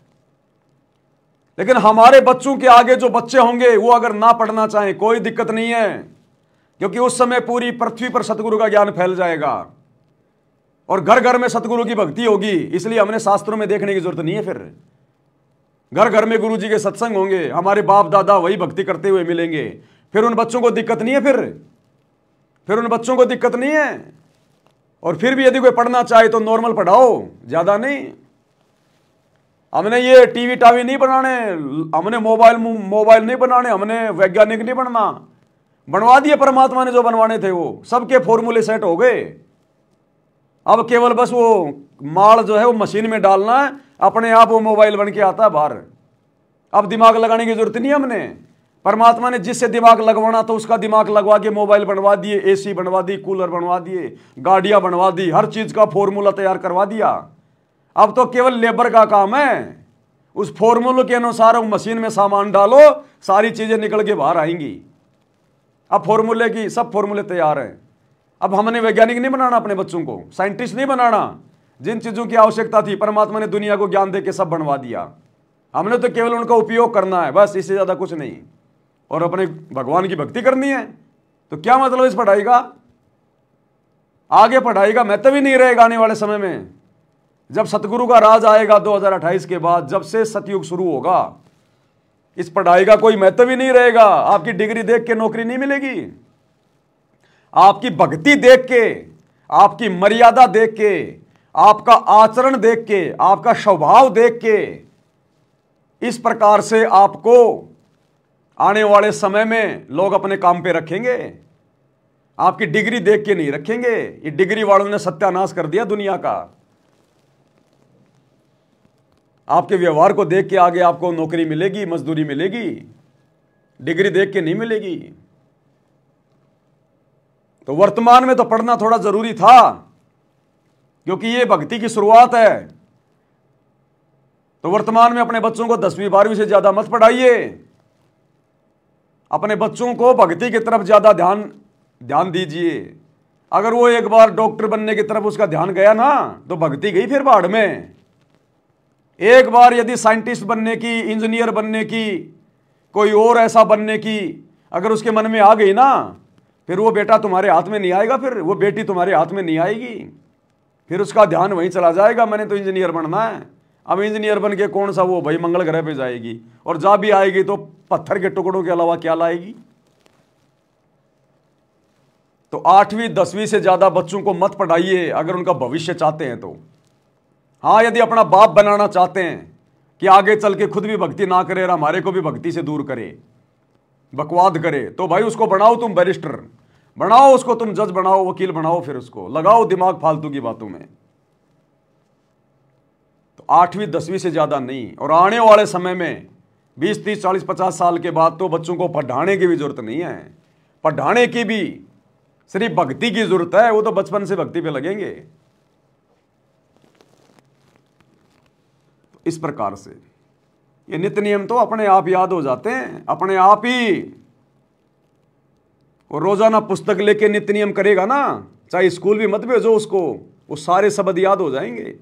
लेकिन हमारे बच्चों के आगे जो बच्चे होंगे वो अगर ना पढ़ना चाहें कोई दिक्कत नहीं है, क्योंकि उस समय पूरी पृथ्वी पर सतगुरु का ज्ञान फैल जाएगा और घर घर में सतगुरु की भक्ति होगी। इसलिए हमने शास्त्रों में देखने की जरूरत नहीं है, फिर घर घर में गुरु जी के सत्संग होंगे, हमारे बाप दादा वही भक्ति करते हुए मिलेंगे, फिर उन बच्चों को दिक्कत नहीं है, फिर उन बच्चों को दिक्कत नहीं है। और फिर भी यदि कोई पढ़ना चाहे तो नॉर्मल पढ़ाओ, ज्यादा नहीं। हमने ये टीवी टावी नहीं बनाने, हमने मोबाइल नहीं बनाने, हमने वैज्ञानिक नहीं बनना, बनवा दिए परमात्मा ने जो बनवाने थे, वो सबके फॉर्मूले सेट हो गए। अब केवल बस वो माल जो है वो मशीन में डालना है, अपने आप वो मोबाइल बन के आता है बाहर। अब दिमाग लगाने की जरूरत नहीं है हमने, परमात्मा ने जिससे दिमाग लगवाना तो उसका दिमाग लगवा के मोबाइल बनवा दिए, एसी बनवा दी, कूलर बनवा दिए, गाड़ियां बनवा दी, हर चीज का फॉर्मूला तैयार करवा दिया। अब तो केवल लेबर का काम है, उस फॉर्मूले के अनुसार वो मशीन में सामान डालो, सारी चीजें निकल के बाहर आएंगी। अब फॉर्मूले की सब फॉर्मूले तैयार हैं। अब हमने वैज्ञानिक नहीं बनाना अपने बच्चों को, साइंटिस्ट नहीं बनाना। जिन चीजों की आवश्यकता थी परमात्मा ने दुनिया को ज्ञान दे के सब बनवा दिया, हमने तो केवल उनका उपयोग करना है, बस, इससे ज्यादा कुछ नहीं। और अपने भगवान की भक्ति करनी है, तो क्या मतलब इस पढ़ाई का? आगे पढ़ाई का महत्व ही नहीं रहेगा आने वाले समय में। जब सतगुरु का राज आएगा 2028 के बाद, जब से सतयुग शुरू होगा, इस पढ़ाई का कोई महत्व ही नहीं रहेगा। आपकी डिग्री देख के नौकरी नहीं मिलेगी, आपकी भक्ति देख के, आपकी मर्यादा देख के, आपका आचरण देख के, आपका स्वभाव देख के, इस प्रकार से आपको आने वाले समय में लोग अपने काम पे रखेंगे। आपकी डिग्री देख के नहीं रखेंगे। ये डिग्री वालों ने सत्यानाश कर दिया दुनिया का। आपके व्यवहार को देख के आगे आपको नौकरी मिलेगी, मजदूरी मिलेगी, डिग्री देख के नहीं मिलेगी। तो वर्तमान में तो पढ़ना थोड़ा जरूरी था, क्योंकि ये भक्ति की शुरुआत है। तो वर्तमान में अपने बच्चों को 10वीं 12वीं से ज्यादा मत पढ़ाइए। अपने बच्चों को भक्ति की तरफ ज्यादा ध्यान दीजिए। अगर वो एक बार डॉक्टर बनने की तरफ उसका ध्यान गया ना, तो भक्ति गई फिर बाढ़ में। एक बार यदि साइंटिस्ट बनने की, इंजीनियर बनने की, कोई और ऐसा बनने की अगर उसके मन में आ गई ना, फिर वो बेटा तुम्हारे हाथ में नहीं आएगा, फिर वो बेटी तुम्हारे हाथ में नहीं आएगी, फिर उसका ध्यान वहीं चला जाएगा, मैंने तो इंजीनियर बनना है। अब इंजीनियर बन के कौन सा वो भाई मंगल ग्रह पे जाएगी, और जा भी आएगी तो पत्थर के टुकड़ों के अलावा क्या लाएगी। तो 8वीं 10वीं से ज्यादा बच्चों को मत पढ़ाइए अगर उनका भविष्य चाहते हैं तो। हाँ, यदि अपना बाप बनाना चाहते हैं कि आगे चल के खुद भी भक्ति ना करे और हमारे को भी भक्ति से दूर करे, बकवाद करे तो भाई उसको बनाओ तुम बैरिस्टर, बनाओ उसको तुम जज बनाओ, वकील बनाओ, फिर उसको लगाओ दिमाग फालतू की बातों में। तो 8वीं 10वीं से ज्यादा नहीं। और आने वाले समय में 20 30 40 50 साल के बाद तो बच्चों को पढ़ाने की भी जरूरत नहीं है, पढ़ाने की भी सिर्फ भक्ति की जरूरत है, वो तो बचपन से भक्ति पे लगेंगे। तो इस प्रकार से ये नित्य नियम तो अपने आप याद हो जाते हैं, अपने आप ही। वो रोजाना पुस्तक लेके नित्य नियम करेगा ना, चाहे स्कूल भी मत भेजो उसको, वो सारे शब्द याद हो जाएंगे।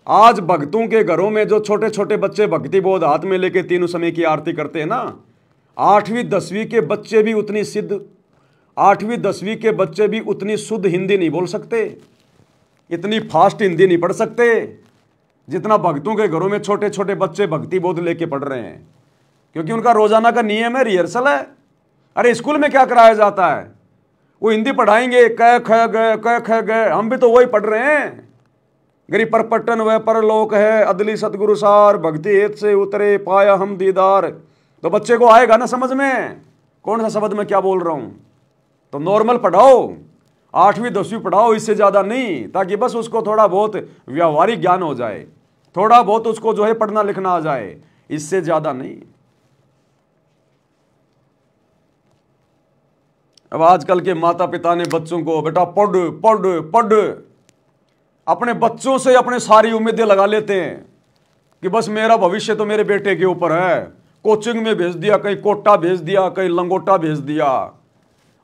आज भक्तों के घरों में जो छोटे छोटे बच्चे भक्ति बोध हाथ में लेके तीनों समय की आरती करते हैं ना, 8वीं 10वीं के बच्चे भी उतनी सिद्ध, 8वीं 10वीं के बच्चे भी उतनी शुद्ध हिंदी नहीं बोल सकते, इतनी फास्ट हिंदी नहीं पढ़ सकते जितना भक्तों के घरों में छोटे छोटे बच्चे भक्ति बोध लेके पढ़ रहे हैं। क्योंकि उनका रोजाना का नियम है, रिहर्सल है। अरे स्कूल में क्या कराया जाता है, वो हिंदी पढ़ाएंगे, क ख ग क ख ग, हम भी तो वही पढ़ रहे हैं। गिरि परपट्टन वह परलोक है, अदली सतगुरु सार, भक्ति हेत से उतरे पाया हम दीदार। तो बच्चे को आएगा ना समझ में कौन सा शब्द मैं क्या बोल रहा हूं। तो नॉर्मल पढ़ाओ, 8वीं 10वीं पढ़ाओ, इससे ज्यादा नहीं, ताकि बस उसको थोड़ा बहुत व्यावहारिक ज्ञान हो जाए, थोड़ा बहुत उसको जो है पढ़ना लिखना आ जाए, इससे ज्यादा नहीं। अब आजकल के माता पिता ने बच्चों को बेटा पढ़ पढ़ पढ़, अपने बच्चों से अपने सारी उम्मीदें लगा लेते हैं कि बस मेरा भविष्य तो मेरे बेटे के ऊपर है। कोचिंग में भेज दिया, कहीं कोटा भेज दिया, कहीं लंगोटा भेज दिया,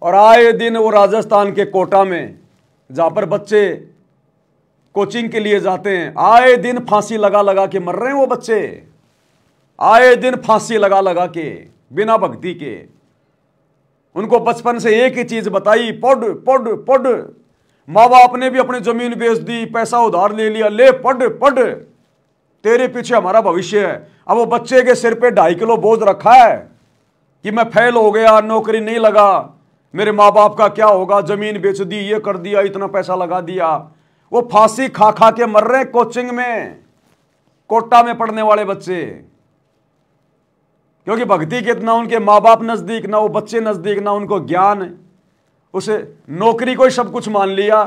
और आए दिन वो राजस्थान के कोटा में जहां पर बच्चे कोचिंग के लिए जाते हैं, आए दिन फांसी लगा लगा के मर रहे हैं वो बच्चे, आए दिन फांसी लगा लगा के, बिना भक्ति के। उनको बचपन से एक ही चीज बताई, पढ़ पढ़ पढ़। माँ बाप ने भी अपनी जमीन बेच दी, पैसा उधार ले लिया, ले पढ़ पढ़, तेरे पीछे हमारा भविष्य है। अब वो बच्चे के सिर पे 2.5 किलो बोझ रखा है कि मैं फेल हो गया, नौकरी नहीं लगा, मेरे माँ बाप का क्या होगा, जमीन बेच दी, ये कर दिया, इतना पैसा लगा दिया। वो फांसी खा खा के मर रहे कोचिंग में, कोटा में पढ़ने वाले बच्चे, क्योंकि भक्ति के ना उनके माँ बाप नजदीक, ना वो बच्चे नजदीक, ना उनको ज्ञान, उसे नौकरी को ही सब कुछ मान लिया।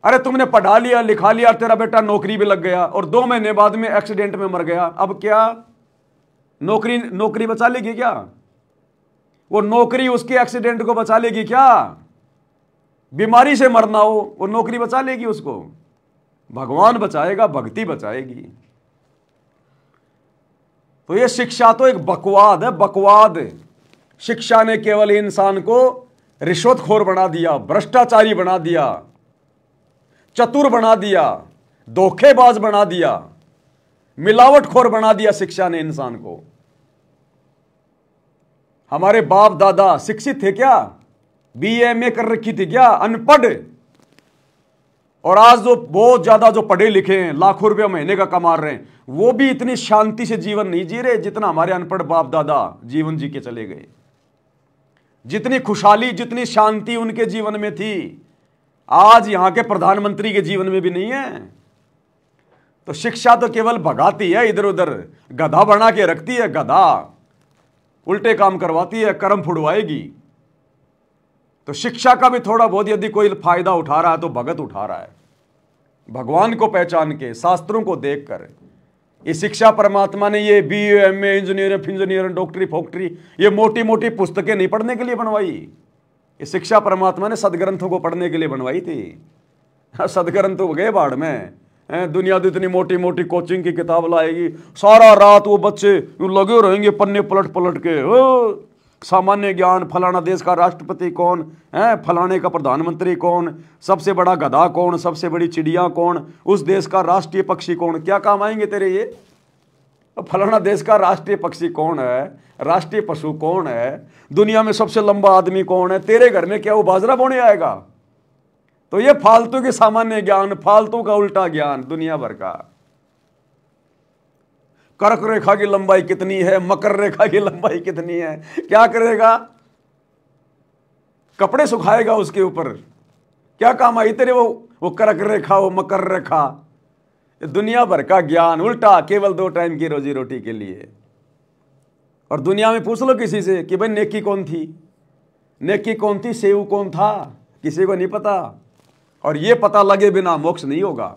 अरे तुमने पढ़ा लिया लिखा लिया, तेरा बेटा नौकरी भी लग गया और 2 महीने बाद में एक्सीडेंट में मर गया, अब क्या नौकरी बचा लेगी क्या? वो नौकरी उसके एक्सीडेंट को बचा लेगी क्या? बीमारी से मरना हो वो नौकरी बचा लेगी उसको? भगवान बचाएगा, भक्ति बचाएगी। तो ये शिक्षा तो एक बकवाद है, बकवाद। शिक्षा ने केवल इंसान को रिश्वतखोर बना दिया, भ्रष्टाचारी बना दिया, चतुर बना दिया, धोखेबाज बना दिया, मिलावटखोर बना दिया शिक्षा ने इंसान को। हमारे बाप दादा शिक्षित थे क्या? BA कर रखी थी क्या? अनपढ़। और आज जो बहुत ज्यादा जो पढ़े लिखे हैं, लाखों रुपए महीने का कमा रहे हैं, वो भी इतनी शांति से जीवन नहीं जी रहे जितना हमारे अनपढ़ बाप दादा जीवन जी के चले गए। जितनी खुशहाली, जितनी शांति उनके जीवन में थी, आज यहां के प्रधानमंत्री के जीवन में भी नहीं है। तो शिक्षा तो केवल भगाती है, इधर उधर गधा बना के रखती है, गधा उल्टे काम करवाती है, कर्म फुड़वाएगी। तो शिक्षा का भी थोड़ा बहुत यदि कोई फायदा उठा रहा है तो भगत उठा रहा है, भगवान को पहचान के, शास्त्रों को देखकर। ये शिक्षा परमात्मा ने ये BA MA इंजीनियर डॉक्टरी फॉक्टरी, ये मोटी मोटी पुस्तकें नहीं पढ़ने के लिए बनवाई। ये शिक्षा परमात्मा ने सदग्रंथों को पढ़ने के लिए बनवाई थी। सदग्रंथ हो गए बाढ़ में, दुनिया तो इतनी मोटी मोटी कोचिंग की किताब लाएगी, सारा रात वो बच्चे लगे रहेंगे पन्ने पलट पलट के, सामान्य ज्ञान, फलाना देश का राष्ट्रपति कौन है, फलाने का प्रधानमंत्री कौन, सबसे बड़ा गधा कौन, सबसे बड़ी चिड़िया कौन, उस देश का राष्ट्रीय पक्षी कौन। क्या काम आएंगे तेरे ये? फलाना देश का राष्ट्रीय पक्षी कौन है, राष्ट्रीय पशु कौन है, दुनिया में सबसे लंबा आदमी कौन है, तेरे घर में क्या वो बाजरा बोने आएगा? तो ये फालतू के सामान्य ज्ञान, फालतू का उल्टा ज्ञान दुनिया भर का। कर्क रेखा की लंबाई कितनी है, मकर रेखा की लंबाई कितनी है, क्या करेगा? कपड़े सुखाएगा उसके ऊपर, क्या काम आई तेरे वो कर्क रेखा, वो मकर रेखा? दुनिया भर का ज्ञान उल्टा, केवल 2 टाइम की रोजी रोटी के लिए। और दुनिया में पूछ लो किसी से कि भाई नेकी कौन थी, नेकी कौन थी, सेव कौन था, किसी को नहीं पता। और ये पता लगे बिना मोक्ष नहीं होगा।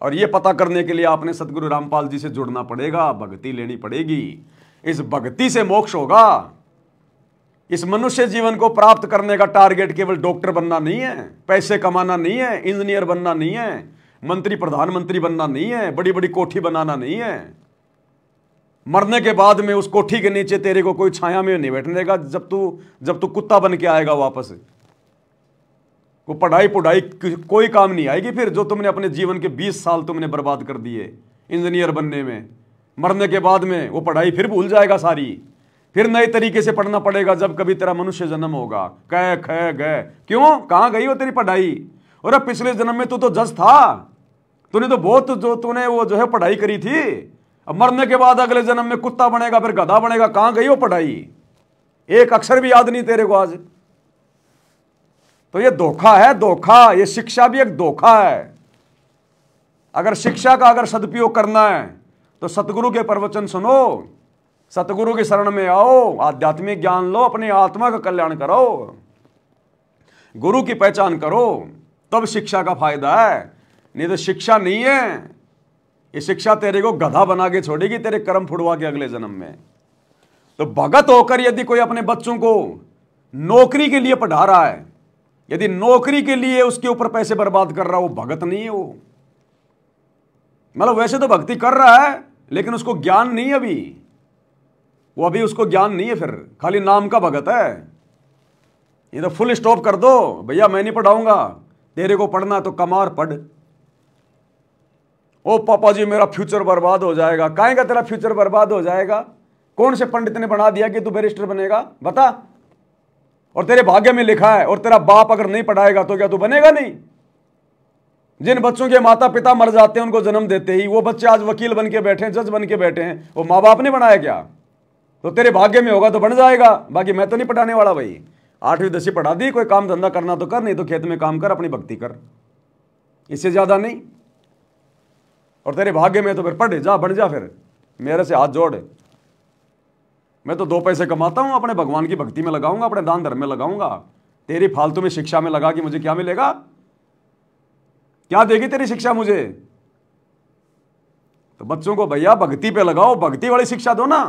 और ये पता करने के लिए आपने सतगुरु रामपाल जी से जुड़ना पड़ेगा, भक्ति लेनी पड़ेगी। इस भक्ति से मोक्ष होगा। इस मनुष्य जीवन को प्राप्त करने का टारगेट केवल डॉक्टर बनना नहीं है, पैसे कमाना नहीं है, इंजीनियर बनना नहीं है, मंत्री प्रधानमंत्री बनना नहीं है, बड़ी बड़ी कोठी बनाना नहीं है। मरने के बाद में उस कोठी के नीचे तेरे को कोई छाया में नहीं बैठने देगा जब तू कुत्ता बन के आएगा वापस। वो पढ़ाई कोई काम नहीं आएगी फिर, जो तुमने अपने जीवन के 20 साल तुमने बर्बाद कर दिए इंजीनियर बनने में। मरने के बाद में वो पढ़ाई फिर भूल जाएगा सारी, फिर नए तरीके से पढ़ना पड़ेगा जब कभी तेरा मनुष्य जन्म होगा। कह ख गए क्यों, कहाँ गई हो तेरी पढ़ाई? और अब पिछले जन्म में तू तो जज था, तूने तो बहुत तूने वो जो है पढ़ाई करी थी। अब मरने के बाद अगले जन्म में कुत्ता बनेगा, फिर गधा बनेगा। कहाँ गई हो पढ़ाई? एक अक्षर भी याद नहीं तेरे को आज। तो ये धोखा है, धोखा। ये शिक्षा भी एक धोखा है। अगर शिक्षा का अगर सदुपयोग करना है तो सतगुरु के प्रवचन सुनो, सतगुरु की शरण में आओ, आध्यात्मिक ज्ञान लो, अपनी आत्मा का कल्याण करो, गुरु की पहचान करो, तब शिक्षा का फायदा है। नहीं तो शिक्षा नहीं है, ये शिक्षा तेरे को गधा बना के छोड़ेगी, तेरे कर्म फुड़वा के अगले जन्म में। तो भगत होकर यदि कोई अपने बच्चों को नौकरी के लिए पढ़ा रहा है, यदि नौकरी के लिए उसके ऊपर पैसे बर्बाद कर रहा है, वो भगत नहीं है। वो मतलब वैसे तो भक्ति कर रहा है लेकिन उसको ज्ञान नहीं है अभी, वो अभी उसको ज्ञान नहीं है, फिर खाली नाम का भगत है। ये तो फुल स्टॉप कर दो भैया, मैं नहीं पढ़ाऊंगा, तेरे को पढ़ना तो कमार पढ़। ओ पापा जी मेरा फ्यूचर बर्बाद हो जाएगा। काहे का तेरा फ्यूचर बर्बाद हो जाएगा? कौन से पंडित ने बना दिया कि तू बैरिस्टर बनेगा? बता। और तेरे भाग्य में लिखा है, और तेरा बाप अगर नहीं पढ़ाएगा तो क्या तू बनेगा नहीं? जिन बच्चों के माता पिता मर जाते हैं उनको जन्म देते ही, वो बच्चे आज वकील बन के बैठे हैं, जज बन के बैठे हैं, वो माँ बाप ने बनाया क्या? तो तेरे भाग्य में होगा तो बन जाएगा। बाकी मैं तो नहीं पढ़ाने वाला भाई। 8वीं 10वीं पढ़ा दी, कोई काम धंधा करना तो कर, नहीं तो खेत में काम कर, अपनी भक्ति कर, इससे ज्यादा नहीं। और तेरे भाग्य में तो फिर पढ़ जा, बढ़ जा, फिर मेरे से हाथ जोड़। मैं तो 2 पैसे कमाता हूं, अपने भगवान की भक्ति में लगाऊंगा, अपने दान धर्म में लगाऊंगा। तेरी फालतू में शिक्षा में लगा कि मुझे क्या मिलेगा? क्या देगी तेरी शिक्षा मुझे? तो बच्चों को भैया भक्ति पे लगाओ, भक्ति वाली शिक्षा दो ना।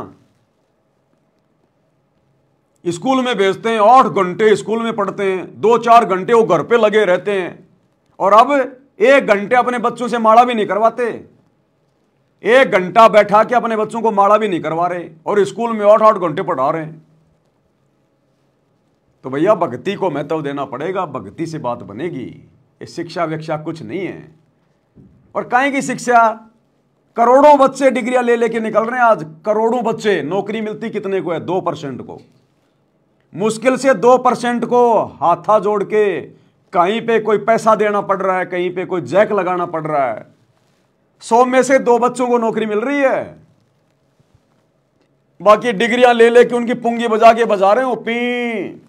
स्कूल में भेजते हैं, 8 घंटे स्कूल में पढ़ते हैं, 2-4 घंटे वो घर पे लगे रहते हैं, और अब 1 घंटे अपने बच्चों से माला भी नहीं करवाते। 1 घंटा बैठा के अपने बच्चों को माला भी नहीं करवा रहे, और स्कूल में 8-8 घंटे पढ़ा रहे हैं। तो भैया भक्ति को महत्व देना पड़ेगा, भक्ति से बात बनेगी। ये शिक्षा विक्षा कुछ नहीं है। और काहे की शिक्षा? करोड़ों बच्चे डिग्रियां ले लेके निकल रहे हैं आज, करोड़ों बच्चे। नौकरी मिलती कितने को है? 2% को, मुश्किल से 2% को हाथा जोड़ के। कहीं पे कोई पैसा देना पड़ रहा है, कहीं पे कोई जैक लगाना पड़ रहा है। 100 में से 2 बच्चों को नौकरी मिल रही है। बाकी डिग्रियां ले लेके उनकी पुंगी बजा के बजा रहे हो। पी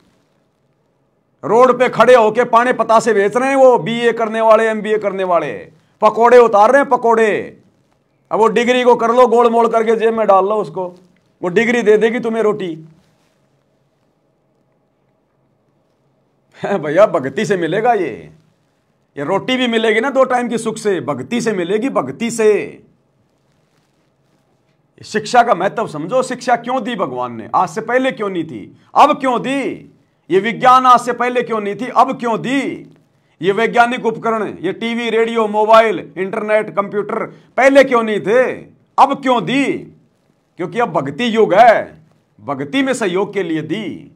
रोड पे खड़े होके पाने पतासे बेच रहे हैं वो, बीए करने वाले, एमबीए करने वाले, पकोड़े उतार रहे हैं, पकोड़े। अब वो डिग्री को कर लो, गोल मोड़ करके जेब में डाल लो उसको, वो डिग्री दे देगी तुम्हें रोटी। भैया भक्ति से मिलेगा ये रोटी भी मिलेगी ना 2 टाइम की सुख से, भक्ति से मिलेगी, भक्ति से। शिक्षा का महत्व समझो। शिक्षा क्यों दी भगवान ने? आज से पहले क्यों नहीं थी, अब क्यों दी? ये विज्ञान आज से पहले क्यों नहीं थी, अब क्यों दी? ये वैज्ञानिक उपकरण, ये TV, radio, mobile, internet, computer पहले क्यों नहीं थे, अब क्यों दी? क्योंकि अब भक्ति युग है, भक्ति में सहयोग के लिए दी।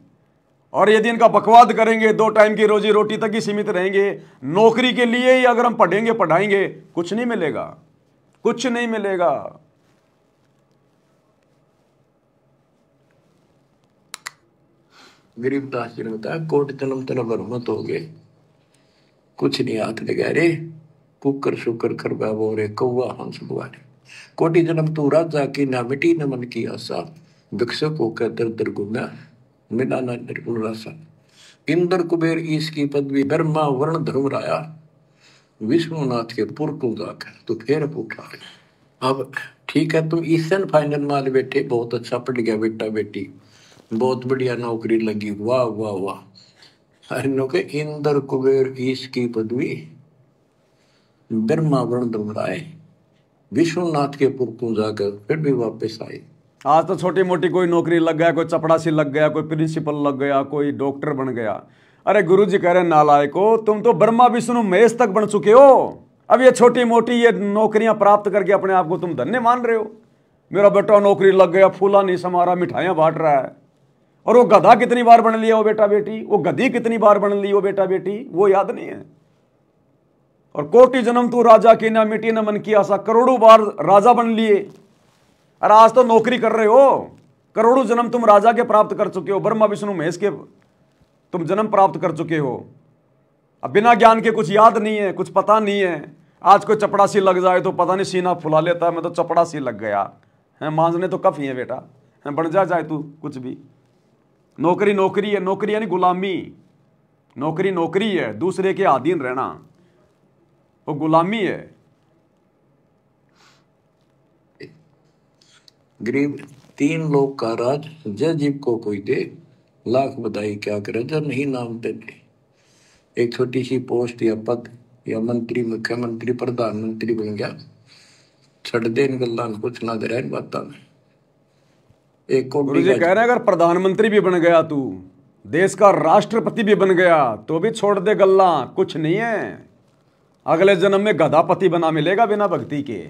और यदि इनका बकवाद करेंगे, 2 टाइम की रोजी रोटी तक ही सीमित रहेंगे, नौकरी के लिए ही अगर हम पढ़ेंगे पढ़ाएंगे, कुछ नहीं मिलेगा, कुछ नहीं मिलेगा। गरीबदास जी ने बताया, कोट जन्म तेरा बरमत हो गए, कुछ नहीं हाथ लगा रे, कुकर शुकर कर बाबो रे, कौआ हंस बुआरे। कोटि जन्म तू राजा की ना मिटी न मन की आशा, भिक्षुक होकर दर दर घूमा मिला ना निर्गुण रसा। इंद्र कुबेर ईश की पदवी, ब्रह्मा वर्ण धर्म राया, विष्णुनाथ के पुर तू जाकर तू फेर पूछा। अब ठीक है, तुम ईसन फाइनल माल बैठे, बहुत अच्छा पढ़ गया बेटा बेटी, बहुत बढ़िया नौकरी लगी, वाह वाह वाह। अरे के इंद्र कुबेर ईश की पदवी ब्रह्मा वर्ण दुमराए, विश्वनाथ के पुरतों जाकर फिर भी वापस आए। आज तो छोटी मोटी कोई नौकरी लग गया, कोई चपड़ासी लग गया, कोई प्रिंसिपल लग गया, कोई डॉक्टर बन गया। अरे गुरुजी कह रहे नालायको, तुम तो ब्रह्मा विष्णु महेश तक बन चुके हो। अब ये छोटी मोटी ये नौकरियां प्राप्त करके अपने आप को तुम धन्य मान रहे हो। मेरा बेटा नौकरी लग गया, फूला नहीं समारा, मिठाइयां बांट रहा है। और वो गधा कितनी बार बन लिया वो बेटा बेटी, वो गधी कितनी बार बन ली वो बेटा बेटी, वो याद नहीं है। और कोटि जन्म तू राजा की ना मिटी न मन की आशा, करोड़ों बार राजा बन लिए। अरे आज तो नौकरी कर रहे हो, करोड़ों जन्म तुम राजा के प्राप्त कर चुके हो, ब्रह्मा विष्णु महेश के तुम जन्म प्राप्त कर चुके हो। अब बिना ज्ञान के कुछ याद नहीं है, कुछ पता नहीं है। आज कोई चपड़ासी लग जाए तो पता नहीं सीना फुला लेता है, मैं तो चपड़ासी लग गया है, मांझने तो कफ ही है बेटा, है बन जाए तू कुछ भी। नौकरी नौकरी है, नौकरी यानी गुलामी। नौकरी नौकरी है, दूसरे के अधीन रहना वो गुलामी है। गरीब तीन लोग का राज, जय जीव को कोई दे, लाख बधाई क्या करे जब नहीं नाम देते। एक छोटी सी पोस्ट या पद या मंत्री, मुख्यमंत्री, प्रधानमंत्री बन गया, छड़ दे गल्ला कुछ ना दे रहा इन बातों में। एक गुरुजी कह रहे हैं अगर प्रधानमंत्री भी बन गया, तू देश का राष्ट्रपति भी बन गया, तो भी छोड़ दे गल्ला, कुछ नहीं है। अगले जन्म में गधापति बना मिलेगा बिना भक्ति के।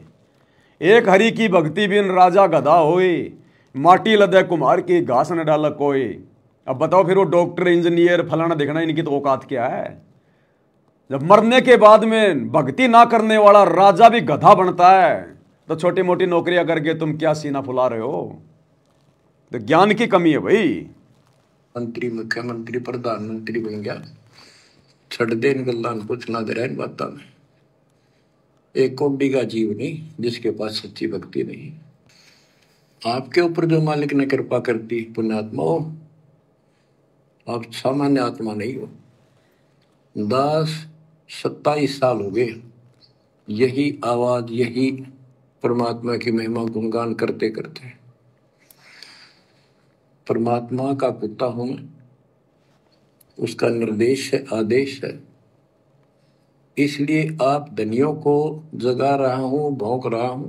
एक हरि की भक्ति बिन राजा गधा होए, माटी लदे कुम्हार की घास न डाल कोई। अब बताओ फिर वो डॉक्टर इंजीनियर फलाना देखना, इनकी तो औकात क्या है। जब मरने के बाद में भक्ति ना करने वाला राजा भी गधा बनता है, तो छोटी मोटी नौकरियां करके तुम क्या सीना फुला रहे हो। तो ज्ञान की कमी है भाई। मंत्री, मुख्यमंत्री, प्रधानमंत्री बन गया, छड़ दे गल्ला कुछ ना दे रहा इन बातों में। एक कोडी का जीव नहीं जिसके पास सच्ची भक्ति नहीं। आपके ऊपर जो मालिक ने कृपा कर दी, पुण्यात्मा हो, आप सामान्य आत्मा नहीं हो। 27 साल हो गए यही आवाज, यही परमात्मा की महिमा गुणगान करते करते। परमात्मा का कुत्ता हूं मैं, उसका निर्देश है, आदेश है, इसलिए आप धनियों को जगा रहा हूं, भौंक रहा हूं।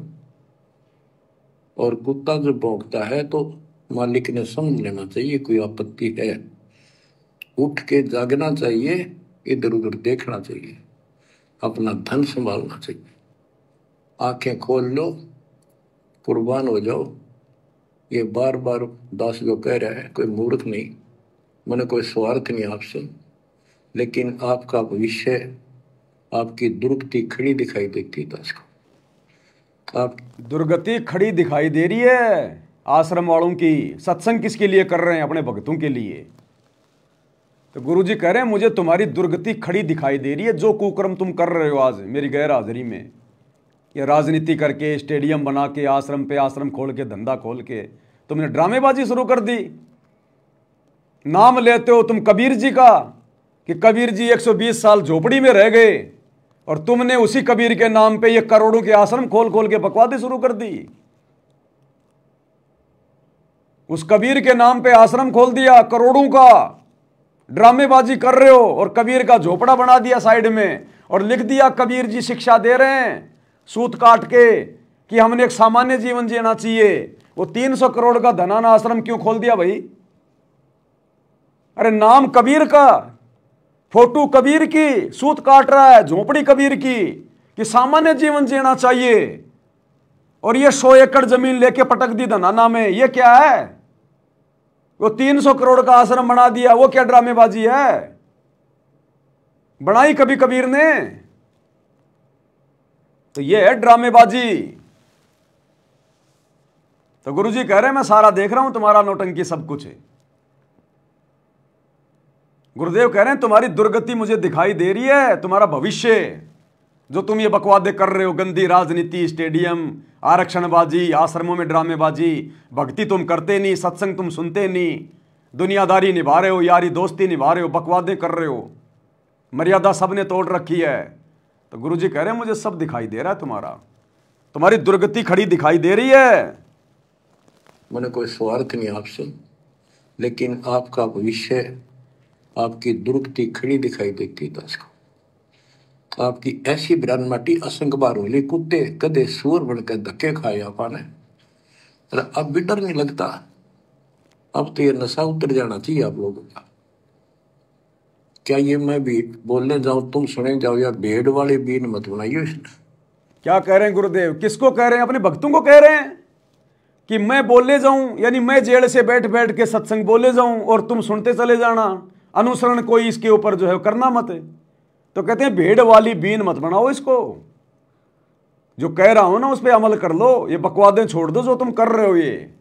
और कुत्ता जब भौंकता है तो मालिक ने समझ लेना चाहिए कोई आपत्ति है, उठ के जागना चाहिए, इधर उधर देखना चाहिए, अपना धन संभालना चाहिए। आंखें खोल लो, कुर्बान हो जाओ। ये बार बार दास जो कह रहा है, कोई मूर्ख नहीं, मैंने कोई स्वार्थ नहीं आपसे, लेकिन आपका भविष्य, आपकी दुर्गति खड़ी दिखाई देती है दास को। आप दुर्गति खड़ी दिखाई दे रही है आश्रम वालों की। सत्संग किसके लिए कर रहे हैं? अपने भक्तों के लिए। तो गुरुजी कह रहे हैं मुझे तुम्हारी दुर्गति खड़ी दिखाई दे रही है। जो कुकर्म तुम कर रहे हो आज मेरी गैर हाजिरी में, ये राजनीति करके, स्टेडियम बना के, आश्रम पे आश्रम खोल के, धंधा खोल के तुमने ड्रामेबाजी शुरू कर दी। नाम लेते हो तुम कबीर जी का कि कबीर जी 120 साल झोपड़ी में रह गए, और तुमने उसी कबीर के नाम पे ये करोड़ों के आश्रम खोल खोल के बकवादी शुरू कर दी। उस कबीर के नाम पे आश्रम खोल दिया, करोड़ों का ड्रामेबाजी कर रहे हो, और कबीर का झोपड़ा बना दिया साइड में, और लिख दिया कबीर जी शिक्षा दे रहे हैं सूत काट के कि हमने एक सामान्य जीवन जीना चाहिए। वो 300 करोड़ का धनाना आश्रम क्यों खोल दिया भाई? अरे नाम कबीर का, फोटो कबीर की, सूत काट रहा है, झोपड़ी कबीर की कि सामान्य जीवन जीना चाहिए, और ये 100 एकड़ जमीन लेके पटक दी धनाना में। ये क्या है? वो 300 करोड़ का आश्रम बना दिया। वो क्या ड्रामेबाजी है? बनाई कभी कबीर ने? तो ये है ड्रामेबाजी। तो गुरुजी कह रहे हैं मैं सारा देख रहा हूं, तुम्हारा नौटंकी सब कुछ है। गुरुदेव कह रहे हैं तुम्हारी दुर्गति मुझे दिखाई दे रही है, तुम्हारा भविष्य जो तुम ये बकवादे कर रहे हो, गंदी राजनीति, स्टेडियम, आरक्षणबाजी, आश्रमों में ड्रामेबाजी, भक्ति तुम करते नहीं, सत्संग तुम सुनते नहीं, दुनियादारी निभा रहे हो, यारी दोस्ती निभा रहे हो, बकवादे कर रहे हो, मर्यादा सबने तोड़ रखी है। तो गुरुजी कह रहे हैं मुझे सब दिखाई दे रहा है तुम्हारा। तुम्हारी दुर्गति खड़ी दिखाई दे रही है। मैंने कोई स्वार्थ नहीं आपसे, लेकिन आपका भविष्य, आपकी दुर्गति खड़ी दिखाई देती है। दस को आपकी ऐसी बिरान माटी असंग बार होली, कुत्ते कदे सूर बनकर धक्के खाए आपने। अब भी डर नहीं लगता। अब तो ये नशा उतर जाना चाहिए आप लोगों का। क्या ये मैं भी बोलने जाऊं तुम सुने जाओ, या भेड़ वाले बीन मत बनाइयो इसने। क्या कह रहे हैं गुरुदेव? किसको कह रहे हैं? अपने भक्तों को कह रहे हैं कि मैं बोले जाऊं, यानी मैं जेल से बैठ बैठ के सत्संग बोले जाऊं और तुम सुनते चले जाना, अनुसरण कोई इसके ऊपर जो है करना मत। तो कहते हैं भेड़ वाली बीन मत बनाओ इसको। जो कह रहा हूं ना उस पर अमल कर लो, ये बकवादें छोड़ दो जो तुम कर रहे हो। ये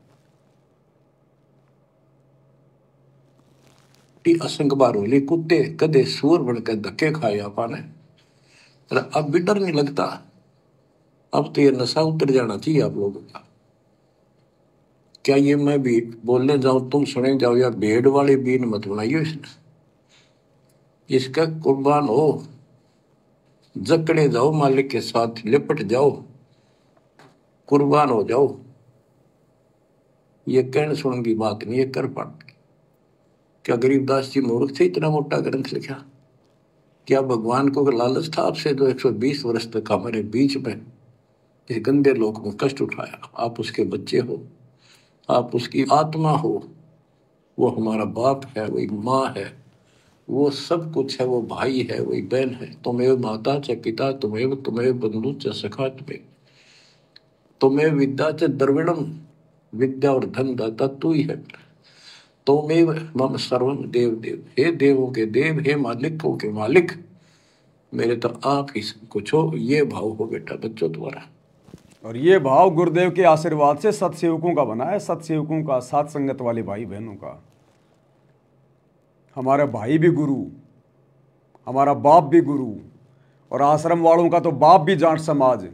असंग बार होली, कुत्ते कदे सूर बनकर धक्के खाए आपने। अब भी डर नहीं लगता। अब तो ये नशा उतर जाना चाहिए आप लोगों का। क्या ये मैं भी बोलने जाऊं तुम सुने जाओ, या भेड़ वाले बीन मत बनाइयो इसने। इसका कुर्बान हो, जकड़े जाओ मालिक के साथ, लिपट जाओ, कुर्बान हो जाओ। ये कहने सुन की बात नहीं, ये कर पाट। क्या गरीबदास जी मूर्ख थे इतना मोटा ग्रंथ लिखा? क्या भगवान को लालच था आपसे जो 120 वर्ष तक हमारे बीच में इस गंदे लोक में कष्ट उठाया? आप उसके बच्चे हो, आप उसकी आत्मा हो। वो हमारा बाप है, वही माँ है, वो सब कुछ है, वो भाई है, वही बहन है। तुम्हें माता च पिता, तुम्हें बंधु च सखा, तुम्हें विद्या च द्रविणम, विद्या और धन दाता तू ही है। तोमेव मम सर्वम देव देव, हे देवों के देव, हे मालिकों के मालिक, मेरे तो आप ही सब कुछ हो। ये भाव हो बेटा बच्चों तुम्हारा। और ये भाव गुरुदेव के आशीर्वाद से सत्सेवकों का बना है, सत्सेवकों का, साथ संगत वाले भाई बहनों का। हमारा भाई भी गुरु, हमारा बाप भी गुरु, और आश्रम वालों का तो बाप भी जाट समाज,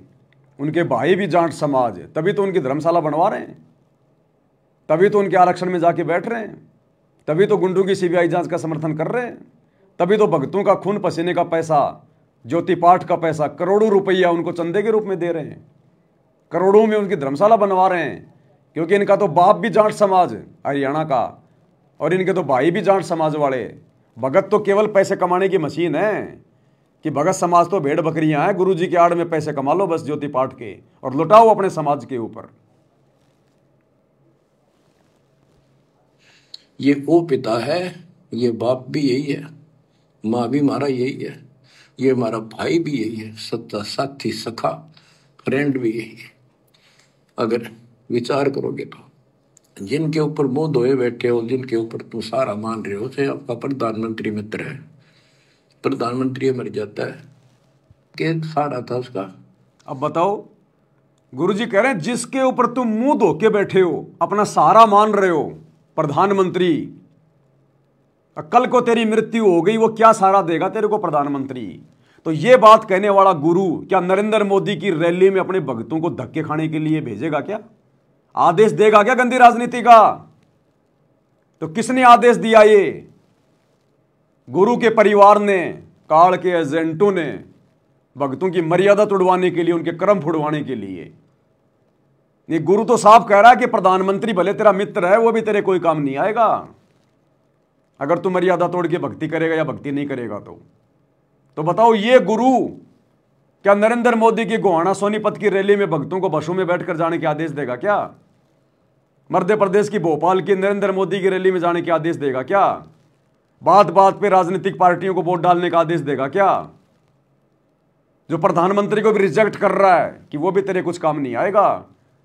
उनके भाई भी जाट समाज। तभी तो उनकी धर्मशाला बनवा रहे हैं, तभी तो उनके आरक्षण में जाके बैठ रहे हैं, तभी तो गुंडों की सीबीआई जांच का समर्थन कर रहे हैं, तभी तो भक्तों का खून पसीने का पैसा, ज्योति पाठ का पैसा, करोड़ों रुपया उनको चंदे के रूप में दे रहे हैं, करोड़ों में उनकी धर्मशाला बनवा रहे हैं। क्योंकि इनका तो बाप भी जाट समाज हरियाणा का, और इनके तो भाई भी जाट समाज वाले। भगत तो केवल पैसे कमाने की मशीन है कि भगत समाज तो भेड़ बकरियां हैं, गुरु जी के आड़ में पैसे कमा लो बस ज्योति पाठ के, और लुटाओ अपने समाज के ऊपर। ये वो पिता है, ये बाप भी यही है, माँ भी हमारा यही है, ये हमारा भाई भी यही है, सच्चा साथी सखा फ्रेंड भी यही है। अगर विचार करोगे तो जिनके ऊपर मुंह धोए बैठे हो, जिनके ऊपर तुम सारा मान रहे हो, चाहे आपका प्रधानमंत्री मित्र है, प्रधानमंत्री मर जाता है कि सारा था उसका। अब बताओ, गुरुजी कह रहे हैं जिसके ऊपर तुम मुंह धो के बैठे हो, अपना सहारा मान रहे हो, प्रधानमंत्री, कल को तेरी मृत्यु हो गई, वो क्या सहारा देगा तेरे को प्रधानमंत्री? तो ये बात कहने वाला गुरु क्या नरेंद्र मोदी की रैली में अपने भक्तों को धक्के खाने के लिए भेजेगा क्या? आदेश देगा क्या गंदी राजनीति का? तो किसने आदेश दिया? ये गुरु के परिवार ने, काल के एजेंटों ने, भक्तों की मर्यादा तोड़वाने के लिए, उनके कर्म फुड़वाने के लिए। ये गुरु तो साफ कह रहा है कि प्रधानमंत्री भले तेरा मित्र है, वो भी तेरे कोई काम नहीं आएगा अगर तू मर्यादा तोड़ के भक्ति करेगा या भक्ति नहीं करेगा। तो बताओ, ये गुरु क्या नरेंद्र मोदी की गोहाना सोनीपत की रैली में भक्तों को बसों में बैठकर जाने के आदेश देगा क्या? मध्य प्रदेश की भोपाल की नरेंद्र मोदी की रैली में जाने के आदेश देगा क्या? बात बात पे राजनीतिक पार्टियों को वोट डालने का आदेश देगा क्या? जो प्रधानमंत्री को भी रिजेक्ट कर रहा है कि वो भी तेरे कुछ काम नहीं आएगा,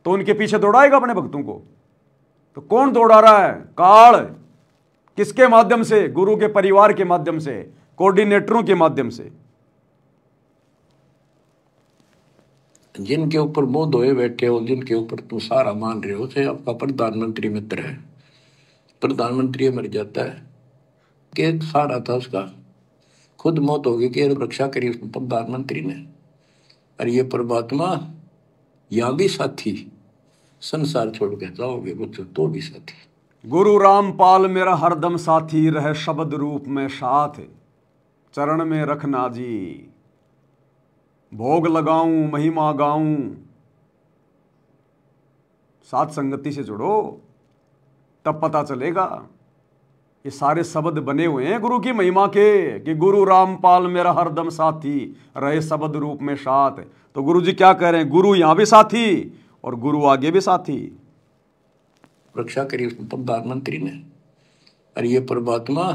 तो उनके पीछे दौड़ाएगा अपने भक्तों को? तो कौन दौड़ा रहा है? काल। किसके माध्यम से? गुरु के परिवार के माध्यम से, कोऑर्डिनेटरों के माध्यम से। जिनके ऊपर मुंह धोए बैठे हो, जिनके ऊपर तुम सारा मान रहे हो, चाहे आपका प्रधानमंत्री मित्र है, प्रधानमंत्री मर जाता है कि सारा था उसका, खुद मौत होगी कि रक्षा करी उसने प्रधानमंत्री ने। और ये परमात्मा या भी साथी, संसार छोड़ के जाओगे बच्चों तो भी साथी। गुरु रामपाल मेरा हरदम साथी, रहे शब्द रूप में साथ, चरण में रखना जी। भोग लगाऊं महिमा गाऊं, साथ संगति से जुड़ो, तब पता चलेगा। ये सारे शब्द बने हुए हैं गुरु की महिमा के कि गुरु रामपाल मेरा हरदम साथी रहे शब्द रूप में साथ। तो गुरु जी क्या कह रहे हैं, गुरु यहां भी साथी और गुरु आगे भी साथी। रक्षा करी प्रधानमंत्री ने, और ये परमात्मा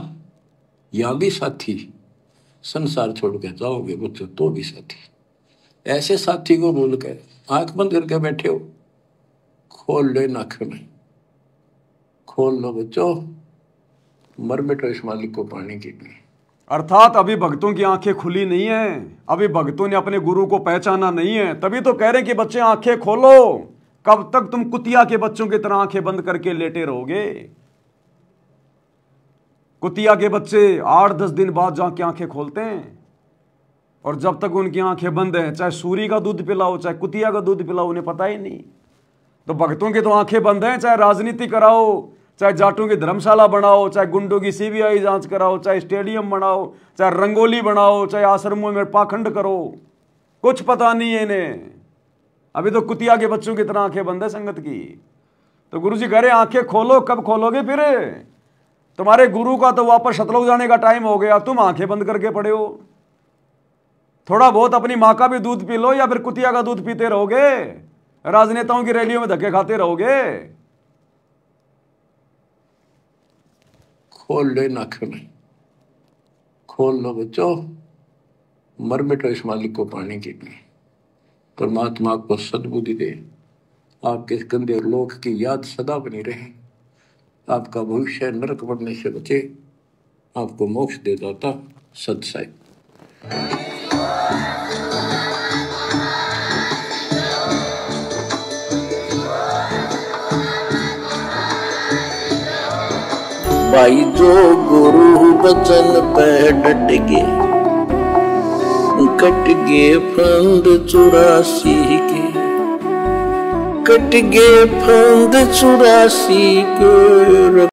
यहाँ भी साथी, संसार छोड़ के जाओगे बच्चों तो भी साथी। ऐसे साथी को भूल के आंख बंद करके बैठे हो, खोल लो इन आंखों में, खोल लो बच्चों, मर बैठो इस मालिक को पाने के लिए। अर्थात अभी भक्तों की आंखें खुली नहीं है, अभी भक्तों ने अपने गुरु को पहचाना नहीं है, तभी तो कह रहे हैं कि बच्चे आंखें खोलो। कब तक तुम कुतिया के बच्चों की तरह आंखें बंद करके लेटे रहोगे? कुतिया के बच्चे 8-10 दिन बाद जाके आंखें खोलते हैं, और जब तक उनकी आंखें बंद हैं, चाहे सूरी का दूध पिलाओ चाहे कुतिया का दूध पिलाओ, उन्हें पता ही नहीं। तो भक्तों की तो आंखें बंद हैं, चाहे राजनीति कराओ, चाहे जाटों की धर्मशाला बनाओ, चाहे गुंडों की सीबीआई जांच कराओ, चाहे स्टेडियम बनाओ, चाहे रंगोली बनाओ, चाहे आश्रमों में पाखंड करो, कुछ पता नहीं है इन्हें। अभी तो कुतिया के बच्चों की तरह आंखें बंद है संगत की। तो गुरु जी कह रहे आंखें खोलो, कब खोलोगे फिर? तुम्हारे गुरु का तो वापस सतलुज जाने का टाइम हो गया, तुम आंखें बंद करके पड़े हो। थोड़ा बहुत अपनी माँ का भी दूध पी लो, या फिर कुतिया का दूध पीते रहोगे, राजनेताओं की रैलियों में धक्के खाते रहोगे। खोल लो इन आंखों में, खोल लो बच्चों, मर बैठो इस मालिक को पाने के लिए। परमात्मा आपको सद्बुद्धि दे, आपके गंदे लोक की याद सदा बनी रहे, आपका भविष्य नरक बढ़ने से बचे, आपको मोक्ष दे दाता सत साहिब। भाई जो गुरु बचन पे डट के, कट गे फंद 84 के, कट गे फंद 84 के।